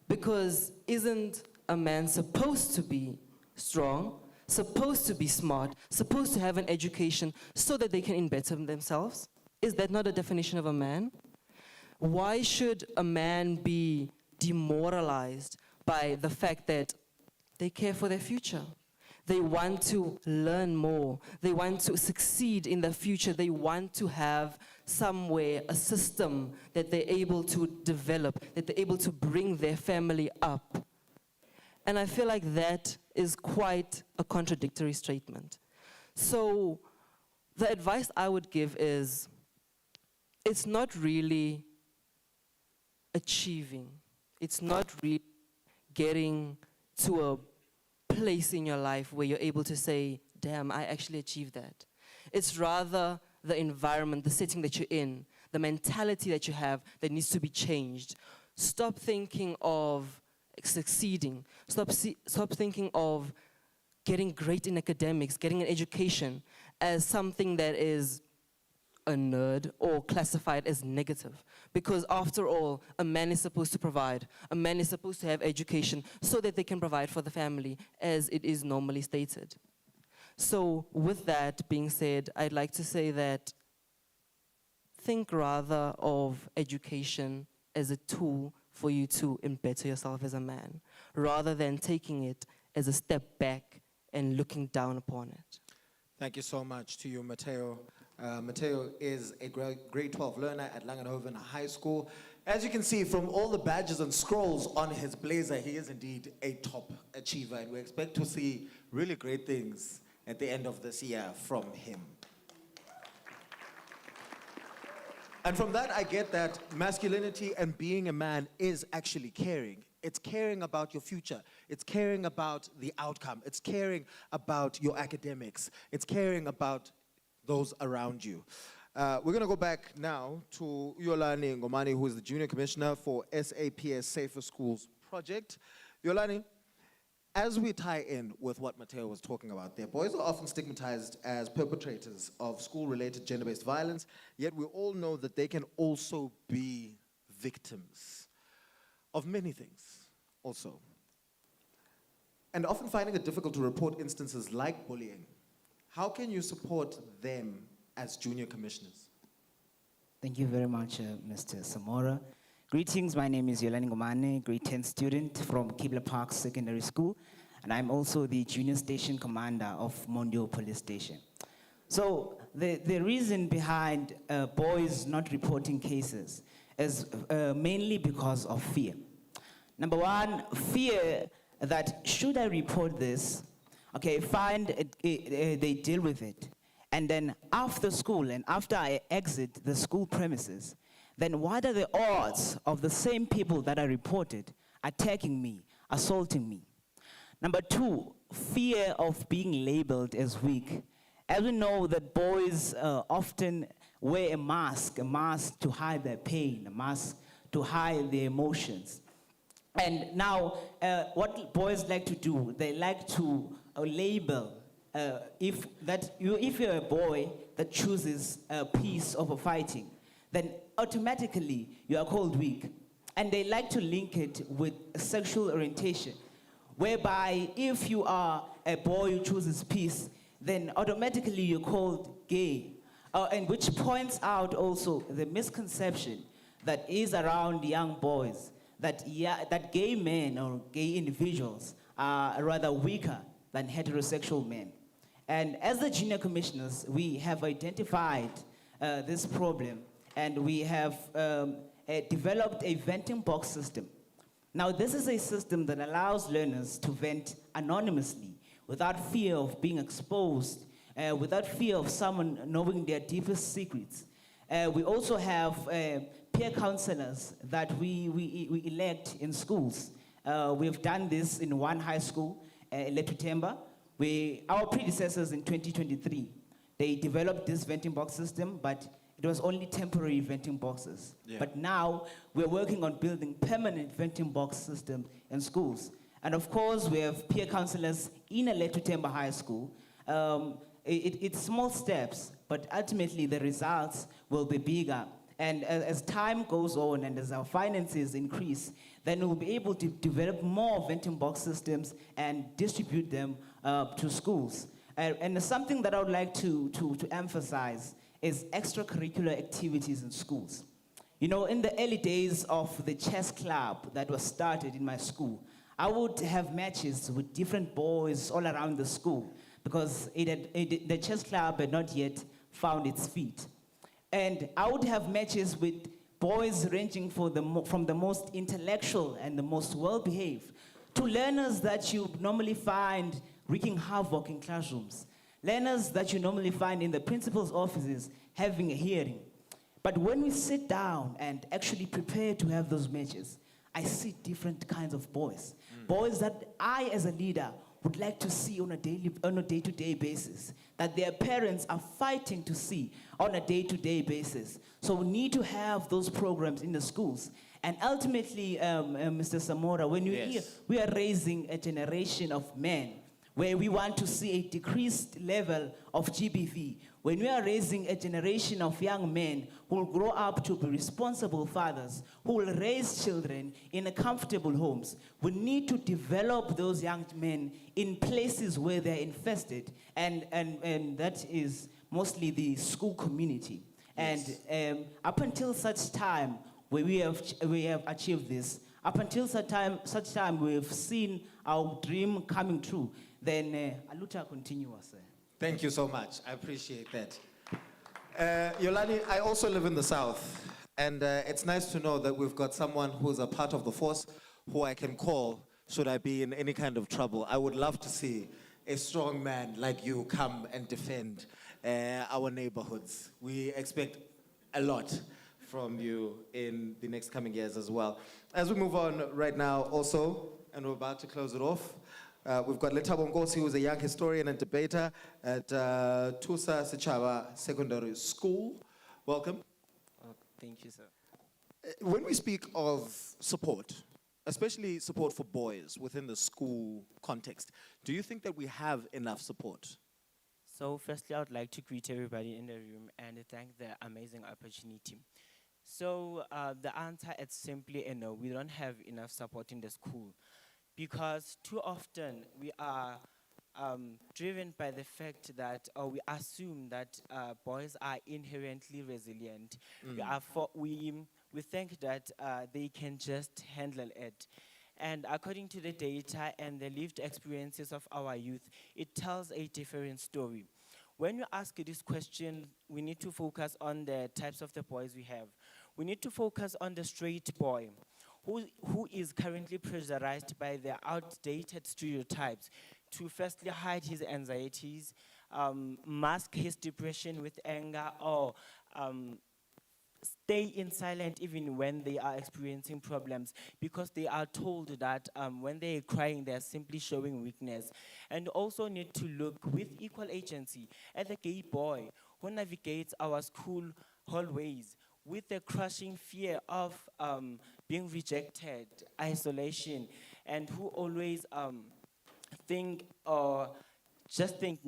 V: Because isn't a man supposed to be strong, supposed to be smart, supposed to have an education so that they can better themselves? Is that not a definition of a man? Why should a man be demoralized by the fact that they care for their future? They want to learn more. They want to succeed in the future. They want to have somewhere a system that they're able to develop, that they're able to bring their family up. And I feel like that is quite a contradictory statement. So the advice I would give is, it's not really achieving. It's not really getting to a place in your life where you're able to say, damn, I actually achieved that. It's rather the environment, the setting that you're in, the mentality that you have that needs to be changed. Stop thinking of succeeding. Stop thinking of getting great in academics, getting an education as something that is a nerd or classified as negative. Because after all, a man is supposed to provide. A man is supposed to have education so that they can provide for the family, as it is normally stated. So with that being said, I'd like to say that think rather of education as a tool for you to better yourself as a man, rather than taking it as a step back and looking down upon it.
B: Thank you so much to you, Mateo. Mateo is a grade 12 learner at Langenhoven High School. As you can see from all the badges and scrolls on his blazer, he is indeed a top achiever, and we expect to see really great things at the end of this year from him. And from that, I get that masculinity and being a man is actually caring. It's caring about your future. It's caring about the outcome. It's caring about your academics. It's caring about those around you. We're going to go back now to Yolani Ngomani, who is the Junior Commissioner for SAPS Safer Schools Project. Yolani, as we tie in with what Mateo was talking about there, boys are often stigmatized as perpetrators of school-related gender-based violence, yet we all know that they can also be victims of many things also. And often finding it difficult to report instances like bullying. How can you support them as junior commissioners?
A: Thank you very much, Mr. Samora. Greetings, my name is Yolani Ngomane, grade 10 student from Kibla Park Secondary School, and I'm also the junior station commander of Mondio Police Station. So the reason behind boys not reporting cases is mainly because of fear. Number one, fear that should I report this, okay, they deal with it. And then after school and after I exit the school premises, then what are the odds of the same people that I reported attacking me, assaulting me? Number two, fear of being labeled as weak. As we know that boys often wear a mask to hide their pain, a mask to hide their emotions. And now, what boys like to do, they like to label, if you're a boy that chooses peace over fighting, then automatically you are called weak. And they like to link it with sexual orientation, whereby if you are a boy who chooses peace, then automatically you're called gay. And which points out also the misconception that is around young boys, that gay men or gay individuals are rather weaker than heterosexual men. And as the junior commissioners, we have identified this problem, and we have developed a venting box system. Now, this is a system that allows learners to vent anonymously without fear of being exposed, without fear of someone knowing their deepest secrets. We also have peer counselors that we elect in schools. We've done this in one high school, Letutemba. Our predecessors in 2023, they developed this venting box system, but it was only temporary venting boxes. Yeah. But now we're working on building permanent venting box system in schools. And of course, we have peer counselors in Letutemba High School. It's small steps, but ultimately the results will be bigger. And as time goes on and as our finances increase, then we'll be able to develop more venting box systems and distribute them to schools. And something that I would like to emphasize is extracurricular activities in schools. You know, in the early days of the chess club that was started in my school, I would have matches with different boys all around the school because the chess club had not yet found its feet. And I would have matches with boys ranging from the most intellectual and the most well-behaved to learners that you normally find wreaking havoc in classrooms, learners that you normally find in the principal's offices having a hearing. But when we sit down and actually prepare to have those matches, I see different kinds of boys. Boys that I, as a leader, would like to see on a day-to-day basis, that their parents are fighting to see on a day-to-day basis. So we need to have those programs in the schools. And ultimately, Mr. Samora, when you hear we are raising a generation of men where we want to see a decreased level of GBV, when we are raising a generation of young men who will grow up to be responsible fathers, who will raise children in comfortable homes, we need to develop those young men in places where they're infested, and that is mostly the school community. Yes. And up until such time where we have achieved this, up until such time we've seen our dream coming true, then aluta continuous.
B: Thank you so much. I appreciate that. Yolani, I also live in the South, and it's nice to know that we've got someone who's a part of the force who I can call should I be in any kind of trouble. I would love to see a strong man like you come and defend our neighborhoods. We expect a lot from you in the next coming years as well. As we move on right now also, and we're about to close it off, we've got Lethabo Nkosi, who's a young historian and debater at Tusa Sechaba Secondary School. Welcome.
C: Thank you, sir.
B: When we speak of support, especially support for boys within the school context, do you think that we have enough support?
C: So firstly, I would like to greet everybody in the room and thank the amazing opportunity. So the answer is simply a no. We don't have enough support in the school because too often we are driven by the fact that, or we assume that boys are inherently resilient. We think that they can just handle it. And according to the data and the lived experiences of our youth, it tells a different story. When you ask this question, we need to focus on the types of the boys we have. We need to focus on the straight boy who is currently pressurized by the outdated stereotypes to firstly hide his anxieties, mask his depression with anger, or stay in silent even when they are experiencing problems, because they are told that when they are crying, they are simply showing weakness. And also need to look with equal agency at the gay boy who navigates our school hallways with the crushing fear of being rejected, isolation, and who always think or just think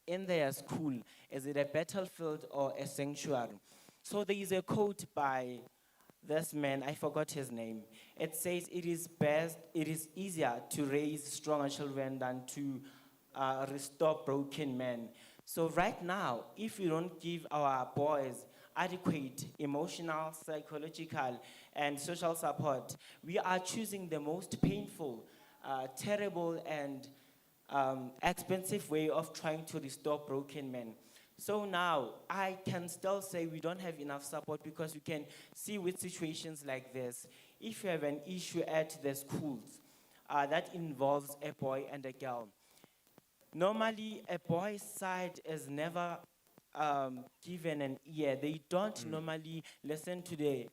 C: in their school, is it a battlefield or a sanctuary? So there is a quote by this man, I forgot his name. It says, it is easier to raise stronger children than to restore broken men. So right now, if we don't give our boys adequate emotional, psychological, and social support, we are choosing the most painful, terrible, and expensive way of trying to restore broken men. So now, I can still say we don't have enough support because you can see with situations like this, if you have an issue at the schools that involves a boy and a girl, normally a boy's side is never given an ear. They don't normally listen to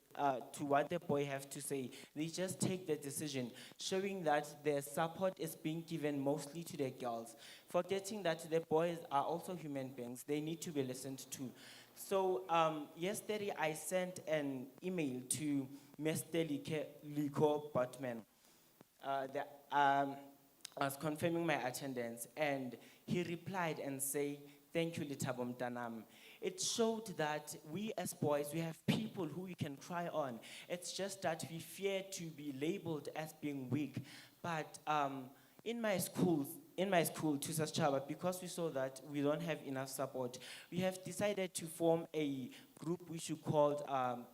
C: what the boy have to say. They just take the decision, showing that the support is being given mostly to the girls, forgetting that the boys are also human beings. They need to be listened to. So yesterday I sent an email to Mr. Liko Botman. I was confirming my attendance, and he replied and said, "Thank you, Lethabo Mtanam." It showed that we as boys, we have people who we can cry on. It's just that we fear to be labeled as being weak. But in my school, Tusa Chaba, because we saw that we don't have enough support, we have decided to form a group we should call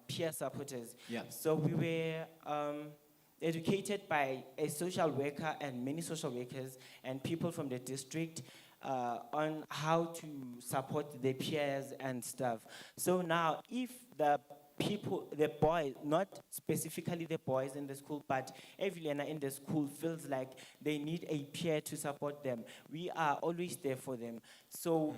C: peer supporters.
B: Yeah.
C: So we were educated by a social worker and many social workers and people from the district on how to support the peers and stuff. So now, if the boys, not specifically the boys in the school, but every learner in the school feels like they need a peer to support them, we are always there for them. So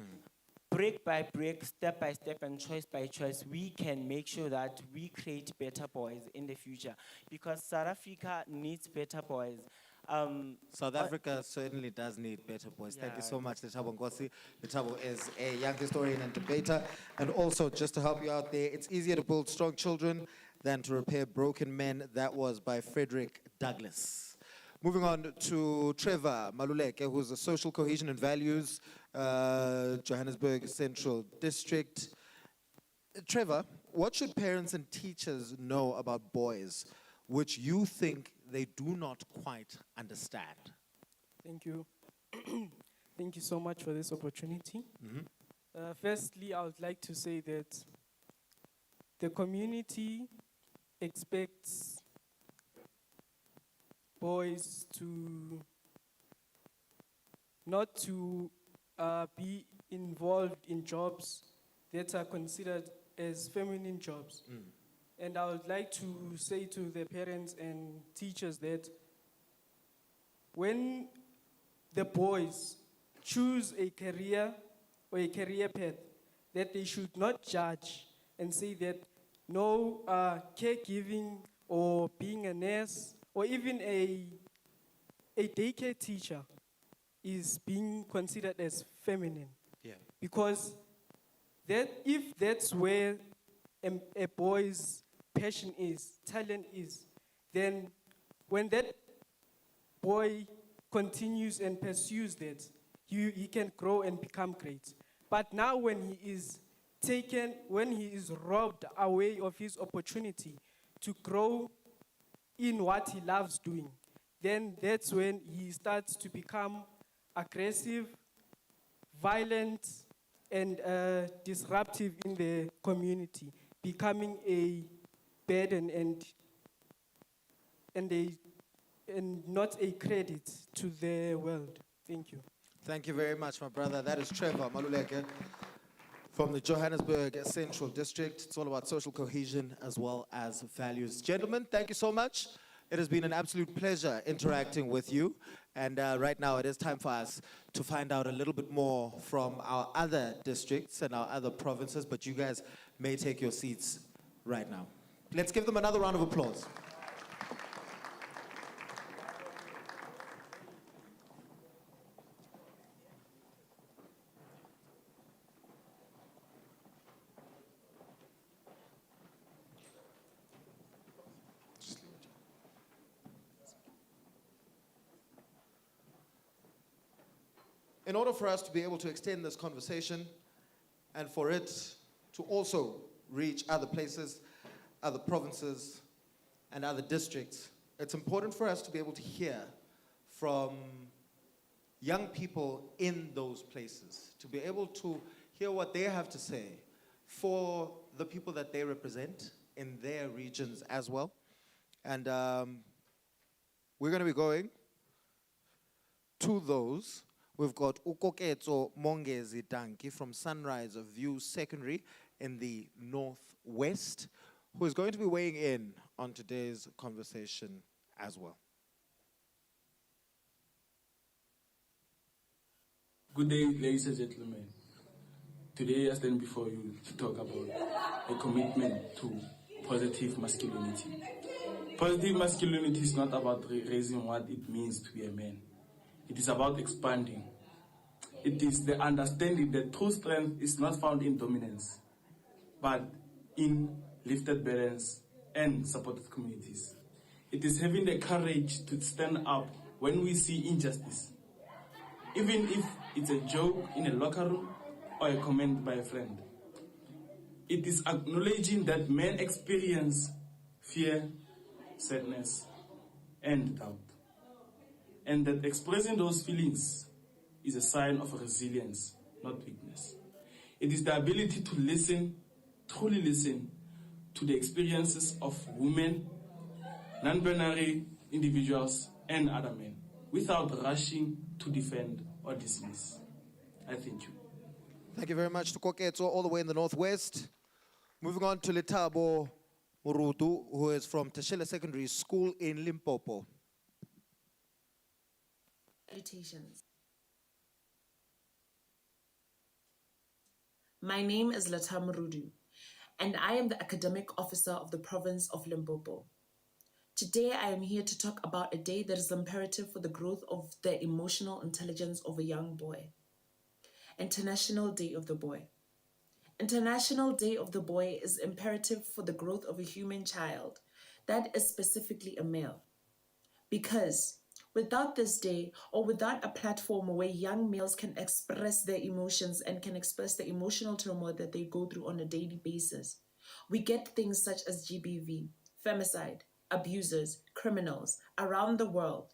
C: brick by brick, step by step, and choice by choice, we can make sure that we create better boys in the future, because South Africa needs better boys.
B: South Africa certainly does need better boys. Thank you so much, Lethabo Nkosi. Lethabo is a young historian and debater. And also, just to help you out there, it's easier to build strong children than to repair broken men. That was by Frederick Douglass. Moving on to Trevor Maluleke, who's a social cohesion and values, Johannesburg Central District. Trevor, what should parents and teachers know about boys which you think they do not quite understand?
D: Thank you. Thank you so much for this opportunity. Firstly, I would like to say that the community expects boys to not to be involved in jobs that are considered as feminine jobs. And I would like to say to the parents and teachers that when the boys choose a career or a career path, that they should not judge and say that no, caregiving or being a nurse or even a daycare teacher is being considered as feminine.
B: Yeah.
D: Because that if that's where a boy's passion is, talent is, then when that boy continues and pursues that, he can grow and become great. But now when he is taken, when he is robbed away of his opportunity to grow in what he loves doing, then that's when he starts to become aggressive, violent, and disruptive in the community, becoming a burden and not a credit to the world. Thank you.
B: Thank you very much, my brother. That is Trevor Maluleke from the Johannesburg Central District. It's all about social cohesion as well as values. Gentlemen, thank you so much. It has been an absolute pleasure interacting with you. And right now it is time for us to find out a little bit more from our other districts and our other provinces, but you guys may take your seats right now. Let's give them another round of applause. In order for us to be able to extend this conversation and for it to also reach other places, other provinces, and other districts, it's important for us to be able to hear from young people in those places, to be able to hear what they have to say for the people that they represent in their regions as well. And we're going to be going to those. We've got Ukoketso Mongezi Danki from Sunrise of View Secondary in the Northwest, who is going to be weighing in on today's conversation as well.
E: Good day, ladies and gentlemen. Today I stand before you to talk about a commitment to positive masculinity. Positive masculinity is not about raising what it means to be a man. It is about expanding. It is the understanding that true strength is not found in dominance, but in lifted balance and supported communities. It is having the courage to stand up when we see injustice, even if it's a joke in a locker room or a comment by a friend. It is acknowledging that men experience fear, sadness, and doubt, and that expressing those feelings is a sign of resilience, not weakness. It is the ability to listen, truly listen, to the experiences of women, non-binary individuals, and other men, without rushing to defend or dismiss. I thank you.
B: Thank you very much to Koketso, all the way in the Northwest. Moving on to Letabo Murutu, who is from Tashela Secondary School in Limpopo.
F: Salutations. My name is Latam Rudu, and I am the academic officer of the province of Limpopo. Today, I am here to talk about a day that is imperative for the growth of the emotional intelligence of a young boy. International Day of the Boy. International Day of the Boy is imperative for the growth of a human child, that is specifically a male. Because without this day, or without a platform where young males can express their emotions and can express the emotional turmoil that they go through on a daily basis, we get things such as GBV, femicide, abusers, criminals around the world.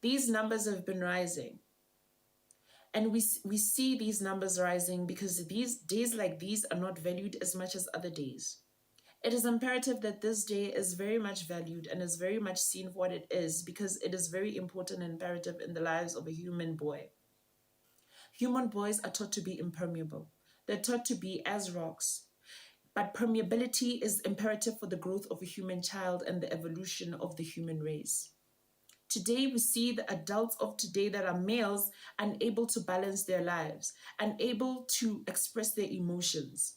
F: These numbers have been rising. And we see these numbers rising because these days like these are not valued as much as other days. It is imperative that this day is very much valued and is very much seen for what it is, because it is very important and imperative in the lives of a human boy. Human boys are taught to be impermeable. They're taught to be as rocks. But permeability is imperative for the growth of a human child and the evolution of the human race. Today, we see the adults of today that are males unable to balance their lives, unable to express their emotions.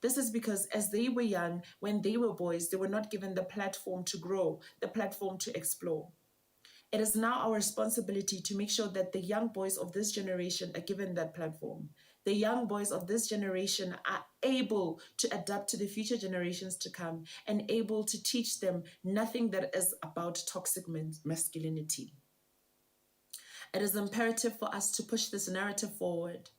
F: This is because as they were young, when they were boys, they were not given the platform to grow, the platform to explore. It is now our responsibility to make sure that the young boys of this generation are given that platform. The young boys of this generation are able to adapt to the future generations to come and able to teach them nothing that is about toxic masculinity. It is imperative for us to push this narrative forward.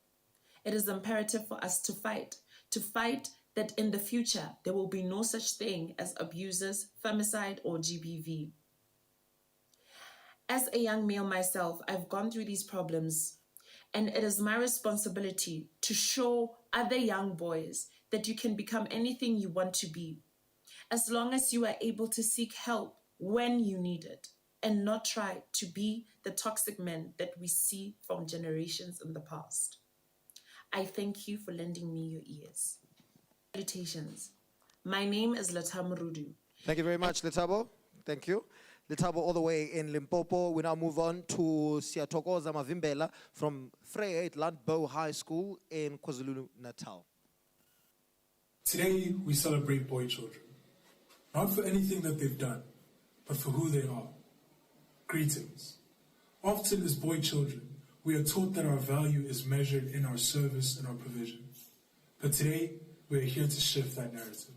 F: It is imperative for us to fight that in the future there will be no such thing as abusers, femicide, or GBV. As a young male myself, I've gone through these problems, and it is my responsibility to show other young boys that you can become anything you want to be, as long as you are able to seek help when you need it, and not try to be the toxic men that we see from generations in the past. I thank you for lending me your ears. Salutations. My name is Letabo Rudu.
B: Thank you very much, Letabo. Thank you. Letabo all the way in Limpopo. We now move on to Siyathokoza Mavimbela from Vryheid Landbou High School in KwaZulu-Natal.
G: Today, we celebrate boy children. Not for anything that they've done, but for who they are. Greetings. Often as boy children, we are taught that our value is measured in our service and our provision. But today, we are here to shift that narrative.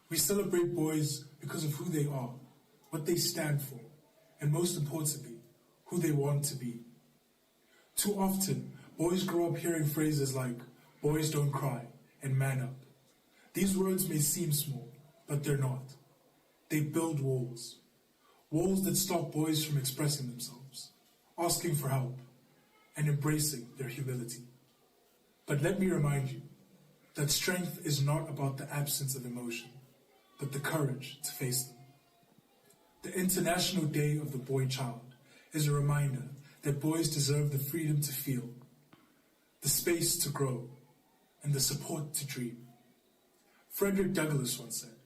G: We celebrate boys because of who they are, what they stand for, and most importantly, who they want to be. Too often, boys grow up hearing phrases like, boys don't cry, and man up. These words may seem small, but they're not. They build walls. Walls that stop boys from expressing themselves, asking for help, and embracing their humility. But let me remind you that strength is not about the absence of emotion, but the courage to face them. The International Day of the Boy Child is a reminder that boys deserve the freedom to feel, the space to grow, and the support to dream. Frederick Douglass once said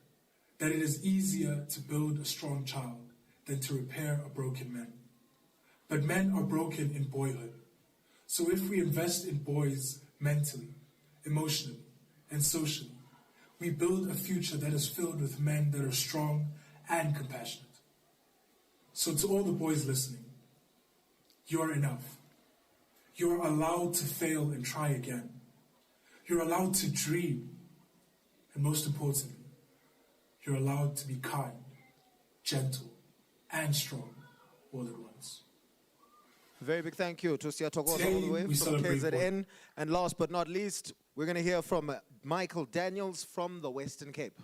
G: that it is easier to build a strong child than to repair a broken man. But men are broken in boyhood. So if we invest in boys mentally, emotionally, and socially, we build a future that is filled with men that are strong and compassionate. So to all the boys listening, you are enough. You are allowed to fail and try again. You're allowed to dream. And most importantly, you're allowed to be kind, gentle, and strong all at once.
B: Very big thank you to Siyathokoza all the way from KZN. And last but not least, we're going to hear from Michael Daniels from the Western Cape.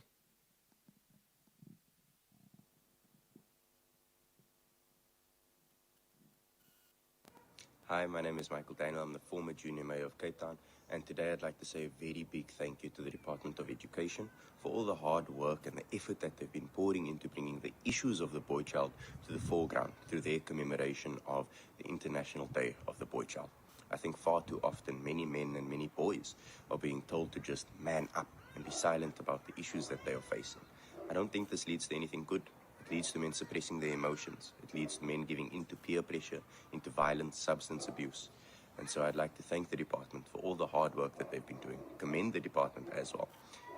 H: Hi, my name is Michael Daniel. I'm the former Junior Mayor of Cape Town, and today I'd like to say a very big thank you to the Department of Education for all the hard work and the effort that they've been pouring into bringing the issues of the boy child to the foreground through their commemoration of the International Day of the Boy Child. I think far too often many men and many boys are being told to just man up and be silent about the issues that they are facing. I don't think this leads to anything good. It leads to men suppressing their emotions. It leads to men giving into peer pressure, into violence, substance abuse. And so I'd like to thank the department for all the hard work that they've been doing. Commend the department as well,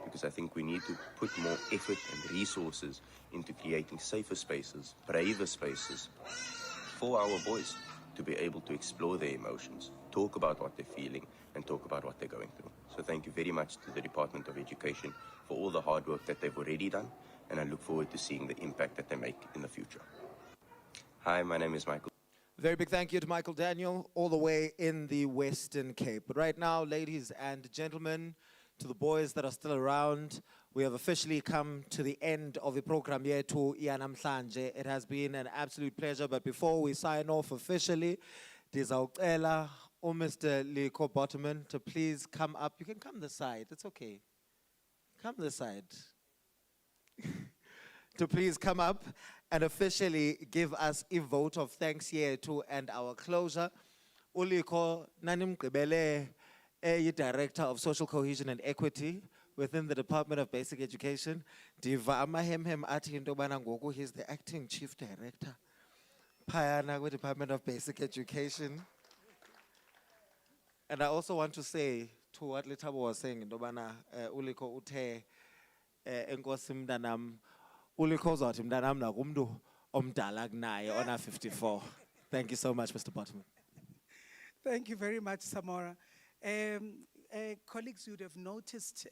H: because I think we need to put more effort and resources into creating safer spaces, braver spaces for our boys to be able to explore their emotions, talk about what they're feeling, and talk about what they're going through. So thank you very much to the Department of Education for all the hard work that they've already done, and I look forward to seeing the impact that they make in the future. Hi, my name is Michael.
B: Very big thank you to Michael Daniel, all the way in the Western Cape. But right now, ladies and gentlemen, to the boys that are still around, we have officially come to the end of the program yethu yanamhlanje. It has been an absolute pleasure, but before we sign off officially, ndizawucela Mr. Liko Bottoman to please come up. You can come this side, it's okay. Come this side. to please come up and officially give us a vote of thanks here to end our closure. Uliko Nanimgibele, Director of Social Cohesion and Equity within the Department of Basic Education. Diva Amahemhem Ati Ndobana Ngoku, he's the Acting Chief Director. Payana with Department of Basic Education. And I also want to say to what Litabo was saying, Ndobana Uliko Ute Enkosi Mdanam Uliko Zoti Mdanam Nagumdu Omdala Gnaye on 54. Thank you so much, Mr. Bottom.
I: Thank you very much, Samora. Colleagues, you would have noticed,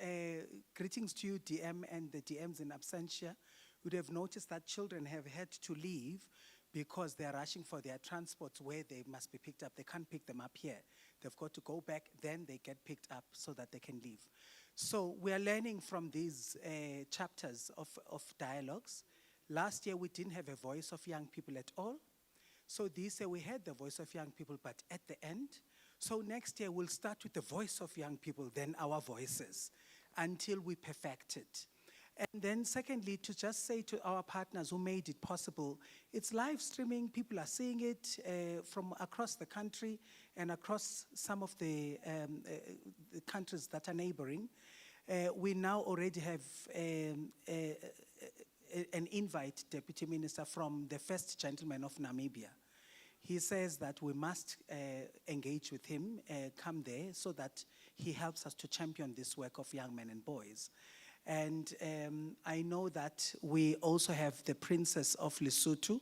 I: greetings to you, DM, and the DMs in absentia. You would have noticed that children have had to leave because they're rushing for their transports where they must be picked up. They can't pick them up here. They've got to go back, then they get picked up so that they can leave. So we are learning from these chapters of dialogues. Last year, we didn't have a voice of young people at all. So this year, we had the voice of young people, but at the end. So next year, we'll start with the voice of young people, then our voices, until we perfect it. And then secondly, to just say to our partners who made it possible, it's live streaming. People are seeing it from across the country and across some of the countries that are neighboring. We now already have an invite, Deputy Minister, from the first gentleman of Namibia. He says that we must engage with him, come there, so that he helps us to champion this work of young men and boys. And I know that we also have the Princess of Lesotho,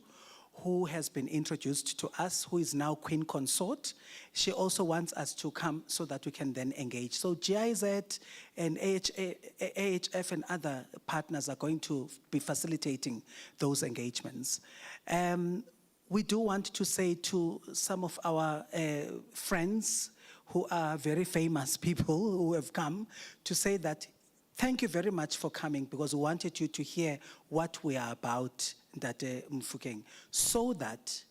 I: who has been introduced to us, who is now Queen Consort. She also wants us to come so that we can then engage. So GIZ and AHF and other partners are going to be facilitating those engagements. We do want to say to some of our friends who are very famous people who have come, to say that thank you very much for coming, because we wanted you to hear what we are about, Mfukeng, so that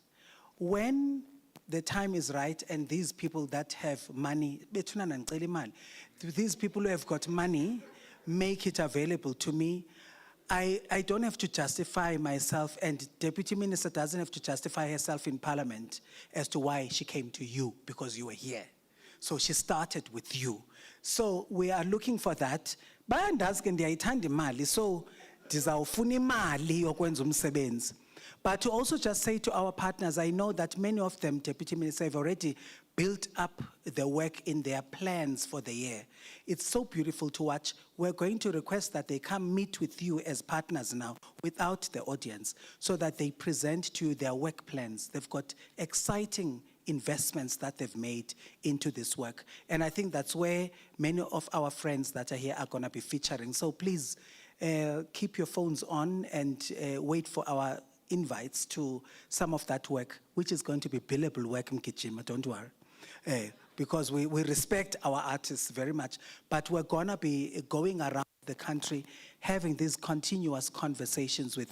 I: when the time is right and these people that have money, these people who have got money, make it available to me. I don't have to justify myself, and Deputy Minister doesn't have to justify herself in Parliament as to why she came to you, because you were here. So she started with you. So we are looking for that. So but to also just say to our partners, I know that many of them, Deputy Minister, have already built up the work in their plans for the year. It's so beautiful to watch. We're going to request that they come meet with you as partners now, without the audience, so that they present to you their work plans. They've got exciting investments that they've made into this work. And I think that's where many of our friends that are here are gonna be featuring. So please keep your phones on and wait for our invites to some of that work, which is going to be billable work, Mkijima, don't worry. Because we respect our artists very much, but we're gonna be going around the country having these continuous conversations with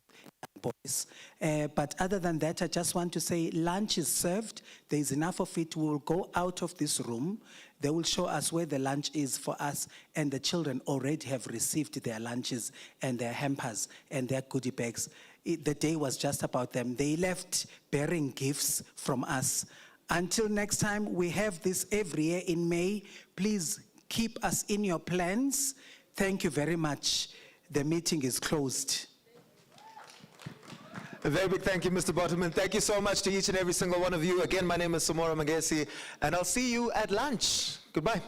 I: boys. But other than that, I just want to say lunch is served. There's enough of it. We will go out of this room. They will show us where the lunch is for us, and the children already have received their lunches and their hampers and their goodie bags. The day was just about them. They left bearing gifts from us. Until next time, we have this every year in May. Please keep us in your plans. Thank you very much. The meeting is closed.
B: A very big thank you, Mr. Bottoman. Thank you so much to each and every single one of you. Again, my name is Samora Magesi, and I'll see you at lunch. Goodbye.